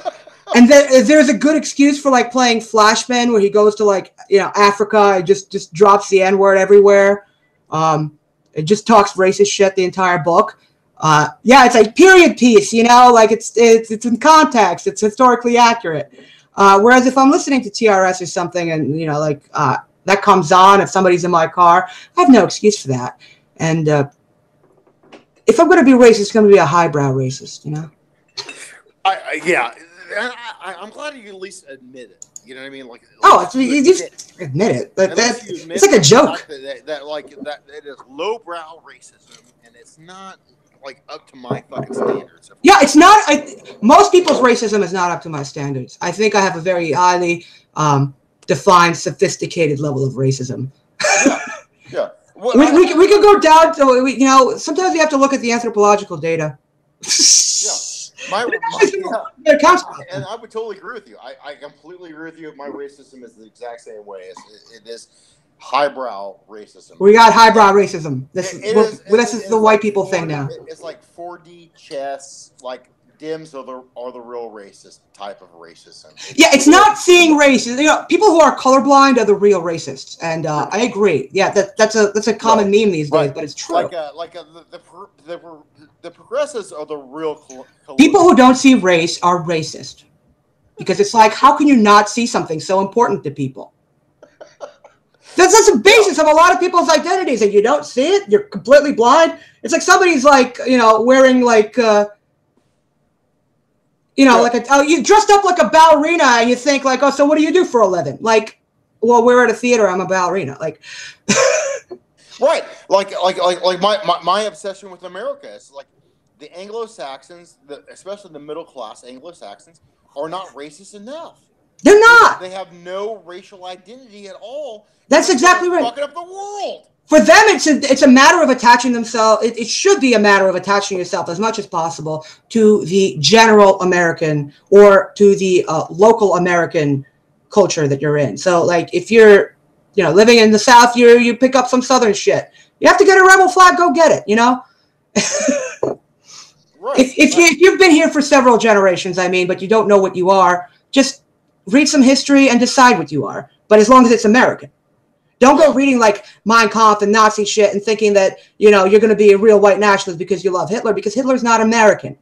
there's a good excuse for like playing Flashman where he goes to like Africa and just drops the N-word everywhere. It just talks racist shit the entire book. It's like period piece, like it's in context, it's historically accurate. Whereas if I'm listening to TRS or something and that comes on if somebody's in my car, I have no excuse for that. And if I'm going to be racist, it's going to be a highbrow racist, I'm glad you at least admit it. You know what I mean? You just admit it. But it's like a joke. That it is lowbrow racism, and it's not like up to my fucking standards. Yeah, it's not. Most people's racism is not up to my standards. I think I have a very highly defined, sophisticated level of racism. Yeah. Well, we could go down to sometimes we have to look at the anthropological data. And I would totally agree with you. I completely agree with you. My racism is the exact same way. It is highbrow racism. We got highbrow racism. This is the white people thing now. It's like 4D chess. Like Dims are the real racist type of racism. It's not seeing race. People who are colorblind are the real racists, and I agree. Yeah, that's a common meme these days, but it's true. The progressives are the real people who don't see race are racist, because it's like, how can you not see something so important to people? That's the basis of a lot of people's identities, and you don't see it. You're completely blind. It's like somebody's like wearing like. You dressed up like a ballerina and you think like, oh, so what do you do for a living? Like, well, we're at a theater. I'm a ballerina. Like, right. Like my obsession with America is like the Anglo-Saxons, especially the middle class Anglo-Saxons, are not racist enough. They're not. They have no racial identity at all. That's exactly right. Fucking up the world. For them, it's a matter of attaching themselves. It should be a matter of attaching yourself as much as possible to the general American or to the local American culture that you're in. So, like, if you're, living in the South, you pick up some Southern shit. You have to get a rebel flag. Go get it. Right. If you've been here for several generations, but you don't know what you are, just read some history and decide what you are. But as long as it's American. Don't go reading like Mein Kampf and Nazi shit and thinking that, you're going to be a real white nationalist because you love Hitler, because Hitler's not American.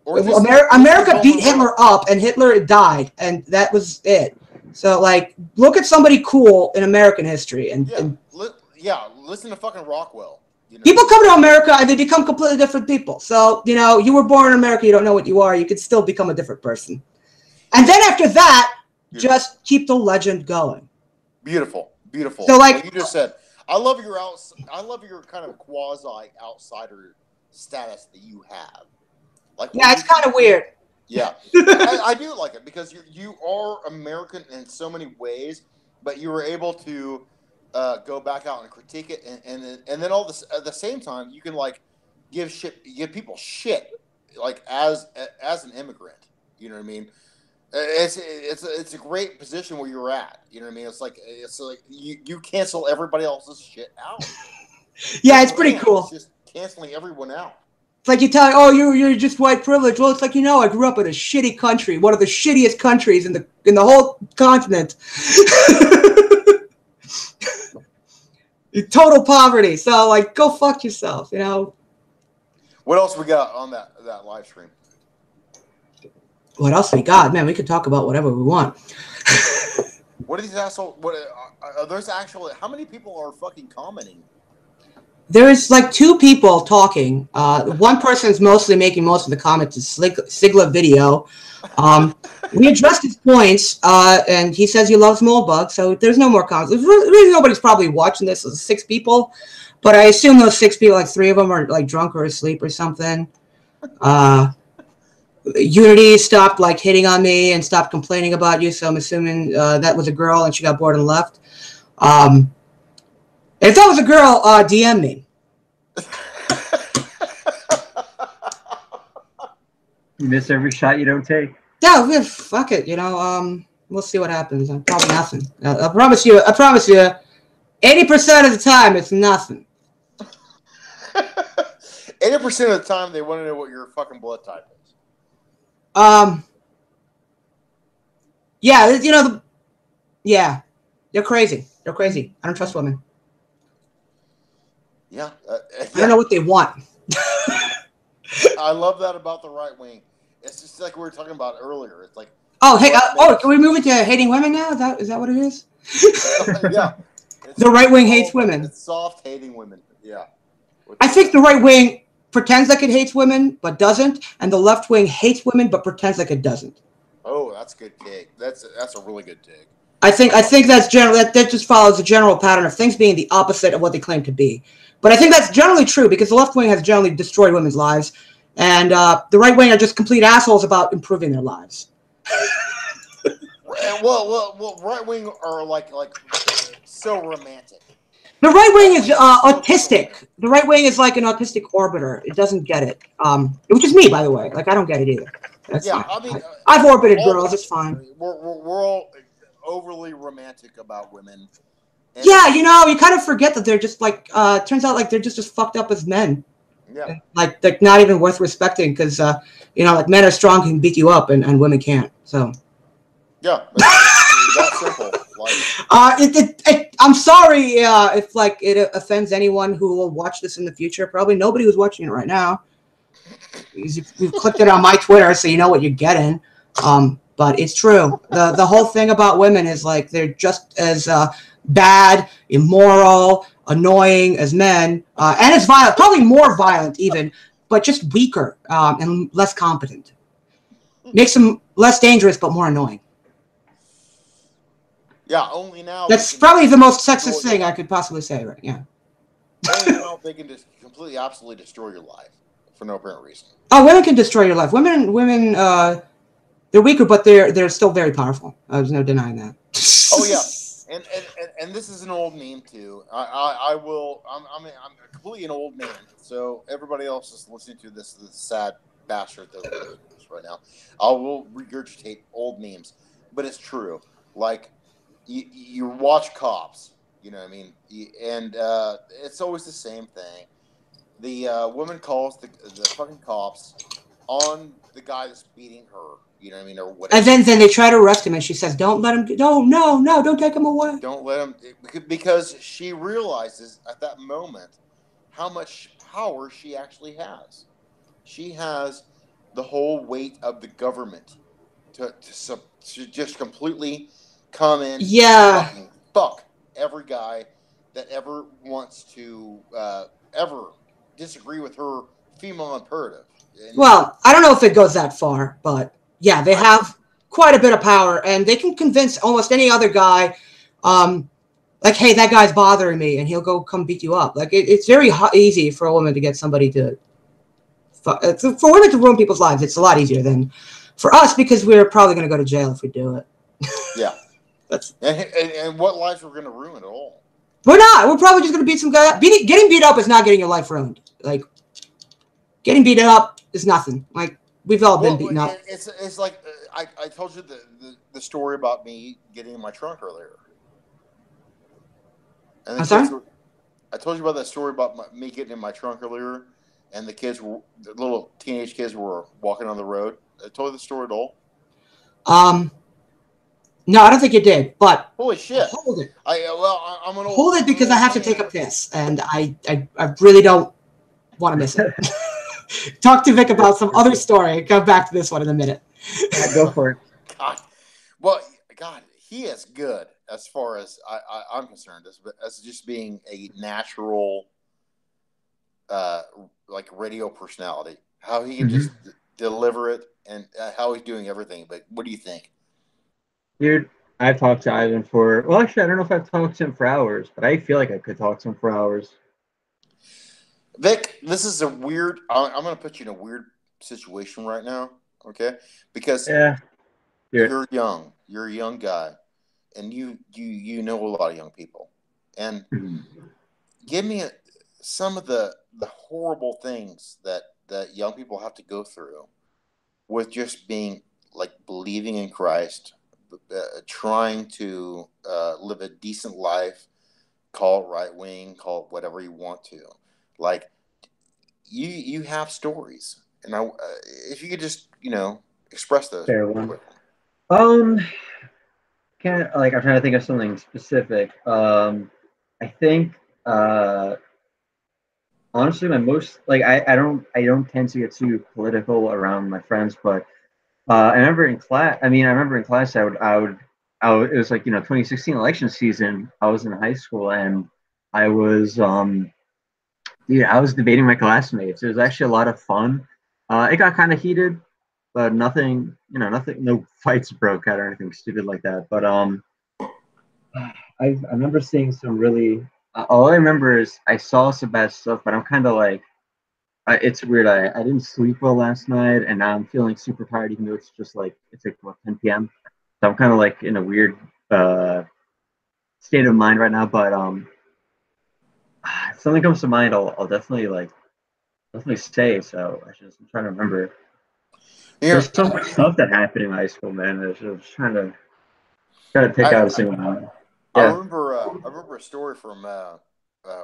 America beat Hitler up and Hitler died, and that was it. So, like, look at somebody cool in American history. Listen to fucking Rockwell. People come to America and they become completely different people. So, you were born in America, you don't know what you are, you could still become a different person. And then after that, just keep the legend going. Beautiful. So, like you just said, I love your kind of quasi outsider status that you have. Like, it's kind of weird. Yeah, I do like it because you are American in so many ways, but you were able to go back out and critique it, and then all this at the same time you can like give people shit like as an immigrant. You know what I mean? It's a great position where you're at. You know what I mean? It's like you cancel everybody else's shit out. Yeah, it's pretty cool. It's just canceling everyone out. It's like you tell, oh, you're just white privilege. Well, it's like, I grew up in a shitty country, one of the shittiest countries in the whole continent. Total poverty. So, like, go fuck yourself, What else we got on that live stream? What else we got? Man, we could talk about whatever we want. What are these assholes? What are those actually? How many people are fucking commenting? There's like 2 people talking. One person is mostly making most of the comments. Is Sigla Video. We addressed his points, and he says he loves Moldbug, so there's no more comments. Really, nobody's probably watching this. There's 6 people, but I assume those 6 people, like 3 of them are like drunk or asleep or something. Unity stopped like hitting on me and stopped complaining about you, so I'm assuming that was a girl and she got bored and left. If that was a girl, DM me. You miss every shot you don't take. Yeah, fuck it. We'll see what happens. Probably nothing. I promise you. 80% of the time, it's nothing. 80% of the time, they want to know what your fucking blood type is. Yeah, yeah, they're crazy. They're crazy. I don't trust women. Yeah. I don't know what they want. I love that about the right wing. It's just like we were talking about earlier. It's like, oh, hey, can we move into hating women now? Is that what it is? Yeah. The right wing hates women. It's soft hating women. Yeah. I think the right wing pretends like it hates women, but doesn't, and the left wing hates women, but pretends like it doesn't. Oh, that's a good take. That's a really good take. I think that's general. That just follows the general pattern of things being the opposite of what they claim to be. But I think that's generally true because the left wing has generally destroyed women's lives, and the right wing are just complete assholes about improving their lives. Well, right wing are like so romantic. The right wing is autistic. The right wing is like an autistic orbiter. It doesn't get it. Which is me, by the way. Like, I don't get it either. That's fine. I mean, I've orbited girls. It's fine. We're all overly romantic about women. Yeah, you kind of forget that they're just like. Turns out like they're just as fucked up as men. Yeah. Like they're not even worth respecting because like men are strong and beat you up and women can't. So. Yeah, that's simple. Like, I'm sorry if like it offends anyone who will watch this in the future. Probably nobody who's watching it right now. You've clicked it on my Twitter, so you know what you're getting. But it's true. The whole thing about women is like they're just as bad, immoral, annoying as men, and as violent. Probably more violent even, but just weaker and less competent. Makes them less dangerous, but more annoying. Yeah, only now. That's probably the most sexist thing I could possibly say, right? Yeah. Only now they can just completely, absolutely destroy your life for no apparent reason. Oh, women can destroy your life. Women, they're weaker, but they're still very powerful. There's no denying that. Oh yeah, and this is an old meme too. I'm completely an old man. So everybody else is listening to this sad bastard that we're listening to this right now. I will regurgitate old memes, but it's true. Like. You watch Cops, you know what I mean? And it's always the same thing. The woman calls the fucking cops on the guy that's beating her, you know what I mean, or whatever. And then they try to arrest him, and she says, "Don't let him. No, don't take him away. Don't let him," because she realizes at that moment how much power she actually has. She has the whole weight of the government to just completely come in, fuck every guy that ever wants to ever disagree with her female imperative. Well, I don't know if it goes that far, but yeah, they have quite a bit of power, and they can convince almost any other guy, like, hey, that guy's bothering me, and he'll come beat you up. Like, it's very easy for a woman to get somebody to, for women to ruin people's lives. It's a lot easier than for us because we're probably going to go to jail if we do it. Yeah. And what lives we're going to ruin at all? We're not. We're probably just going to beat some guy up. Getting beat up is not getting your life ruined. Like, getting beat up is nothing. Like, we've all been beaten up. It's like I told you the story about me getting in my trunk earlier. And I'm sorry? I told you about that story about me getting in my trunk earlier, and the little teenage kids were walking on the road. I told you the story at all. No, I don't think you did. But Holy shit! hold it. I'm an old. Hold it because I I have to take a piss, and I really don't want to miss it. Talk to Vic about some other story. Come back to this one in a minute. Yeah, go for it. God, well, God, he is good as far as I'm concerned. As just being a natural, like radio personality, how he can just deliver it and how he's doing everything. But what do you think? Dude, I've talked to Ivan for, well, actually, I don't know if I've talked to him for hours, but I feel like I could talk to him for hours. Vic, this is a weird. I'm going to put you in a weird situation right now, okay? Because Yeah. you're young. You're a young guy, and you know a lot of young people. And give me some of the horrible things that young people have to go through with just being like believing in Christ, trying to live a decent life. Call it right wing, call it whatever you want to. Like you have stories, and if you could just express those. Fair one. I'm trying to think of something specific. I think honestly my most I don't tend to get too political around my friends, but I remember in class. I remember in class it was like 2016 election season. I was in high school and I was I was debating my classmates. It was actually a lot of fun. It got kind of heated, but nothing, no fights broke out or anything stupid like that. But I remember seeing some really. All I remember is I saw some bad stuff, but I'm kind of like, it's weird. I didn't sleep well last night, and now I'm feeling super tired, even though it's like what 10 p.m. So I'm kind of like in a weird state of mind right now. But if something comes to mind, I'll definitely say. So I'm trying to remember. There's so much stuff that happened in high school, man. I was just trying to pick out a single one. I Yeah. remember a story from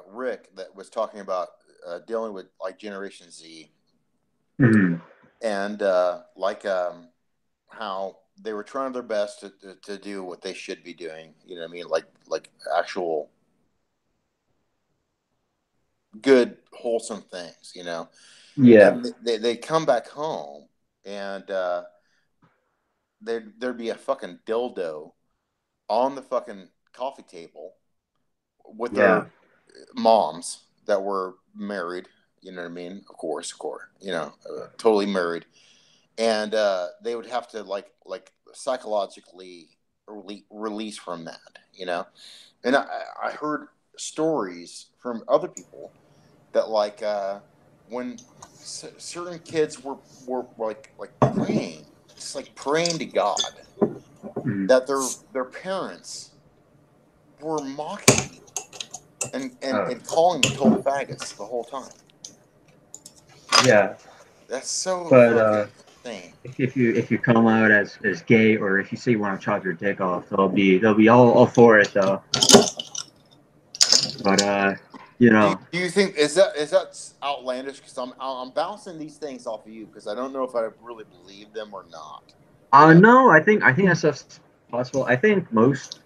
Rick that was talking about dealing with like Generation Z, and how they were trying their best to do what they should be doing. You know what I mean? Like actual good wholesome things. Yeah. And they come back home and there'd be a fucking dildo on the fucking coffee table with Yeah. their moms that were married. You know what I mean? Of course. Totally married, and they would have to like psychologically release from that. And I heard stories from other people that like when certain kids were like praying, just like praying to God, that their parents were mocking and calling them total faggots the whole time. Yeah. That's so But fucking insane. if you come out as gay, or if you say you want to chop your dick off, they'll be all for it though. But Do you think is that outlandish? Because I'm bouncing these things off of you because I don't know if I really believe them or not. no, I think that stuff's possible. I think most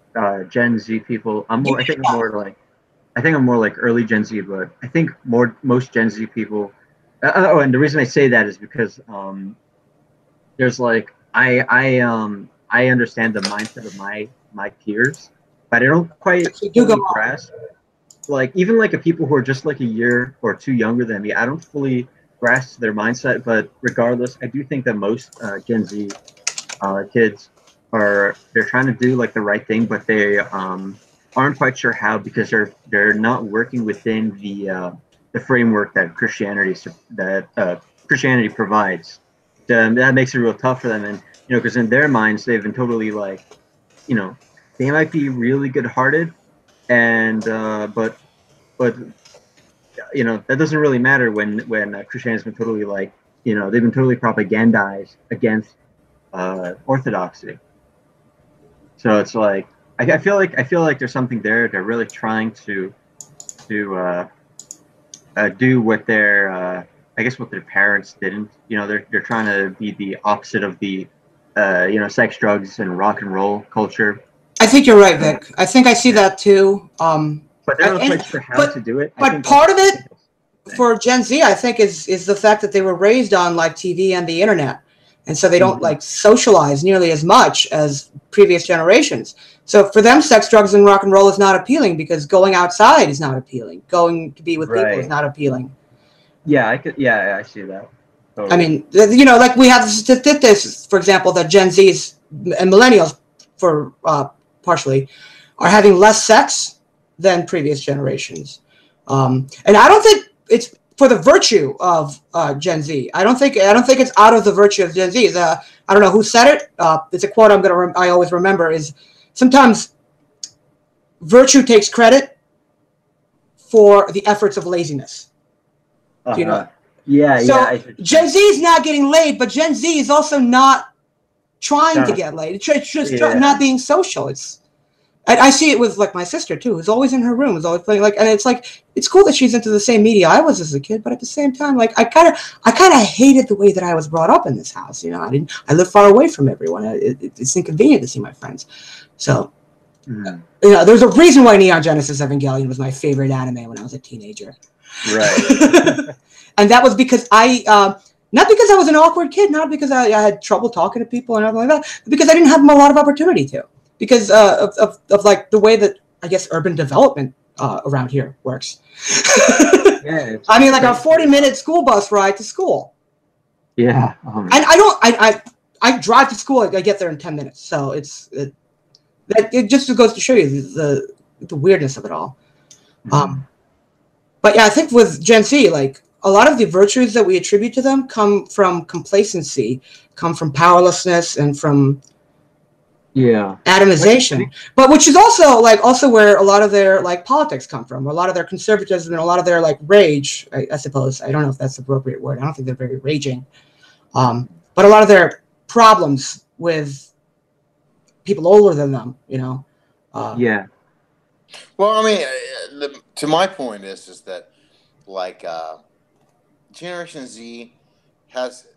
Gen Z people. I think I'm more like early Gen Z, but I think most Gen Z people. And the reason I say that is because there's like I understand the mindset of my peers, but I don't quite You do go fully on. grasp. Like even like the people who are just like a year or two younger than me, I don't fully grasp their mindset. But regardless, I do think that most Gen Z kids they're trying to do like the right thing, but they aren't quite sure how because they're not working within the framework that Christianity provides. That makes it real tough for them, and because in their minds they've been totally like, they might be really good-hearted, and but that doesn't really matter when Christianity's been totally like, they've been totally propagandized against orthodoxy. So it's like I feel like there's something there. They're really trying to do what they're I guess what their parents didn't. You know, they're trying to be the opposite of the, sex, drugs, and rock and roll culture. I think you're right, Vic. I think I see that too. But they're not quite sure how to do it. But part of it for Gen Z, I think, is the fact that they were raised on like TV and the internet, and so they don't like socialize nearly as much as previous generations. So for them, sex, drugs, and rock and roll is not appealing because going outside is not appealing. Going to be with people is not appealing. Yeah, I see that. Totally. I mean, you know, like we have statistics, for example, that Gen Zs and millennials, for partially, are having less sex than previous generations. And I don't think it's for the virtue of Gen Z. I don't think it's out of the virtue of Gen Z. I don't know who said it. It's a quote I always remember is sometimes virtue takes credit for the efforts of laziness. Do you know? Yeah. Gen Z is not getting laid, but Gen Z is also not trying to get laid. It's just not being social. I see it with like my sister too, who's always in her room, is always playing and it's cool that she's into the same media I was as a kid, but at the same time, like I kind of hated the way that I was brought up in this house. You know, I live far away from everyone. It's inconvenient to see my friends. So, you know, there's a reason why Neon Genesis Evangelion was my favorite anime when I was a teenager. Right. And that was because not because I was an awkward kid, not because I had trouble talking to people and everything like that, but because I didn't have a lot of opportunity to. Because of like the way that I guess urban development around here works. I mean, like a 40-minute school bus ride to school. Yeah. And I drive to school. I get there in 10 minutes. So it just goes to show you the weirdness of it all. But yeah, I think with Gen Z, like a lot of the virtues that we attribute to them come from complacency, come from powerlessness, and from atomization, but which is also where a lot of their like politics come from, a lot of their conservatism and a lot of their like rage, I suppose. I don't know if that's the appropriate word. I don't think they're very raging, but a lot of their problems with people older than them, you know. Well, I mean, to my point is that like Generation Z has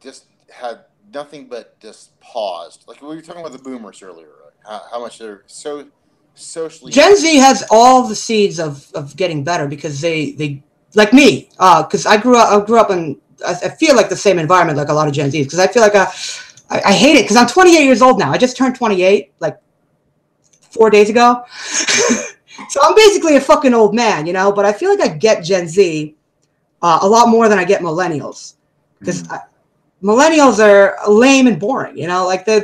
just had nothing but just paused. Like we were talking about the boomers earlier, how much they're so socially. Gen Z has all the seeds of getting better because they like me, because I grew up in I feel like the same environment like a lot of Gen Zs, because I feel like I hate it because I'm 28 years old now. I just turned 28 like 4 days ago. So I'm basically a fucking old man, you know, but I feel like I get Gen Z a lot more than I get millennials, because millennials are lame and boring, you know, like I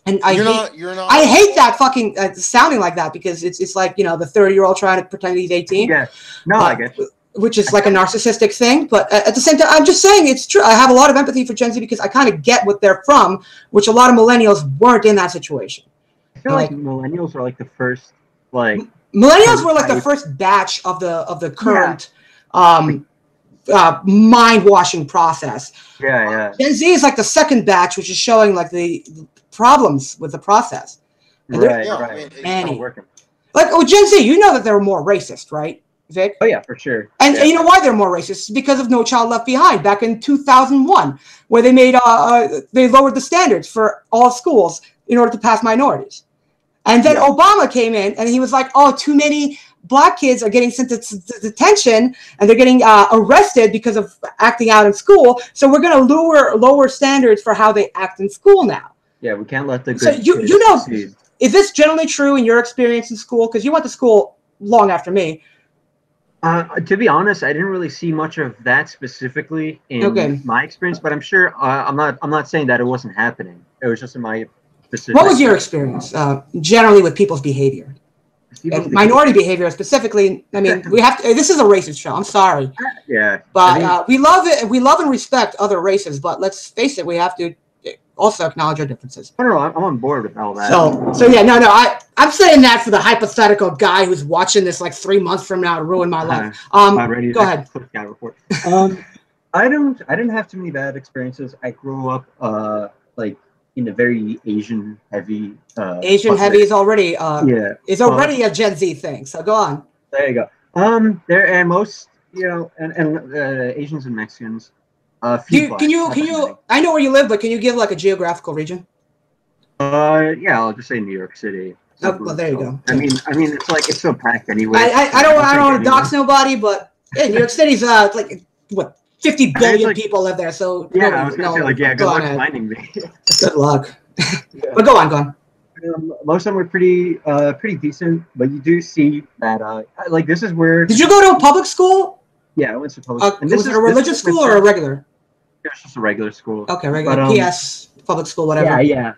hate that fucking sounding like that, because it's like, you know, the 30-year-old trying to pretend he's 18. Yeah. No, I guess. Which is like a narcissistic thing, but at the same time, I'm just saying it's true. I have a lot of empathy for Gen Z because I kind of get what they're from, which a lot of millennials weren't in that situation. I feel like millennials are like the first, like millennials were like the first batch of the current mind washing process. Gen Z is like the second batch, which is showing like the problems with the process. And right. Like Gen Z, you know that they're more racist, right, Vic? Oh yeah, for sure. And you know why they're more racist? It's because of No Child Left Behind back in 2001, where they made they lowered the standards for all schools in order to pass minorities. And then Obama came in and he was like, oh, too many black kids are getting sent to detention and they're getting arrested because of acting out in school. So we're going to lower standards for how they act in school now. Yeah, we can't let the good. So you know, succeed. Is this generally true in your experience in school? Because you went to school long after me. To be honest, I didn't really see much of that specifically in my experience, but I'm sure I'm not saying that it wasn't happening. It was just in my specific. What was your experience generally with people's behavior? And minority behavior specifically. I mean, we have to. This is a racist show. I'm sorry. Yeah. But we love it. We love and respect other races. But let's face it, we have to also acknowledge our differences. I don't know. I'm on board with all that. So yeah, no. I'm saying that for the hypothetical guy who's watching this like 3 months from now to ruin my life. Go ahead. Report. I didn't have too many bad experiences. I grew up like in a very Asian heavy. Asian heavy is already is already a Gen Z thing. So go on. There you go. There and most you know, and Asians and Mexicans. Do Few can you blacks, can not that many. you? I know where you live, but can you give like a geographical region? Yeah, I'll just say New York City. Oh, well, there you So, go. it's like it's so packed anyway. I don't want to dox nobody, but yeah, New York City's like what 50 billion like, people live there, so yeah, nobody, I was gonna say no, like, yeah, good go on luck ahead. finding me. Good luck. Yeah. But go on. Most of them were pretty decent, but you do see that like this is where Did you go to a public school? yeah, I went to public, and Was it a religious school or a regular? It was just a regular school. Okay, regular. But, PS, public school, whatever. yeah.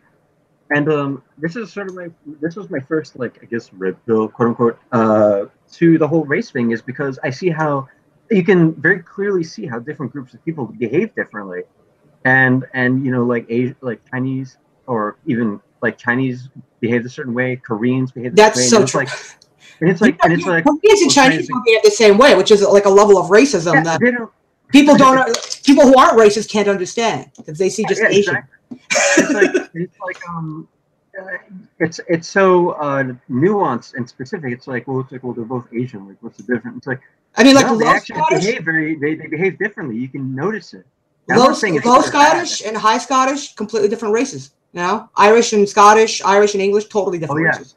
And this is sort of this was my first like I guess red pill quote unquote to the whole race thing is because I see how you can very clearly see how different groups of people behave differently, and you know like Chinese or even like Chinese behave a certain way, Koreans behave this That's way, so true. and it's like Koreans and well, Chinese don't behave the same way, which is like a level of racism yeah, that they don't. people who aren't racist can't understand because they see just Yeah, Asian. exactly. It's so nuanced and specific. It's like well they're both Asian. Like what's the difference? It's like I mean, like no, they low actually Scottish, behave they behave differently. You can notice it. low Scottish and high Scottish, completely different races. You know, Irish and Scottish, Irish and English, totally different races.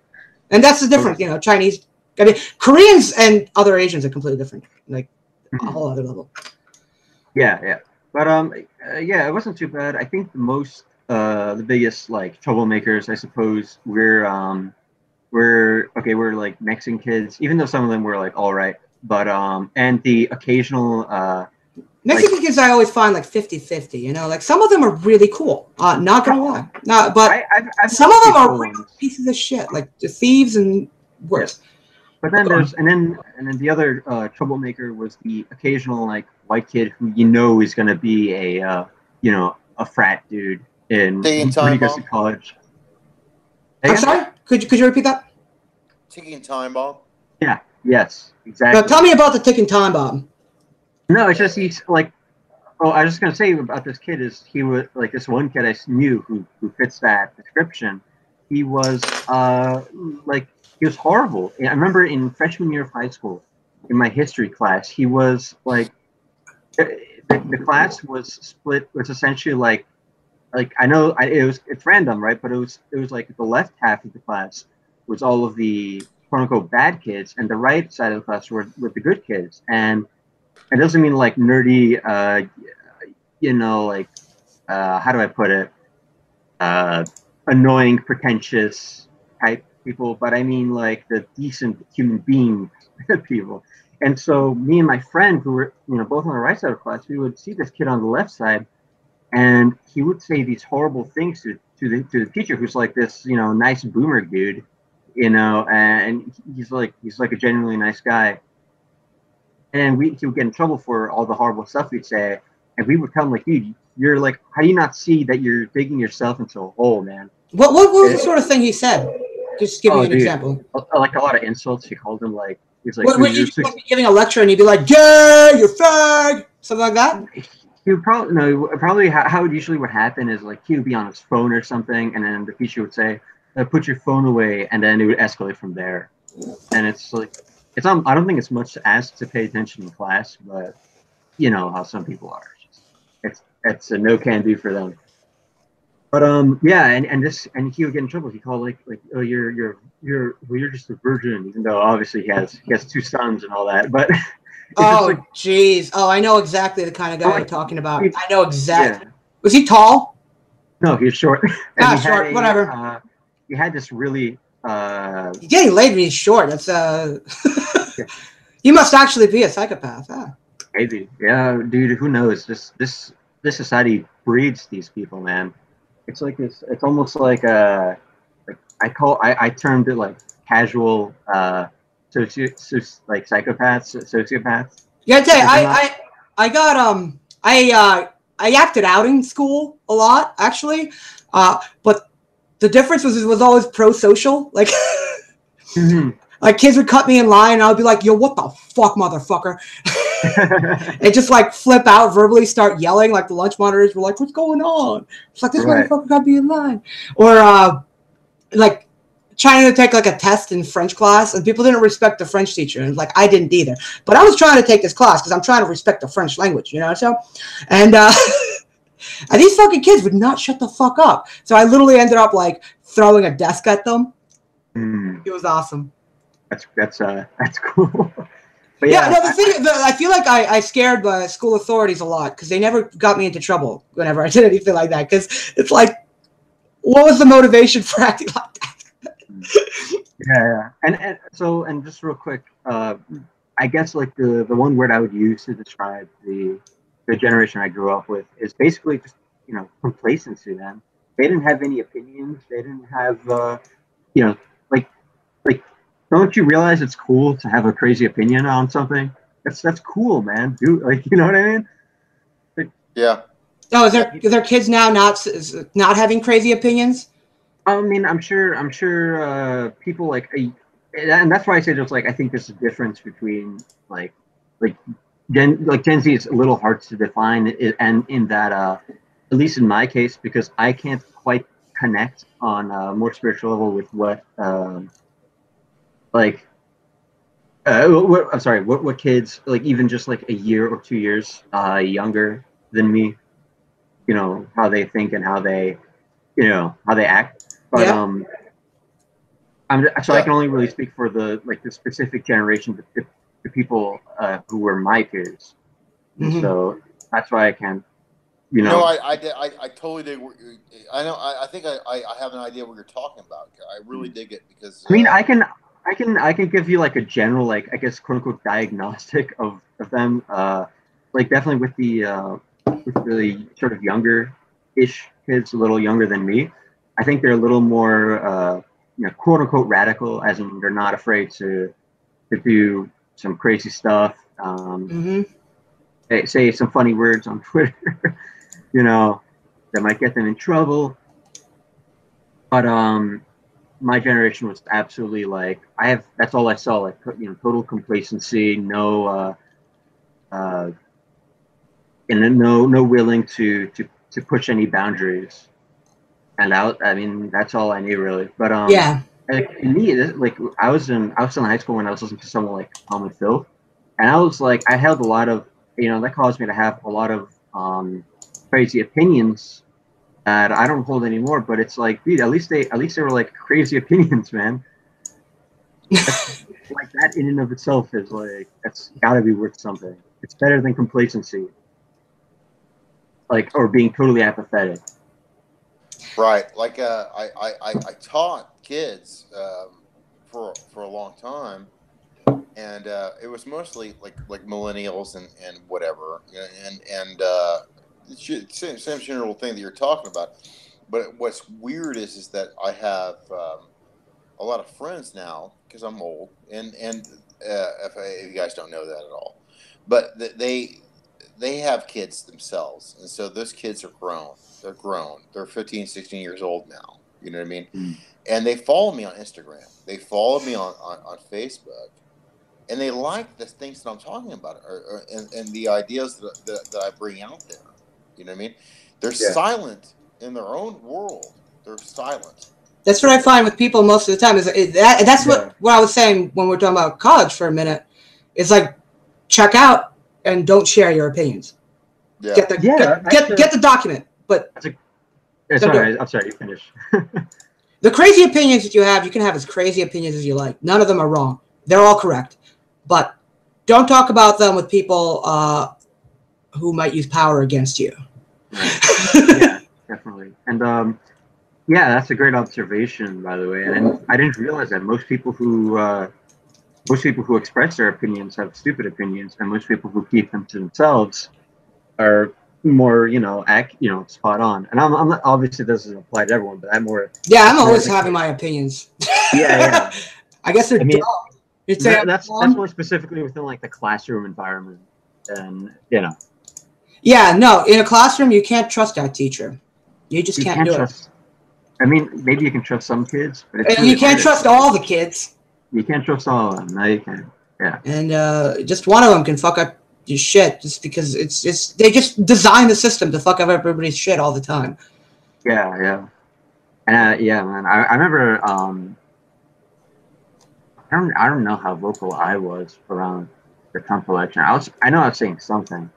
And that's the difference. You know, Chinese. I mean, Koreans and other Asians are completely different. Like a whole other level. Yeah. But yeah, it wasn't too bad. I think the biggest like troublemakers, I suppose, we're like Mexican kids, even though some of them were like all right. But and the occasional Mexican kids I always find like 50-50, you know, like some of them are really cool. Not gonna lie. But I've some of them are real pieces of shit, like the thieves and worse. Yeah. But then and then the other troublemaker was the occasional like white kid who you know is gonna be a a frat dude when he goes to college. I'm sorry? Could you repeat that? Ticking time bomb. Yeah. Yes. Exactly. Now, tell me about the ticking time bomb. No, it's just he's like. Oh, I was just gonna say about this kid is he was like this one kid I knew who fits that description. He was like he was horrible. I remember in freshman year of high school, in my history class, he was like the class was split. Was essentially like I know it's random, right? But it was like the left half of the class was all of the quote unquote bad kids, and the right side of the class were the good kids. And it doesn't mean like nerdy, you know, like how do I put it? Annoying, pretentious type people, but I mean like the decent human being people. And so me and my friend, who were both on the right side of the class, we would see this kid on the left side, and he would say these horrible things to the teacher, who's like this nice boomer dude, and he's like a genuinely nice guy. And he would get in trouble for all the horrible stuff we'd say, and we would tell him like, dude, you're like, how do you not see that you're digging yourself into a hole, man? What was the sort of thing he said? Just give me an example. Like a lot of insults. He called him like he's like. Would you be giving a lecture and you'd be like, "Gay, you're fag," something like that? He would probably how it usually would happen is like he would be on his phone or something, and then the teacher would say, "Put your phone away," and then it would escalate from there. And it's like I don't think it's much to ask to pay attention in class, but you know how some people are. It's a no can do for them. But yeah, and he would get in trouble. He called like oh you're just a virgin, even though obviously he has 2 sons and all that. But oh jeez, I know exactly the kind of guy you're talking about. I know exactly. Yeah. Was he tall? No, he was short. Short, whatever. He had this really. Getting laid when he's short. That's You must actually be a psychopath, huh? Maybe, yeah, dude. Who knows? This society breeds these people, man. It's like this. It's almost like I termed it like casual like sociopaths. Yeah, I tell you, I acted out in school a lot actually, but the difference was always pro-social. Like, like kids would cut me in line, and I would be like, "Yo, what the fuck, motherfucker!" And just like flip out, verbally start yelling. Like the lunch monitors were like, "What's going on?" It's like this motherfucker got to be in line, or like trying to take like a test in French class, and people didn't respect the French teacher, and like I didn't either. But I was trying to take this class because I'm trying to respect the French language, you know. So, and and these fucking kids would not shut the fuck up. So I literally ended up like throwing a desk at them. It was awesome. That's cool. But yeah, no, I feel like I scared the school authorities a lot because they never got me into trouble whenever I did anything like that. Because it's like, what was the motivation for acting like that? Yeah. And just real quick, I guess like the one word I would use to describe the generation I grew up with is basically just, you know, complacency, man. They didn't have any opinions. They didn't have, you know, like, don't you realize it's cool to have a crazy opinion on something? That's cool, man. Dude, like, you know what I mean? Like, yeah. Oh, is there kids now not having crazy opinions? I mean, I'm sure people like, and that's why I say just like I think there's a difference between like Gen Z is a little hard to define, and in that at least in my case, because I can't quite connect on a more spiritual level with what what kids like even just like a year or 2 years younger than me, you know, how they think and how they act. But I can only really speak for the specific generation, the people who were my peers, and so that's why I can't. You know, no, I totally dig. I know. I think I have an idea what you're talking about. I really dig it because. I mean, I can give you like a general, like, I guess, quote unquote diagnostic of them. Like definitely with the sort of younger ish kids, a little younger than me. I think they're a little more you know, quote unquote radical, as in they're not afraid to do some crazy stuff. They say some funny words on Twitter, you know, that might get them in trouble. But my generation was absolutely like, that's all I saw, like, you know, total complacency, no and no willing to push any boundaries. And I mean, that's all I knew really. But Yeah. like me, like I was in high school when I was listening to someone like Tom and Phil, and I was like, I held a lot of, you know, that caused me to have a lot of crazy opinions that I don't hold anymore. But it's like, dude, at least they were like crazy opinions, man. Like that in and of itself is like, that's got to be worth something. It's better than complacency, like, or being totally apathetic. Right. Like I taught kids for a long time, and it was mostly like millennials and whatever, and same general thing that you're talking about. But what's weird is that I have a lot of friends now because I'm old, and if you guys don't know that at all, but they have kids themselves, and so those kids are grown. They're grown. They're 15, 16 years old now. You know what I mean? And they follow me on Instagram. They follow me on Facebook, and they like the things that I'm talking about, and the ideas that I bring out there. You know what I mean? They're silent in their own world. They're silent. That's what I find with people most of the time. That's what I was saying when we were talking about college for a minute. It's like, check out and don't share your opinions. Yeah. Get the document, but I'm sorry, you finish. The crazy opinions that you can have as crazy opinions as you like. None of them are wrong. They're all correct. But don't talk about them with people who might use power against you. Yeah, definitely. And yeah, that's a great observation, by the way. And I didn't realize that most people who express their opinions have stupid opinions, and most people who keep them to themselves are more, you know, spot on. And I'm not, obviously doesn't apply to everyone, but I'm more. Yeah, I'm always having my opinions. Yeah. I guess they're dumb. That's more specifically within like the classroom environment, and you know. Yeah, no, in a classroom you can't trust that teacher. You just can't do it. I mean, maybe you can trust some kids, but it's and you can't trust all the kids. You can't trust all of them. No, you can't. Yeah. And just one of them can fuck up your shit just because they just design the system to fuck up everybody's shit all the time. Yeah. And yeah, man. I remember I don't know how vocal I was around the Trump election. I know I was saying something,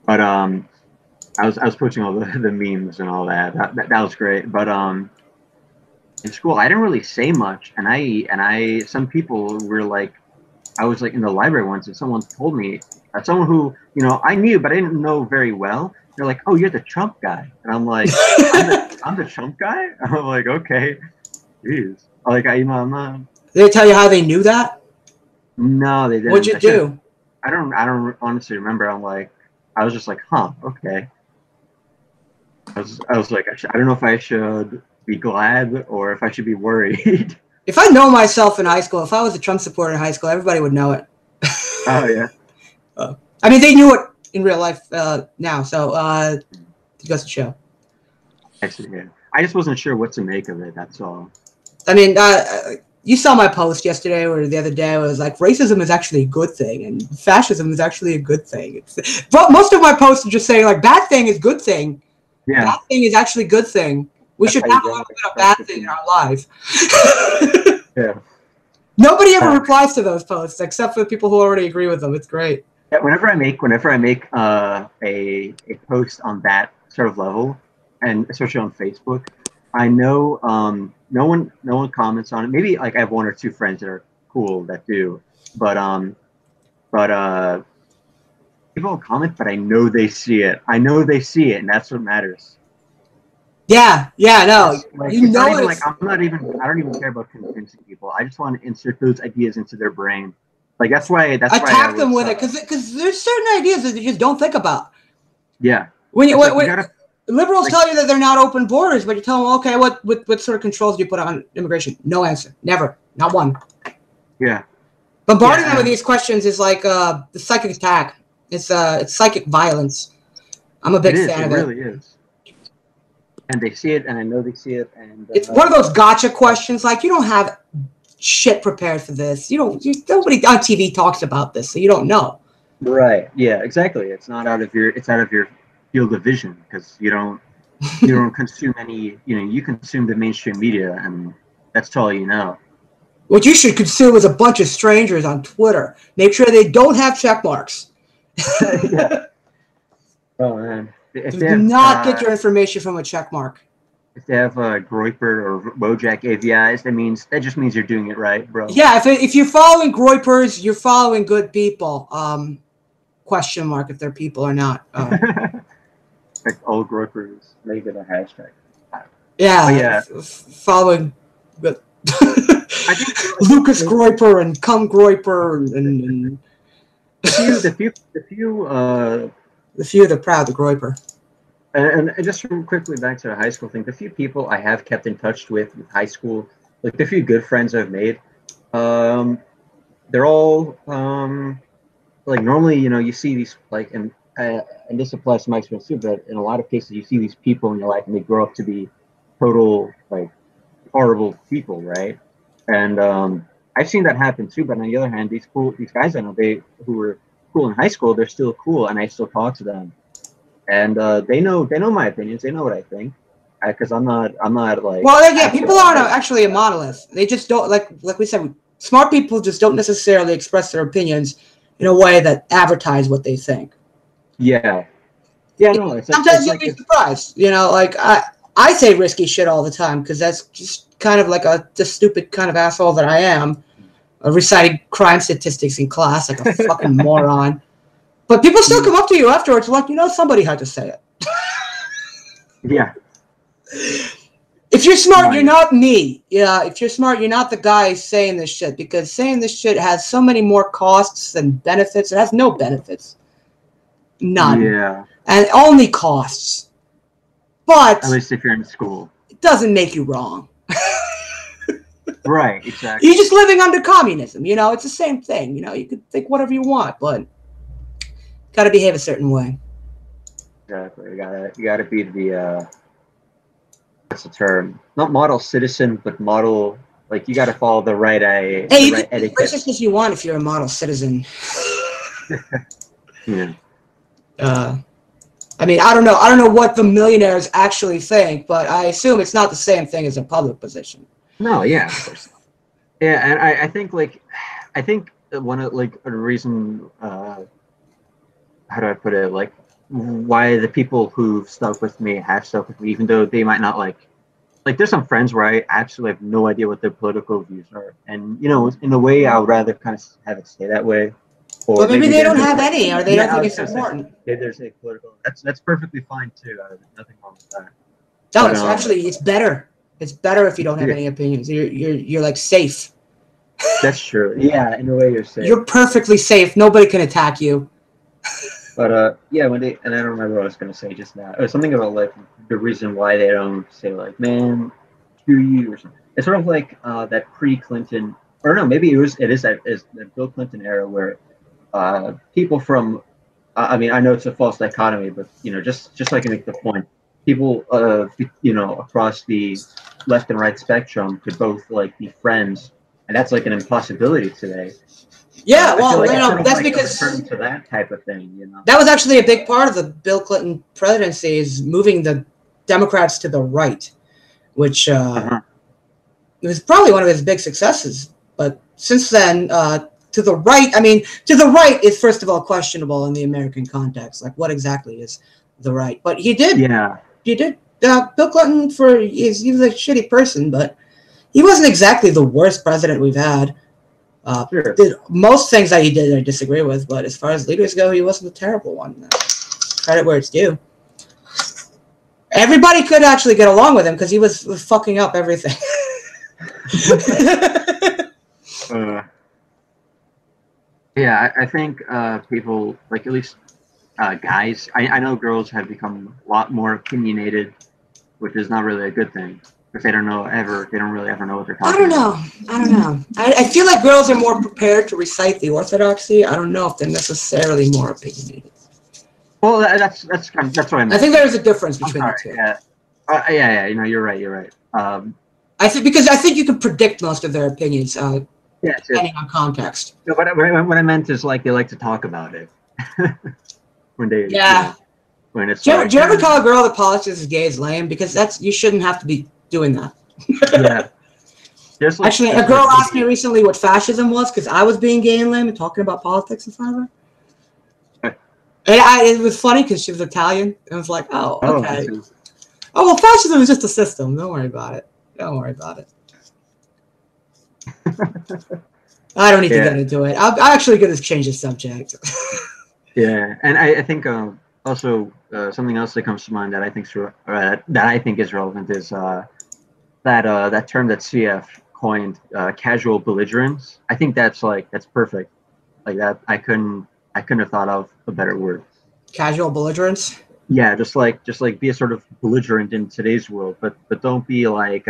but I was posting all the memes and all that. That was great. But in school I didn't really say much, and I some people were like, I was like in the library once, and someone told me, someone who I knew but I didn't know very well. They're like, "Oh, you're the Trump guy," and I'm like, I'm the Trump guy." I'm like, "Okay, jeez." Like I'm not. Did they tell you how they knew that? No, they didn't. What'd you do? I don't honestly remember. I'm like, I was just like, "Huh, okay." I was like, I don't know if I should be glad or if I should be worried. If I know myself in high school, if I was a Trump supporter in high school, everybody would know it. Oh yeah. I mean, they knew it in real life now, so it goes to show. Actually, yeah. I just wasn't sure what to make of it. That's all. I mean, you saw my post yesterday or the other day. It was like, racism is actually a good thing, and fascism is actually a good thing. But most of my posts are just saying, like, bad thing is good thing. Yeah. Bad thing is actually good thing. We should have a little bit of bad thing in our lives. Yeah. Nobody ever replies to those posts except for the people who already agree with them. It's great. Yeah, whenever I make a post on that sort of level, and especially on Facebook, I know no one comments on it. Maybe like I have one or two friends that are cool that do, but people don't comment. But I know they see it. I know they see it, and that's what matters. Yeah, no, like, you know it. Like I don't even care about convincing people. I just want to insert those ideas into their brain. Like that's why attack them with it because there's certain ideas that they just don't think about. Yeah. When liberals tell you that they're not open borders, but you tell them, okay, what sort of controls do you put on immigration? No answer, never, not one. Yeah. Bombarding them with these questions is like the psychic attack. It's psychic violence. I'm a big fan of it. It really is. And they see it, and I know they see it, and it's one of those gotcha questions. Like you don't have shit prepared for this. Nobody on TV talks about this, so you don't know. Right. Yeah. Exactly. It's out of your field of vision because you don't consume any. You consume the mainstream media, and that's all you know. What you should consume is a bunch of strangers on Twitter. Make sure they don't have check marks. Yeah. Oh man. Do not get your information from a check mark. If they have Groyper or Wojak AVIs, that just means you're doing it right, bro. Yeah, if you're following Groypers, you're following good people. Question mark if they're people or not. Like all Groypers, make it a hashtag. Yeah, following good. I think Lucas Groyper and Cum Groyper and the few the proud, the Groyper. And just quickly back to the high school thing, the few people I have kept in touch with high school, like the few good friends I've made, they're all like normally, you see these like, and this applies to my experience too, but in a lot of cases you see these people in your life and they grow up to be total like horrible people, right? And I've seen that happen too, but on the other hand, these guys I know, who were cool in high school, they're still cool, and I still talk to them, and they know my opinions, they know what I think, because I'm not like. Well, yeah, people aren't actually a monolith. They just don't like we said. Smart people just don't necessarily express their opinions in a way that advertise what they think. Yeah. Yeah, no. Sometimes you'll be surprised. Like I say risky shit all the time because that's just kind of like the stupid kind of asshole that I am. Reciting crime statistics in class like a fucking moron. But people still come up to you afterwards like, somebody had to say it. Yeah. If you're smart, you're not me. Yeah, if you're smart, you're not the guy saying this shit because saying this shit has so many more costs than benefits. It has no benefits. None. Yeah. And only costs. But at least if you're in school. It doesn't make you wrong. Right, exactly. You're just living under communism, it's the same thing. You could think whatever you want, but gotta behave a certain way. Exactly. You gotta be the what's the term? Not model citizen, but model, like you gotta follow the right etiquette. You can be racist as you want if you're a model citizen. Yeah. I mean, I don't know what the millionaires actually think, but I assume it's not the same thing as a public position. No, yeah, of course not. Yeah, and I think one of like a reason, how do I put it, like why the people who've stuck with me have stuck with me, even though they might not like there's some friends where I actually have no idea what their political views are, and in a way I would rather kind of have it stay that way, or But maybe maybe they they're don't just have like, any, or they don't yeah, I think was it's gonna say, important. maybe there's a political. That's perfectly fine too. Nothing wrong with that. No, But it's actually it's better. It's better if you don't have yeah, any opinions. You're like safe. that's true. Yeah, in a way you're safe. You're perfectly safe. Nobody can attack you. But yeah, and I don't remember what I was gonna say just now. It was something about like the reason why they don't say like, man, screw you or something. It's sort of like that pre-Clinton, or no, maybe it is the Bill Clinton era where people from, I mean, I know it's a false dichotomy, but just so I can make the point, people across the left and right spectrum could both like be friends, and that's like an impossibility today. Yeah, I feel well, like it's sort of that's like a return because to that type of thing. that was actually a big part of the Bill Clinton presidency is moving the Democrats to the right, which Uh-huh. was probably one of his big successes. But since then, to the right, I mean, to the right is first of all questionable in the American context. Like, what exactly is the right? But he did. Yeah. Bill Clinton, he was a shitty person, but he wasn't exactly the worst president we've had. Sure. Most things that he did I disagree with, but as far as leaders go, he wasn't a terrible one. Credit where it's due. Everybody could actually get along with him because he was fucking up everything. Yeah, I think people, like at least guys, I know girls have become a lot more opinionated, which is not really a good thing because they don't really ever know what they're talking about. I don't know. I feel like girls are more prepared to recite the orthodoxy. I don't know if they're necessarily more opinionated. Well, that's what I meant. I think there is a difference between the two. Yeah. Yeah. You're right. I think you can predict most of their opinions, Yes. depending on context. No, what I meant is like they like to talk about it when they when it's do you ever tell a girl that politics is gay is lame? Because you shouldn't have to be doing that. Yeah. Actually, a girl asked me recently what fascism was because I was being gay and lame and talking about politics in front of her. And it was funny because she was Italian. And I was like, oh, okay. Oh, well, fascism is just a system. Don't worry about it. I don't need to get into it. I'm actually going to change the subject. Yeah, and I think also something else that comes to mind that I think is relevant is that term that CF coined, casual belligerence. I think that's perfect. Like that, I couldn't have thought of a better word. Casual belligerence. Yeah, just like be a sort of belligerent in today's world, but don't be like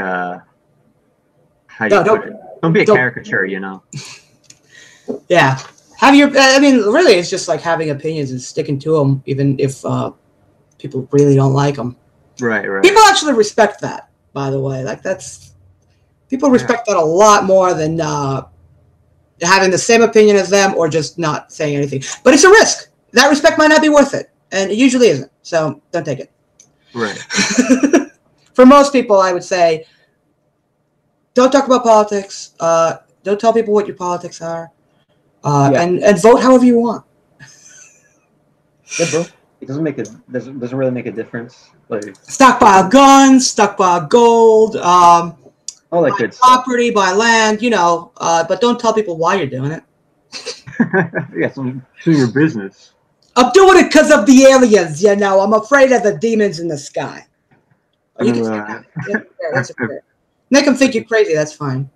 don't be a caricature, Yeah, really, it's just like having opinions and sticking to them, even if people really don't like them. Right. People actually respect that, by the way. Like people respect that a lot more than having the same opinion as them or just not saying anything. But it's a risk. That respect might not be worth it, and it usually isn't. So don't take it. Right. For most people, I would say, don't talk about politics. Don't tell people what your politics are. And vote however you want. Yeah, bro. It doesn't really make a difference. Like stockpile guns, stockpile gold, all that good property, buy land, but don't tell people why you're doing it. Yeah, some to your business. I'm doing it because of the aliens, I'm afraid of the demons in the sky. You can say that. That's okay. Make them think you're crazy, that's fine.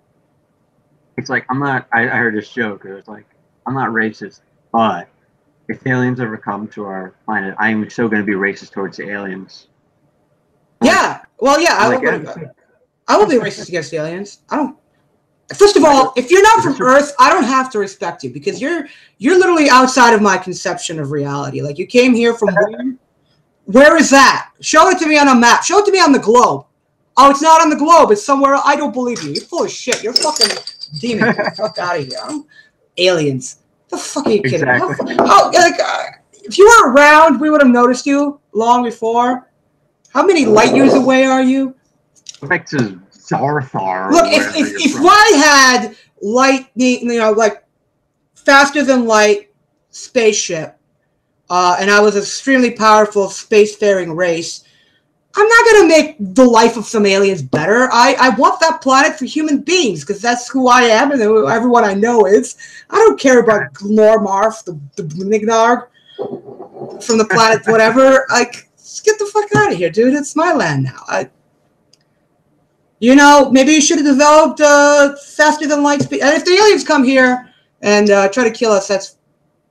It's like, I heard this joke. It was like, I'm not racist, but if aliens ever come to our planet, I'm still going to be racist towards the aliens. Yeah. Well, yeah, I will be racist against the aliens. First of all, if you're not from Earth, I don't have to respect you because you're literally outside of my conception of reality. Like, you came here from where is that? Show it to me on a map. Show it to me on the globe. Oh, it's not on the globe. It's somewhere. I don't believe you. You're full of shit. You're fucking demon. Get the fuck out of here. Aliens. The fuck are you kidding? Exactly. If you were around, we would have noticed you long before. How many light years away are you? Back to Zarthar. Look, if I had lightning, like faster than light spaceship, and I was an extremely powerful spacefaring race, I'm not going to make the life of some aliens better. I want that planet for human beings because that's who I am and who everyone I know is. I don't care about Glormarf, the Nignarg from the planet, whatever. Like, just get the fuck out of here, dude. It's my land now. Maybe you should have developed faster than light speed. And if the aliens come here and try to kill us, that's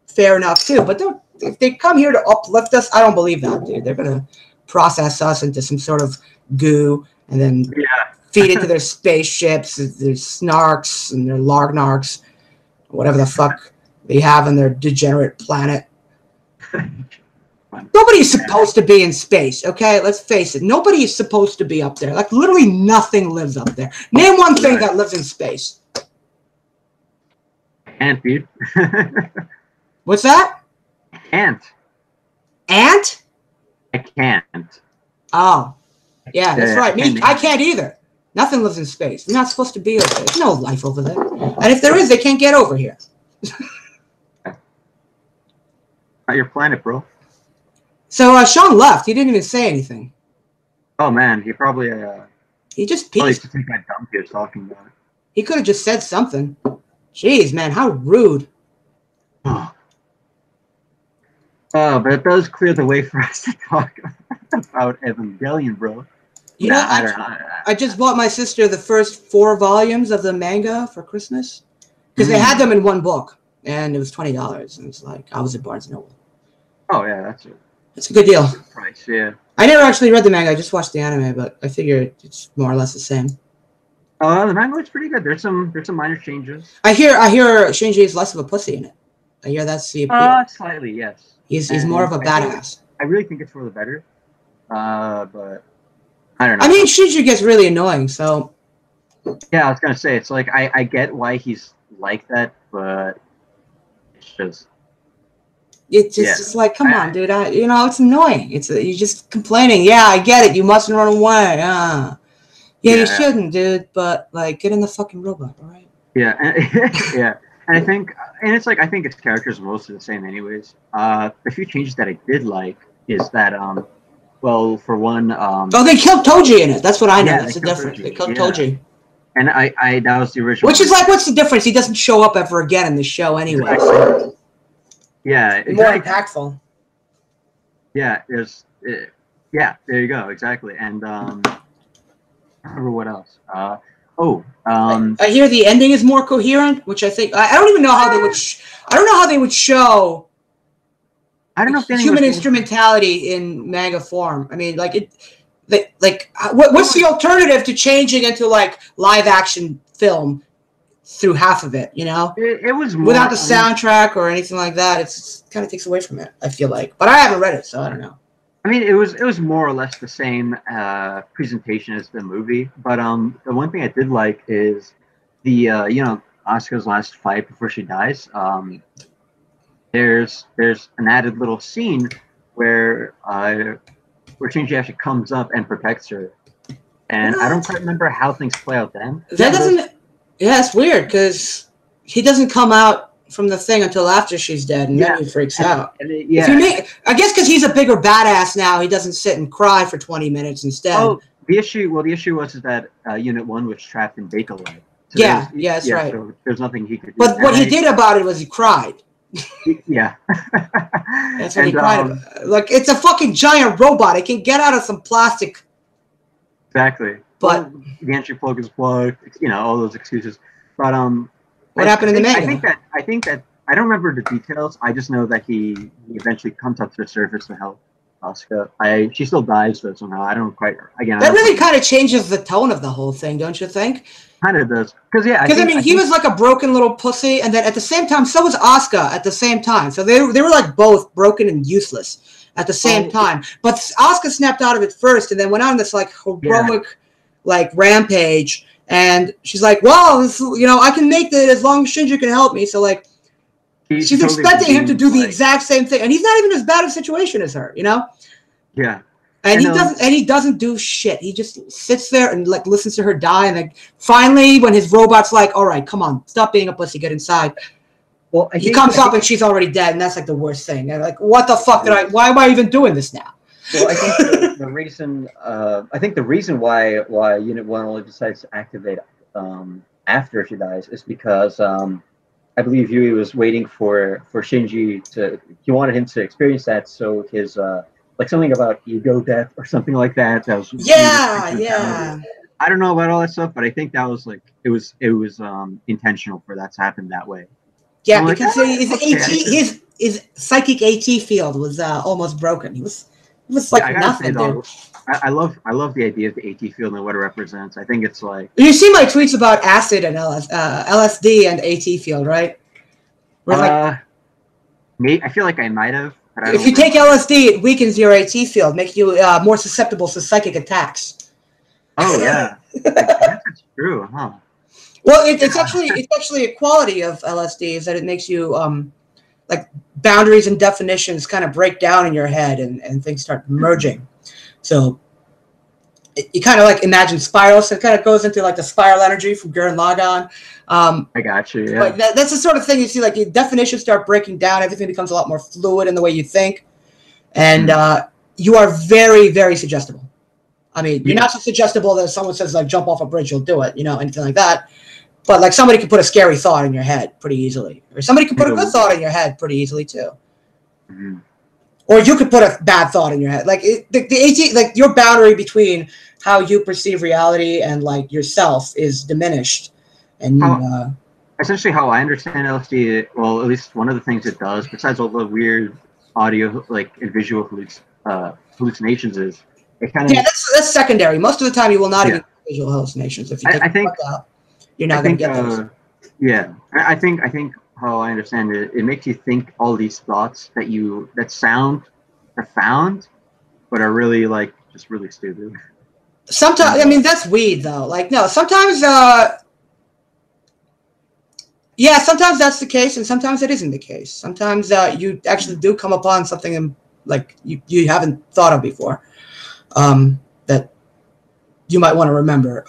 fair enough too. But if they come here to uplift us, I don't believe that, dude. They're gonna process us into some sort of goo and then feed into their spaceships, their snarks and their largnarks, whatever the fuck they have on their degenerate planet. Nobody's supposed to be in space, okay? Let's face it. Nobody is supposed to be up there. Like, literally nothing lives up there. Name one thing that lives in space. Ant, dude. What's that? Ant. Ant? I can't. Oh. Yeah, that's right. I can't either. Nothing lives in space. They're not supposed to be over there. There's no life over there. And if there is, they can't get over here. Not your planet, bro. So Shaun left. He didn't even say anything. Oh man, he probably he just probably peaced. to take that dump he was talking about. He could have just said something. Jeez, man, how rude. But it does clear the way for us to talk about Evangelion, bro. I just bought my sister the first 4 volumes of the manga for Christmas because they had them in one book, and it was $20. And it's like I was at Barnes & Noble. Oh yeah, It's a good deal. Price, yeah. I never actually read the manga. I just watched the anime, but I figure it's more or less the same. The manga looks pretty good. There's some minor changes. I hear Shinji is less of a pussy in it. I hear that's the appeal. Slightly, yes. He's more of a badass. I really think it's for the better. But I don't know. I mean, Shinji gets really annoying, so. Yeah, I was gonna say it's like I get why he's like that, but it's just like, come on, dude. It's annoying. You're just complaining. Yeah, I get it. You mustn't run away. Yeah, you shouldn't, dude. But like, get in the fucking robot, all right? Yeah, yeah. And I think its characters are mostly the same, anyways. A few changes that I did like is that well, for one, they killed Toji in it. That's what I know. That's the difference. Toji. They killed Toji. And I that was the original. Which is like, what's the difference? He doesn't show up ever again in the show anyway. Exactly. Yeah, exactly. More impactful. Yeah, there you go, exactly. And I remember what else. I hear the ending is more coherent, which I think I don't even know how they would. I don't know how they would show. I don't know if human instrumentality in manga form. I mean, like what's the alternative to changing into like live action film through half of it? It was more, without the soundtrack or anything like that. It's kind of takes away from it. I feel like, but I haven't read it, so I don't know. I mean, it was more or less the same presentation as the movie, but the one thing I did like is the Asuka's last fight before she dies. There's an added little scene where Shinji actually comes up and protects her, and I don't quite remember how things play out then. Yeah, it's weird because he doesn't come out from the thing until after she's dead, and then he freaks out. I guess because he's a bigger badass now, he doesn't sit and cry for 20 minutes instead. Oh, the issue was that Unit 1 was trapped in Bakelite. So that's right. So there's nothing he could do. But what he did about it was he cried. Yeah. That's what he cried about. Like, it's a fucking giant robot. It can get out of some plastic. Exactly. But the entry plug is plugged. All those excuses. But what happened in the manga? I think that I don't remember the details. I just know that he eventually comes up to the surface to help Asuka. She still dies, but somehow I don't quite. Again, that really kind of changes the tone of the whole thing, don't you think? Kind of does, because he was like a broken little pussy, and then at the same time, so was Asuka at the same time. So they were like both broken and useless at the same time. But Asuka snapped out of it first, and then went on this like heroic, like rampage. And she's like, well, I can make it as long as Shinji can help me. So, like, she's expecting him to do the exact same thing. And he's not even as bad a situation as her, Yeah. And he doesn't do shit. He just sits there and like listens to her die, and like finally, when his robot's like, "All right, come on, stop being a pussy, get inside." Well, he comes up and she's already dead, and that's like the worst thing. And like, what the fuck why am I even doing this now? Well, I think the reason why Unit 1 only decides to activate after she dies is because I believe Yui was waiting for Shinji he wanted him to experience that, so his like something about ego death or something like that. That was yeah. I don't know about all that stuff, but I think that was like it was intentional for that to happen that way. Yeah, I'm because his psychic AT field was almost broken. He was like nothing, dude. I love the idea of the AT field and what it represents. I think it's like you see my tweets about acid and LSD and AT field, right? I feel like I might have. If you take LSD, it weakens your AT field, make you more susceptible to psychic attacks. Oh yeah, I guess that's true, huh? Well, it's actually a quality of LSD is that it makes you like boundaries and definitions kind of break down in your head and things start merging. So you kind of like imagine spirals. So it kind of goes into like the spiral energy from Gurren Lagann. I got you. Yeah. But that's the sort of thing you see. Like your definitions start breaking down. Everything becomes a lot more fluid in the way you think, and you are very, very suggestible. I mean, you're not so suggestible that if someone says like jump off a bridge, you'll do it. You know, anything like that. But like somebody can put a scary thought in your head pretty easily, or somebody can put a good thought in your head pretty easily too. Mm-hmm. Or you could put a bad thought in your head. Like the AT, like your boundary between how you perceive reality and like yourself is diminished. And essentially, how I understand LSD, well, at least one of the things it does, besides all the weird audio, like and visual hallucinations, is it kind of that's secondary. Most of the time, you will not even get visual hallucinations if you take the fuck out. You're not going to get those. I think how I understand it, it makes you think all these thoughts that sound profound, but are really like just really stupid. Sometimes, I mean, that's weed though. Like, no, sometimes, sometimes that's the case, and sometimes it isn't the case. Sometimes you actually do come upon something like you haven't thought of before that you might want to remember.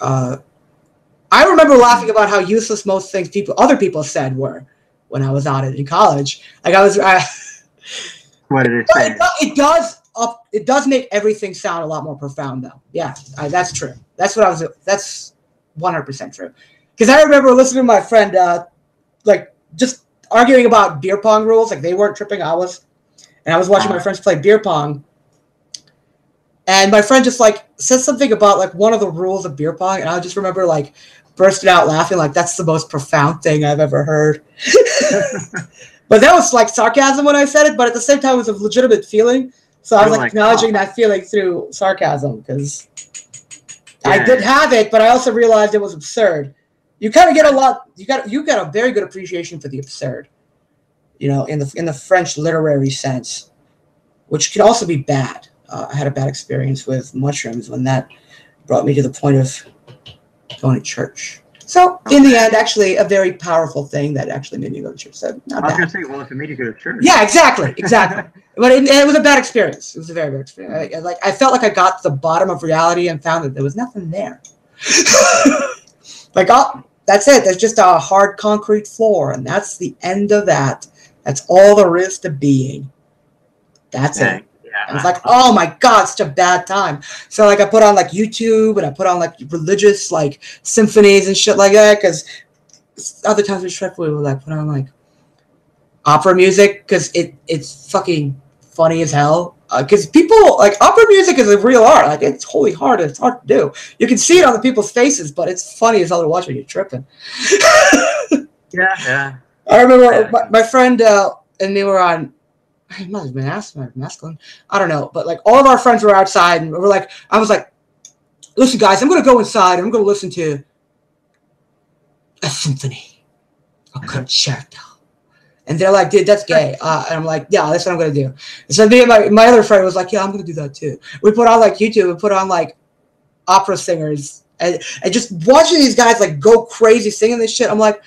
I remember laughing about how useless most things other people said were when I was on it in college. Like what did it say? It does make everything sound a lot more profound, though. Yeah, that's true. That's 100% true. Because I remember listening to my friend, like just arguing about beer pong rules. Like they weren't tripping, I was, and I was watching my friends play beer pong. And my friend just like said something about like one of the rules of beer pong, and I just remember like bursting out laughing, like that's the most profound thing I've ever heard. But that was like sarcasm when I said it, but at the same time it was a legitimate feeling. So I was like acknowledging that feeling through sarcasm because I did have it, but I also realized it was absurd. You kind of get you got a very good appreciation for the absurd, you know, in the French literary sense, which can also be bad. I had a bad experience with mushrooms when that brought me to the point of going to church. So in the end, actually, a very powerful thing that actually made me go to church. So not I was bad. going to say, well, if it made you go to church. Yeah, exactly. But it was a bad experience. It was a very bad experience. I felt like I got to the bottom of reality and found that there was nothing there. Like, oh, that's it. There's just a hard concrete floor, and that's the end of that. That's all there is to being. That's it. I was like, oh my God, such a bad time. So like I put on like YouTube and I put on like religious like symphonies and shit like that because other times we would like put on like opera music because it's fucking funny as hell. Because people like opera music is a real art. Like it's holy hard. It's hard to do. You can see it on the people's faces, but it's funny as hell to watch when you're tripping. Yeah. I remember my friend and me were on. It must have been masculine. I don't know. But like all of our friends were outside and we're like, I was like, listen guys, I'm going to go inside and I'm going to listen to a symphony, a concerto. And they're like, dude, that's gay. And I'm like, yeah, that's what I'm going to do. And so me and my other friend was like, yeah, I'm going to do that too. We put on like YouTube and put on like opera singers and just watching these guys like go crazy singing this shit. I'm like,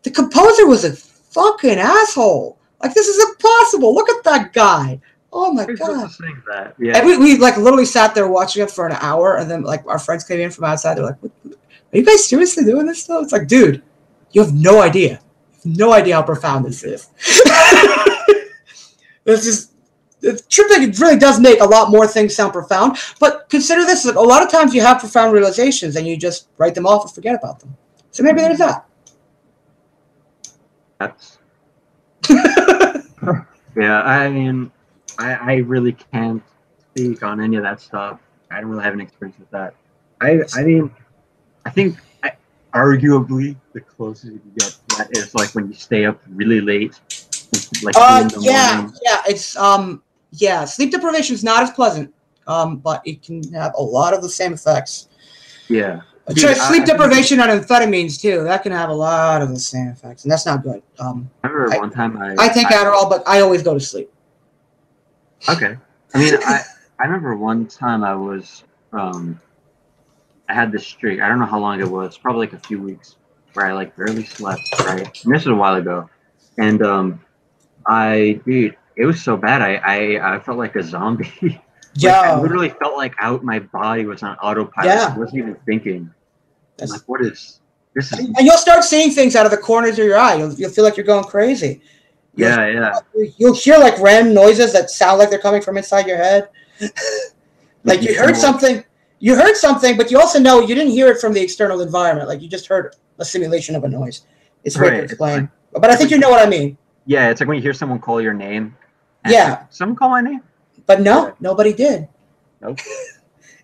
the composer was a fucking asshole. Like, this is impossible. Look at that guy. Oh my Who's god! saying that? Yeah. And we like literally sat there watching it for an hour, and then like our friends came in from outside. They're like, "Are you guys seriously doing this stuff?" It's like, dude, you have no idea. You have no idea how profound this is. It's just tripping. It really does make a lot more things sound profound. But consider this: like, a lot of times you have profound realizations, and you just write them off or forget about them. So maybe there's that. That's. Yeah, I mean, I really can't speak on any of that stuff. I don't really have an experience with that. I mean, I think arguably the closest you can get to that is like when you stay up really late, like 2 in the morning. Yeah, sleep deprivation is not as pleasant, but it can have a lot of the same effects. Yeah. Sleep deprivation on amphetamines too. That can have a lot of the same effects, and that's not good. I remember one time I take Adderall, but I always go to sleep. Okay. I mean, I remember one time I was I had this streak. I don't know how long it was. Probably like a few weeks where I like barely slept. Right. And this was a while ago, and dude, it was so bad. I felt like a zombie. Yeah. I literally felt like my body was on autopilot. Yeah. I wasn't even thinking. I'm like, what is this? And you'll start seeing things out of the corners of your eye. You'll feel like you're going crazy. You'll hear like random noises that sound like they're coming from inside your head. Like you heard something, but you also know you didn't hear it from the external environment. Like you just heard a simulation of a noise. It's hard to explain. But I think you know what I mean. Yeah, it's like when you hear someone call your name. Yeah. Like, someone call my name? But no, nobody did. Nope.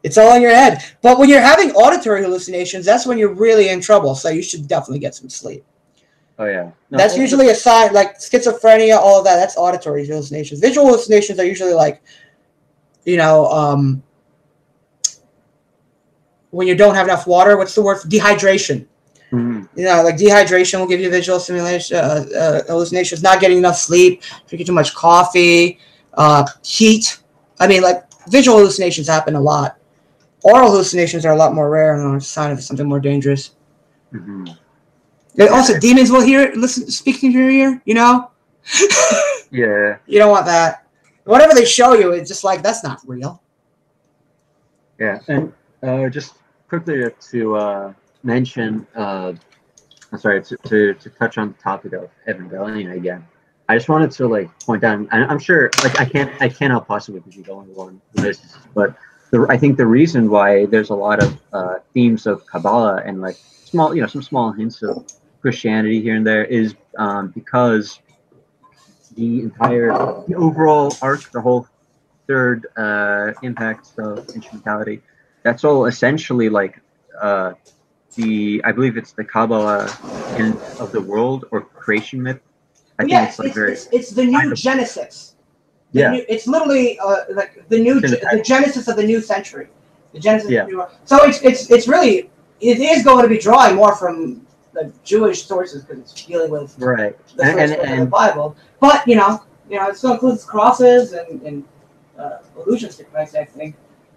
It's all in your head. But when you're having auditory hallucinations, that's when you're really in trouble. So you should definitely get some sleep. Oh, yeah. No, that's usually a sign, like schizophrenia, all of that. That's auditory hallucinations. Visual hallucinations are usually like, when you don't have enough water. What's the word for dehydration? Mm-hmm. Like dehydration will give you visual stimulation, hallucinations. Not getting enough sleep, drinking too much coffee, heat. I mean, like visual hallucinations happen a lot. Oral hallucinations are a lot more rare and are a sign of something more dangerous. Mm-hmm. Also, demons will speak into your ear. Yeah. You don't want that. Whatever they show you, it's just like that's not real. Yeah, and just quickly to mention, to touch on the topic of Evangelion again. I just wanted to like point out. I'm sure, like I cannot possibly be the only one who knows this, but I think the reason why there's a lot of themes of Kabbalah and like some small hints of Christianity here and there is because the overall arc, the whole third impact of instrumentality, that's all essentially like I believe it's the Kabbalah of the world or creation myth. I think it's the new Genesis. It's literally like the Genesis of the new century. The Genesis of the new. So it's really is going to be drawing more from the Jewish sources because it's dealing with the source of the Bible. But it still includes crosses and allusions to Christ. I think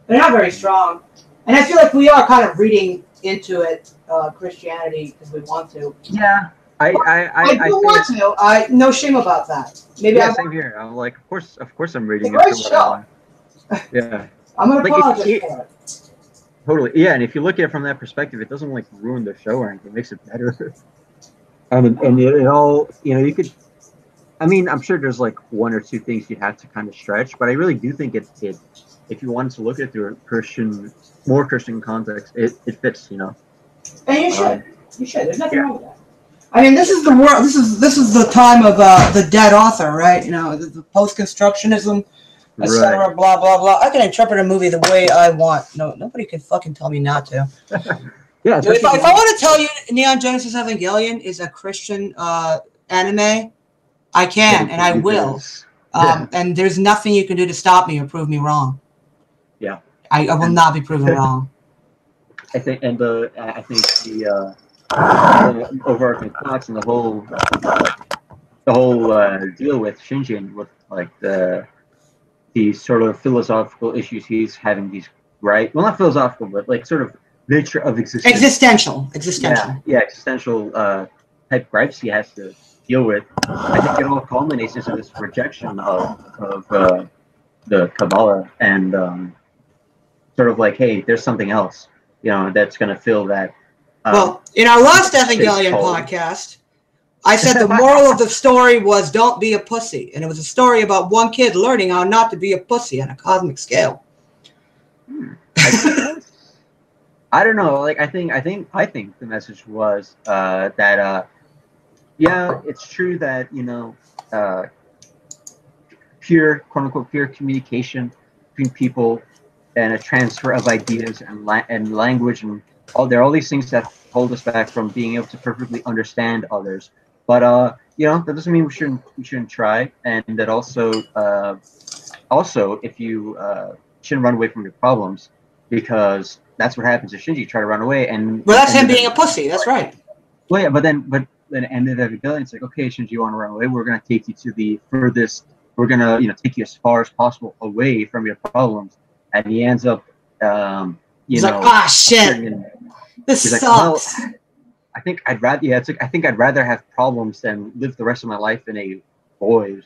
they're not very strong, and I feel like we are kind of reading into it Christianity because we want to. Yeah. I want to. No shame about that. Maybe same here. I'm like, of course, I'm reading. It's a great show. Yeah. I'm gonna apologize for it. Totally. Yeah, and if you look at it from that perspective, it doesn't like ruin the show or anything. It makes it better. and it all, you could. I mean, I'm sure there's like one or two things you have to kind of stretch, but I really do think it if you wanted to look at it through a more Christian context, it fits. And you should. You should. There's nothing wrong with that. I mean, this is the world. This is the time of the dead author, right? The post-constructionism, etc. Blah blah blah. I can interpret a movie the way I want. Nobody can fucking tell me not to. Yeah. If I want to tell you Neon Genesis Evangelion is a Christian anime, I can and I will. And there's nothing you can do to stop me or prove me wrong. Yeah. I will not be proven wrong. I think the overarching thoughts and the whole deal with Shinjin, with like the sort of philosophical issues he's having, not philosophical, but like sort of nature of existence. Existential. Yeah, existential type gripes he has to deal with. I think it all culminates into this rejection of the Kabbalah and sort of like, hey, there's something else, that's going to fill that. Well, in our last space Evangelion hole. podcast, I said the moral of the story was don't be a pussy. And it was a story about one kid learning how not to be a pussy on a cosmic scale. I don't know. Like, I think the message was that, yeah, it's true that, pure, quote unquote, pure communication between people and a transfer of ideas and language and there are all these things that hold us back from being able to perfectly understand others. But that doesn't mean we shouldn't try, and that also if you shouldn't run away from your problems, because that's what happens if Shinji try to run away. And well, that's him being a pussy. That's right. Well, yeah, but then end of every villain, it's like, okay, Shinji, you want to run away? We're gonna take you to the furthest. We're gonna take you as far as possible away from your problems, and he ends up he's like, ah, shit, this sucks. Like, well, I think I'd rather I think I'd rather have problems than live the rest of my life in a void.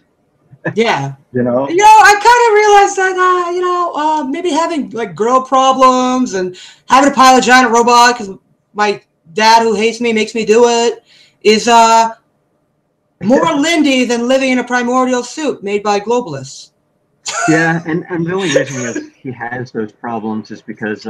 Yeah. I kind of realized that maybe having like girl problems and having to pilot a giant robot because my dad who hates me makes me do it is more Lindy than living in a primordial suit made by globalists. Yeah, and the only reason he has those problems is because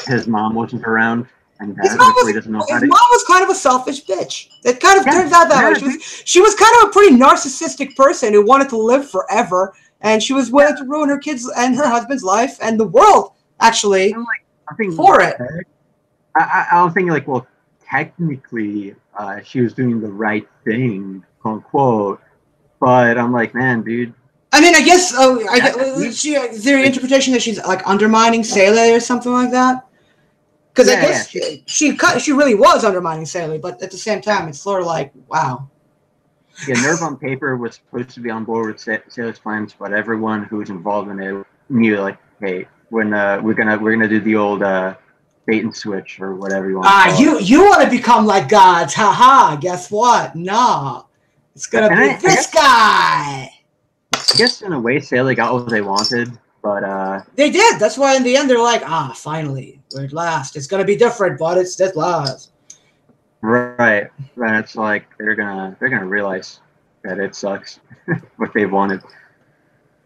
his mom wasn't around, and his mom was kind of a selfish bitch. It kind of turns out that way. She was kind of a pretty narcissistic person who wanted to live forever, and she was willing to ruin her kids' and her husband's life and the world actually for it. I'm thinking like, well, technically, she was doing the right thing, quote unquote. But I'm like, man, dude. I mean, I guess is there an interpretation that she's like undermining Sele or something like that? Because I guess she really was undermining Sele, but at the same time, it's sort of like, wow. Yeah, Nerve on paper was supposed to be on board with Sele's plans, but everyone who was involved in it knew, like, hey, when we're gonna do the old bait and switch or whatever you want. You want to become like gods? Haha! Guess what? Nah, it's gonna be this guy. I guess in a way, Sele got what they wanted, but they did. That's why in the end they're like, finally, we're at last. It's gonna be different, but it's at last. Right. It's like they're gonna realize that it sucks what they wanted.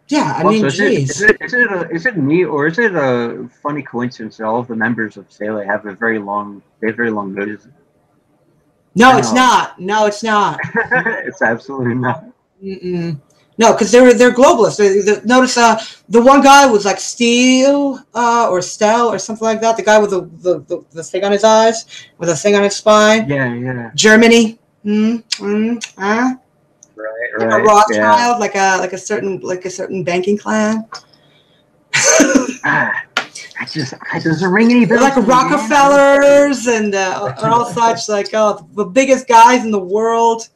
Yeah, I mean, is it neat or is it a funny coincidence that all of the members of Sele have very long noses? No, it's not. No, it's not. It's absolutely not. No, because they're globalists. Notice the one guy was like Steel or Stel or something like that. The guy with the thing on his eyes, with a thing on his spine. Yeah. Germany. Right. Like a Rothschild, like a certain banking clan. That doesn't ring any bells. Like Rockefellers and all such, like the biggest guys in the world.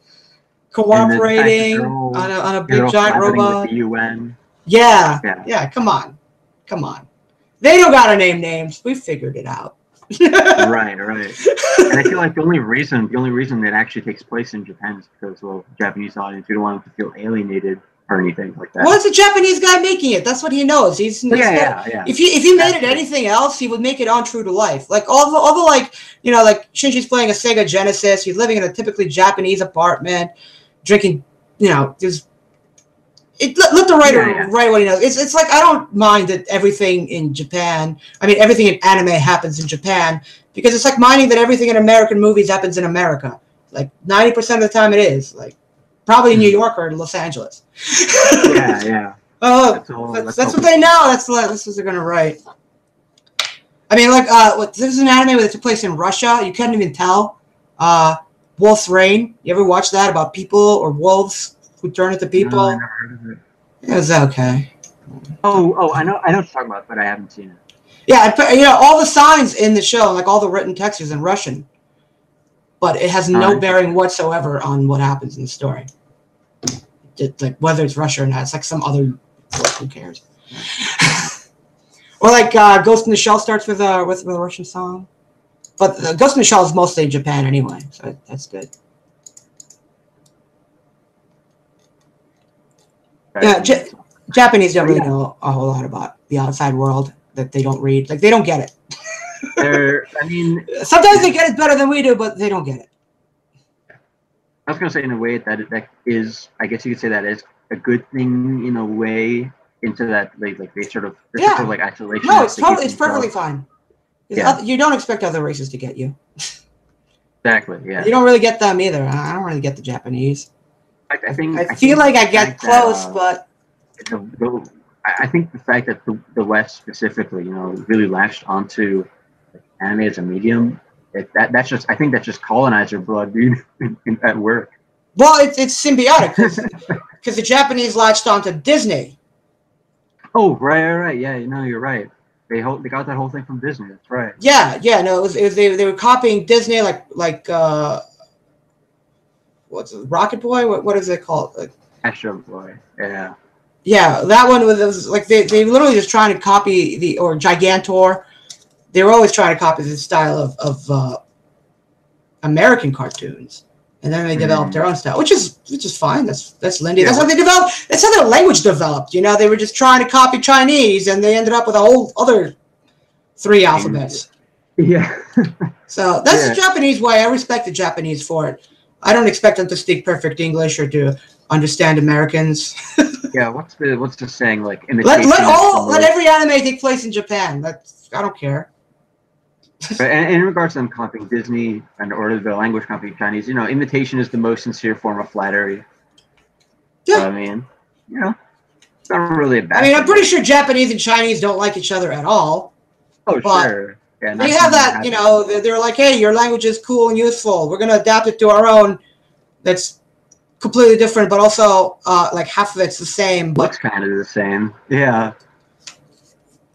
Cooperating on a big giant robot. With the UN. Yeah. Come on. They don't gotta name names. We figured it out. Right. And I feel like the only reason that actually takes place in Japan is because, well, Japanese audience, we don't want them to feel alienated or anything like that. Well, it's a Japanese guy making it. That's what he knows. If he made it anything else, he would make it untrue to life. Like all the like Shinji's playing a Sega Genesis. He's living in a typically Japanese apartment. Drinking, let the writer write what he knows. It's like I don't mind that everything in Japan, everything in anime happens in Japan, because it's like minding that everything in American movies happens in America. Like 90% of the time it is. Like probably New York or Los Angeles. Yeah. That's what they know. That's what they're gonna write. This is an anime that took place in Russia. You couldn't even tell. Wolf's Rain. You ever watch that about people or wolves who turn into people? No, I never heard of it. It was okay. Oh, I know what you're talking about, but I haven't seen it. Yeah, all the signs in the show, like all the written text is in Russian, but it has no bearing whatsoever on what happens in the story. It's like whether it's Russia or not, it's like some other. Who cares? Or like Ghost in the Shell starts with a Russian song. But Ghost in the Shell is mostly Japan anyway, so that's good. Yeah, Japanese don't really know a whole lot about the outside world that they don't read. Like, they don't get it. I mean, sometimes they get it better than we do, but they don't get it. I was gonna say in a way that is, I guess you could say that is a good thing in a way, into that they sort of like isolation. No, it's perfectly fine. Yeah. You don't expect other races to get you. Exactly. Yeah. You don't really get them either. I don't really get the Japanese. I feel like I get close, but I think the fact that the West specifically, really latched onto anime as a medium, that's just colonizer blood, dude, at work. Well, it's symbiotic because the Japanese latched onto Disney. Oh, right. Yeah, you're right. They got that whole thing from Disney. That's right. Yeah. No, it was they were copying Disney like what's it, Rocket Boy? What is it called? Like, Astro Boy. Yeah. Yeah, that one was like they literally just trying to copy or Gigantor. They were always trying to copy the style of American cartoons, and then they developed their own style, which is fine. That's Lindy. Yeah. That's how they developed. That's how their language developed. They were just trying to copy Chinese, and they ended up with a whole other 3 alphabets. Yeah. So that's the Japanese way. I respect the Japanese for it. I don't expect them to speak perfect English or to understand Americans. Yeah, what's the saying, like, let every anime take place in Japan. I don't care. And in regards to them copying Disney or the language copying Chinese, imitation is the most sincere form of flattery. Yeah. So, I mean, it's not really a bad thing. I'm pretty sure Japanese and Chinese don't like each other at all. Oh, sure. Yeah, they have that, they're like, hey, your language is cool and useful. We're going to adapt it to our own. That's completely different, but also like half of it's the same. Looks kind of the same. Yeah.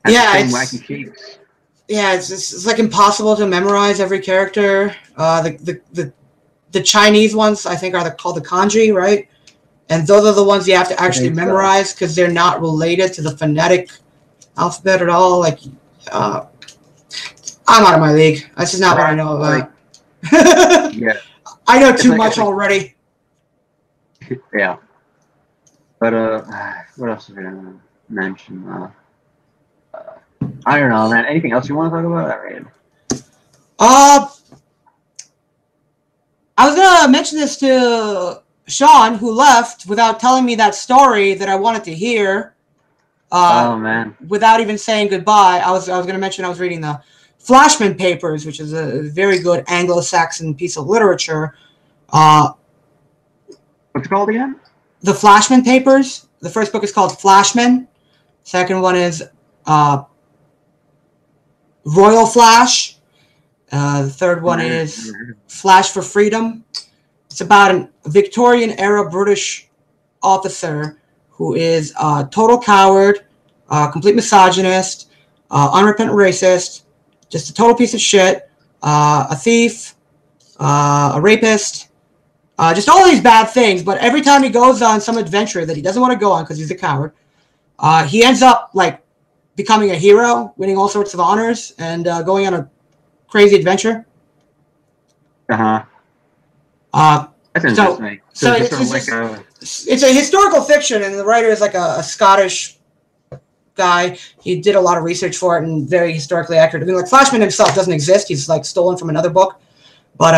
It's wacky cheeks. Yeah, it's like impossible to memorize every character. The Chinese ones, I think, are called the kanji, right? And those are the ones you have to actually memorize because they're not related to the phonetic alphabet at all. Like, I'm out of my league. That's just not what I know about. Yeah. I know too much already. Yeah. But what else was I gonna mention? I don't know, man. Anything else you want to talk about that, Raid? I was gonna mention this to Shaun, who left without telling me that story that I wanted to hear. Oh man! Without even saying goodbye, I was gonna mention I was reading the Flashman Papers, which is a very good Anglo-Saxon piece of literature. What's it called again? The Flashman Papers. The first book is called Flashman. Second one is Royal Flash. The third one is Flash for Freedom. It's about a Victorian-era British officer who is a total coward, complete misogynist, unrepentant racist, just a total piece of shit, a thief, a rapist, just all these bad things. But every time he goes on some adventure that he doesn't want to go on because he's a coward, he ends up like becoming a hero, winning all sorts of honors, and going on a crazy adventure. That's interesting. So it's a historical fiction, and the writer is like a Scottish guy. He did a lot of research for it and very historically accurate. I mean, like Flashman himself doesn't exist. He's like stolen from another book. But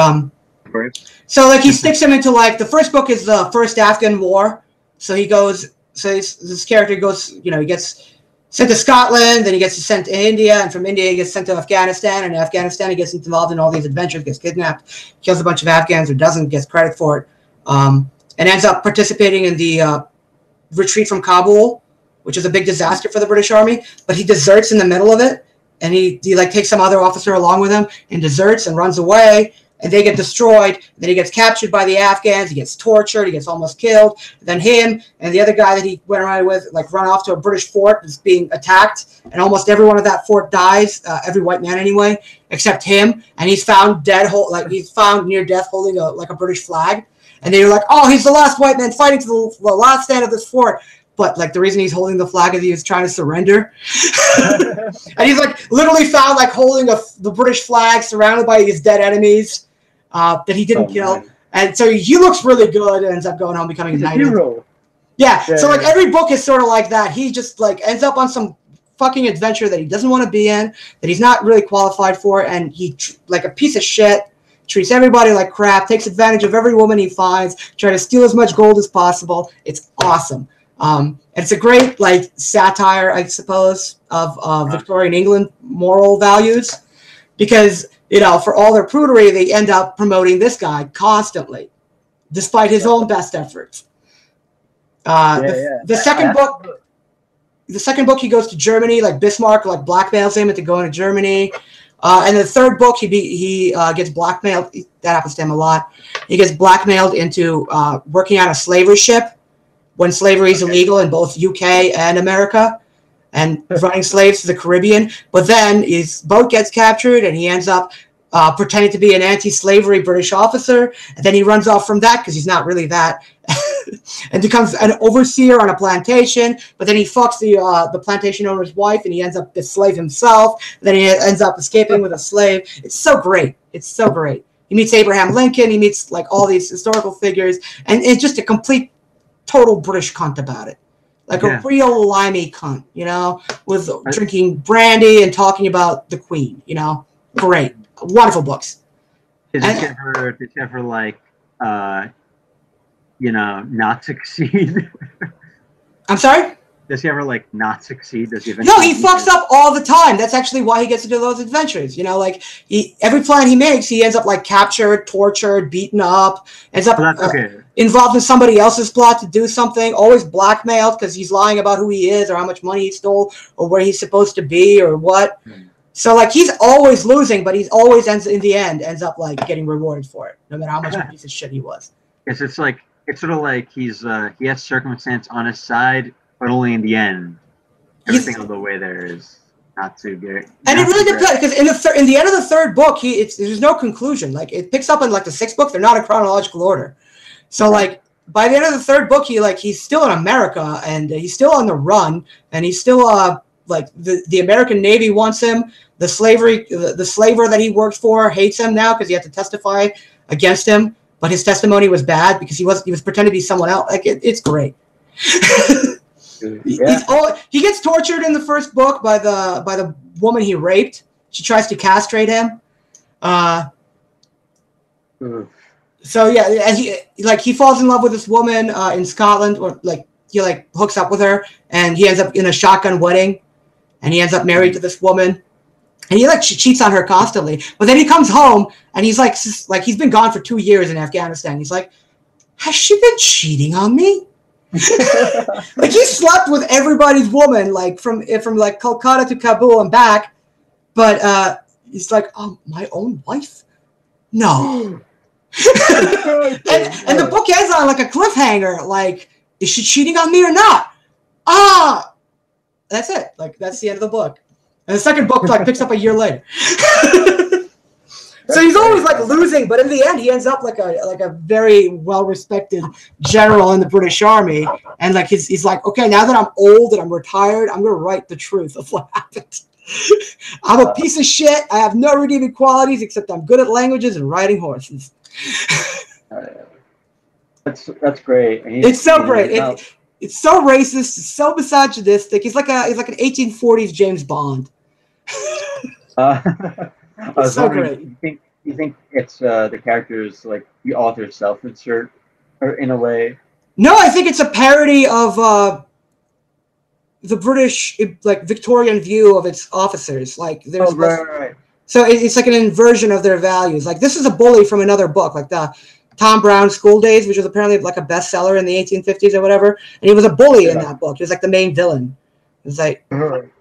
so like he sticks him into like the first book is the first Afghan war. So he goes. So this character goes. He gets sent to Scotland, then he gets sent to India, and from India he gets sent to Afghanistan, and in Afghanistan he gets involved in all these adventures, gets kidnapped, kills a bunch of Afghans or doesn't, gets credit for it, and ends up participating in the retreat from Kabul, which is a big disaster for the British Army, but he deserts in the middle of it, and he like takes some other officer along with him and deserts and runs away, and they get destroyed. Then he gets captured by the Afghans. He gets tortured. He gets almost killed. Then him and the other guy that he went around with like run off to a British fort that's being attacked, and almost everyone at that fort dies. Every white man anyway, except him. And he's found dead, he's found near death holding a British flag. And they were like, "Oh, he's the last white man fighting to the last stand of this fort." But like the reason he's holding the flag is he was trying to surrender. And he's like literally found like holding the British flag surrounded by his dead enemies. That he didn't kill, and so he looks really good and ends up going home becoming a knight. Hero. Yeah. So like every book is sort of like that. He just like ends up on some fucking adventure that he doesn't want to be in, that he's not really qualified for, and he like a piece of shit. Treats everybody like crap, takes advantage of every woman he finds, try to steal as much gold as possible. It's awesome. And it's a great like satire, I suppose, of Victorian England moral values, because for all their prudery, they end up promoting this guy constantly, despite his own best efforts. The second book, he goes to Germany, like Bismarck like blackmails him into going to Germany. And the third book, he gets blackmailed. That happens to him a lot. He gets blackmailed into working on a slavery ship when slavery is illegal in both UK and America, and running slaves to the Caribbean. But then his boat gets captured, and he ends up pretending to be an anti-slavery British officer. And then he runs off from that because he's not really that, and becomes an overseer on a plantation. But then he fucks the plantation owner's wife, and he ends up a slave himself. And then he ends up escaping with a slave. It's so great. It's so great. He meets Abraham Lincoln. He meets like all these historical figures, and it's just a complete, total British cunt about it. Like a real limey cunt, with drinking brandy and talking about the Queen, Great. Wonderful books. Did you ever like, not succeed? I'm sorry? Does he ever like not succeed? Does he No, he fucks up all the time. That's actually why he gets into those adventures. Like every plan he makes, he ends up like captured, tortured, beaten up, ends up involved in somebody else's plot to do something, always blackmailed because he's lying about who he is or how much money he stole or where he's supposed to be or what. So like he's always losing, but he's always ends up like getting rewarded for it, no matter how much of a piece of shit he was. Yes, it's sort of like he has circumstance on his side, but only in the end. Everything on the way there is not too good. And it really depends, because in the end of the third book, there's no conclusion. Like it picks up in like the sixth book. They're not in chronological order. So like by the end of the third book, he's still in America, and he's still on the run, and he's still like the American Navy wants him. The slaver that he works for hates him now because he had to testify against him, but his testimony was bad because he was pretending to be someone else. Like it's great. He gets tortured in the first book by the woman he raped. She tries to castrate him. So yeah, and he falls in love with this woman in Scotland, or like he like hooks up with her, and he ends up in a shotgun wedding, and he ends up married to this woman, and he like cheats on her constantly. But then he comes home, and he's like he's been gone for 2 years in Afghanistan. He's like, has she been cheating on me? Like he slept with everybody's woman, like from like Calcutta to Kabul and back, but he's like, oh, my own wife? No. and the book ends on like a cliffhanger, like, is she cheating on me or not? That's it. Like that's the end of the book. And the second book like picks up a year later. So he's always like losing, but in the end, he ends up like a very well-respected general in the British Army, and like he's like, okay, now that I'm old and I'm retired, I'm gonna write the truth of what happened. I'm a piece of shit. I have no redeeming qualities except I'm good at languages and riding horses. That's great. It's so great. It's so racist. It's so misogynistic. He's like an 1840s James Bond. It's so great. You think it's the characters like the author's self-insert, or in a way? No, I think it's a parody of the British like Victorian view of its officers. Like there's right. So it's like an inversion of their values. Like this is a bully from another book, like the Tom Brown's School Days, which was apparently like a bestseller in the 1850s or whatever. And he was a bully in that book. He was like the main villain. It's like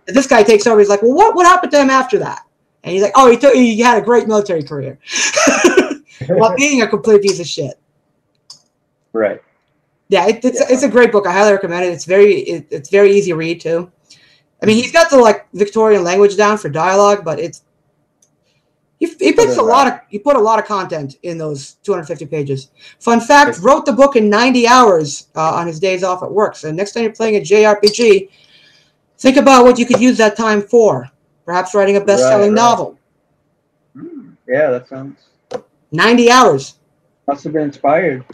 this guy takes over. He's like, well, what happened to him after that? And he's like, oh, he had a great military career while being a complete piece of shit. Right. Yeah, it's a great book. I highly recommend it. It's very easy to read too. I mean, he's got the like Victorian language down for dialogue, but he put a lot of content in those 250 pages. Fun fact: wrote the book in 90 hours on his days off at work. So next time you're playing a JRPG, think about what you could use that time for. Perhaps writing a best-selling novel. Yeah, that sounds... 90 hours. Must have been inspired.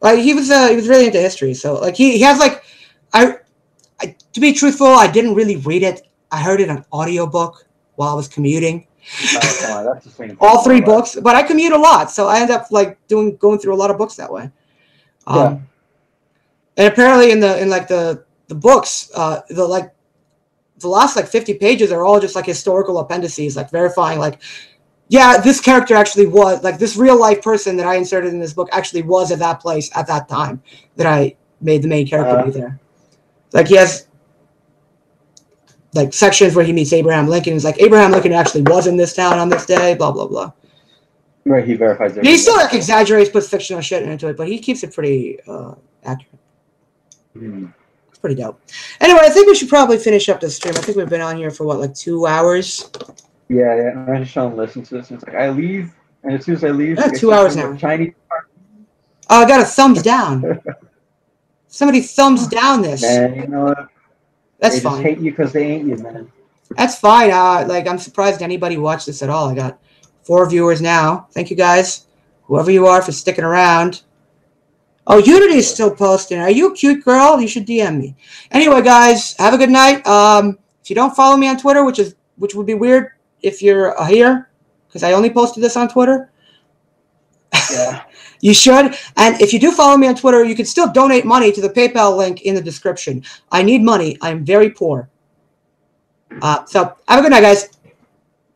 Like he was really into history. So like he has like to be truthful, I didn't really read it. I heard it on audiobook while I was commuting. That's the same thing. All 3 books, but I commute a lot, so I end up like going through a lot of books that way. Yeah. And apparently in the books, the last like 50 pages are all just like historical appendices, like verifying like, yeah, this character actually was like this real life person that I inserted in this book actually was at that place at that time that I made the main character be there. Like he has like sections where he meets Abraham Lincoln. He's like, Abraham Lincoln actually was in this town on this day, blah blah blah. Right, he verifies everything. He still like exaggerates, puts fictional shit into it, but he keeps it pretty accurate. It's pretty dope. Anyway, I think we should probably finish up the stream. I think we've been on here for what, like 2 hours? Yeah. Imagine Shaun listens to this and it's like, I leave, and as soon as I leave, Yeah, 2 hours now. Chinese. Oh, I got a thumbs down. Somebody thumbs down this. Man, you know what? That's they fine. Just hate you because they ain't you, man. That's fine. Like I'm surprised anybody watched this at all. I got 4 viewers now. Thank you guys, whoever you are, for sticking around. Oh, Unity is still posting. Are you a cute girl? You should DM me. Anyway, guys, have a good night. If you don't follow me on Twitter, which would be weird if you're here, because I only posted this on Twitter. Yeah. You should. And if you do follow me on Twitter, you can still donate money to the PayPal link in the description. I need money. I'm very poor. So have a good night, guys.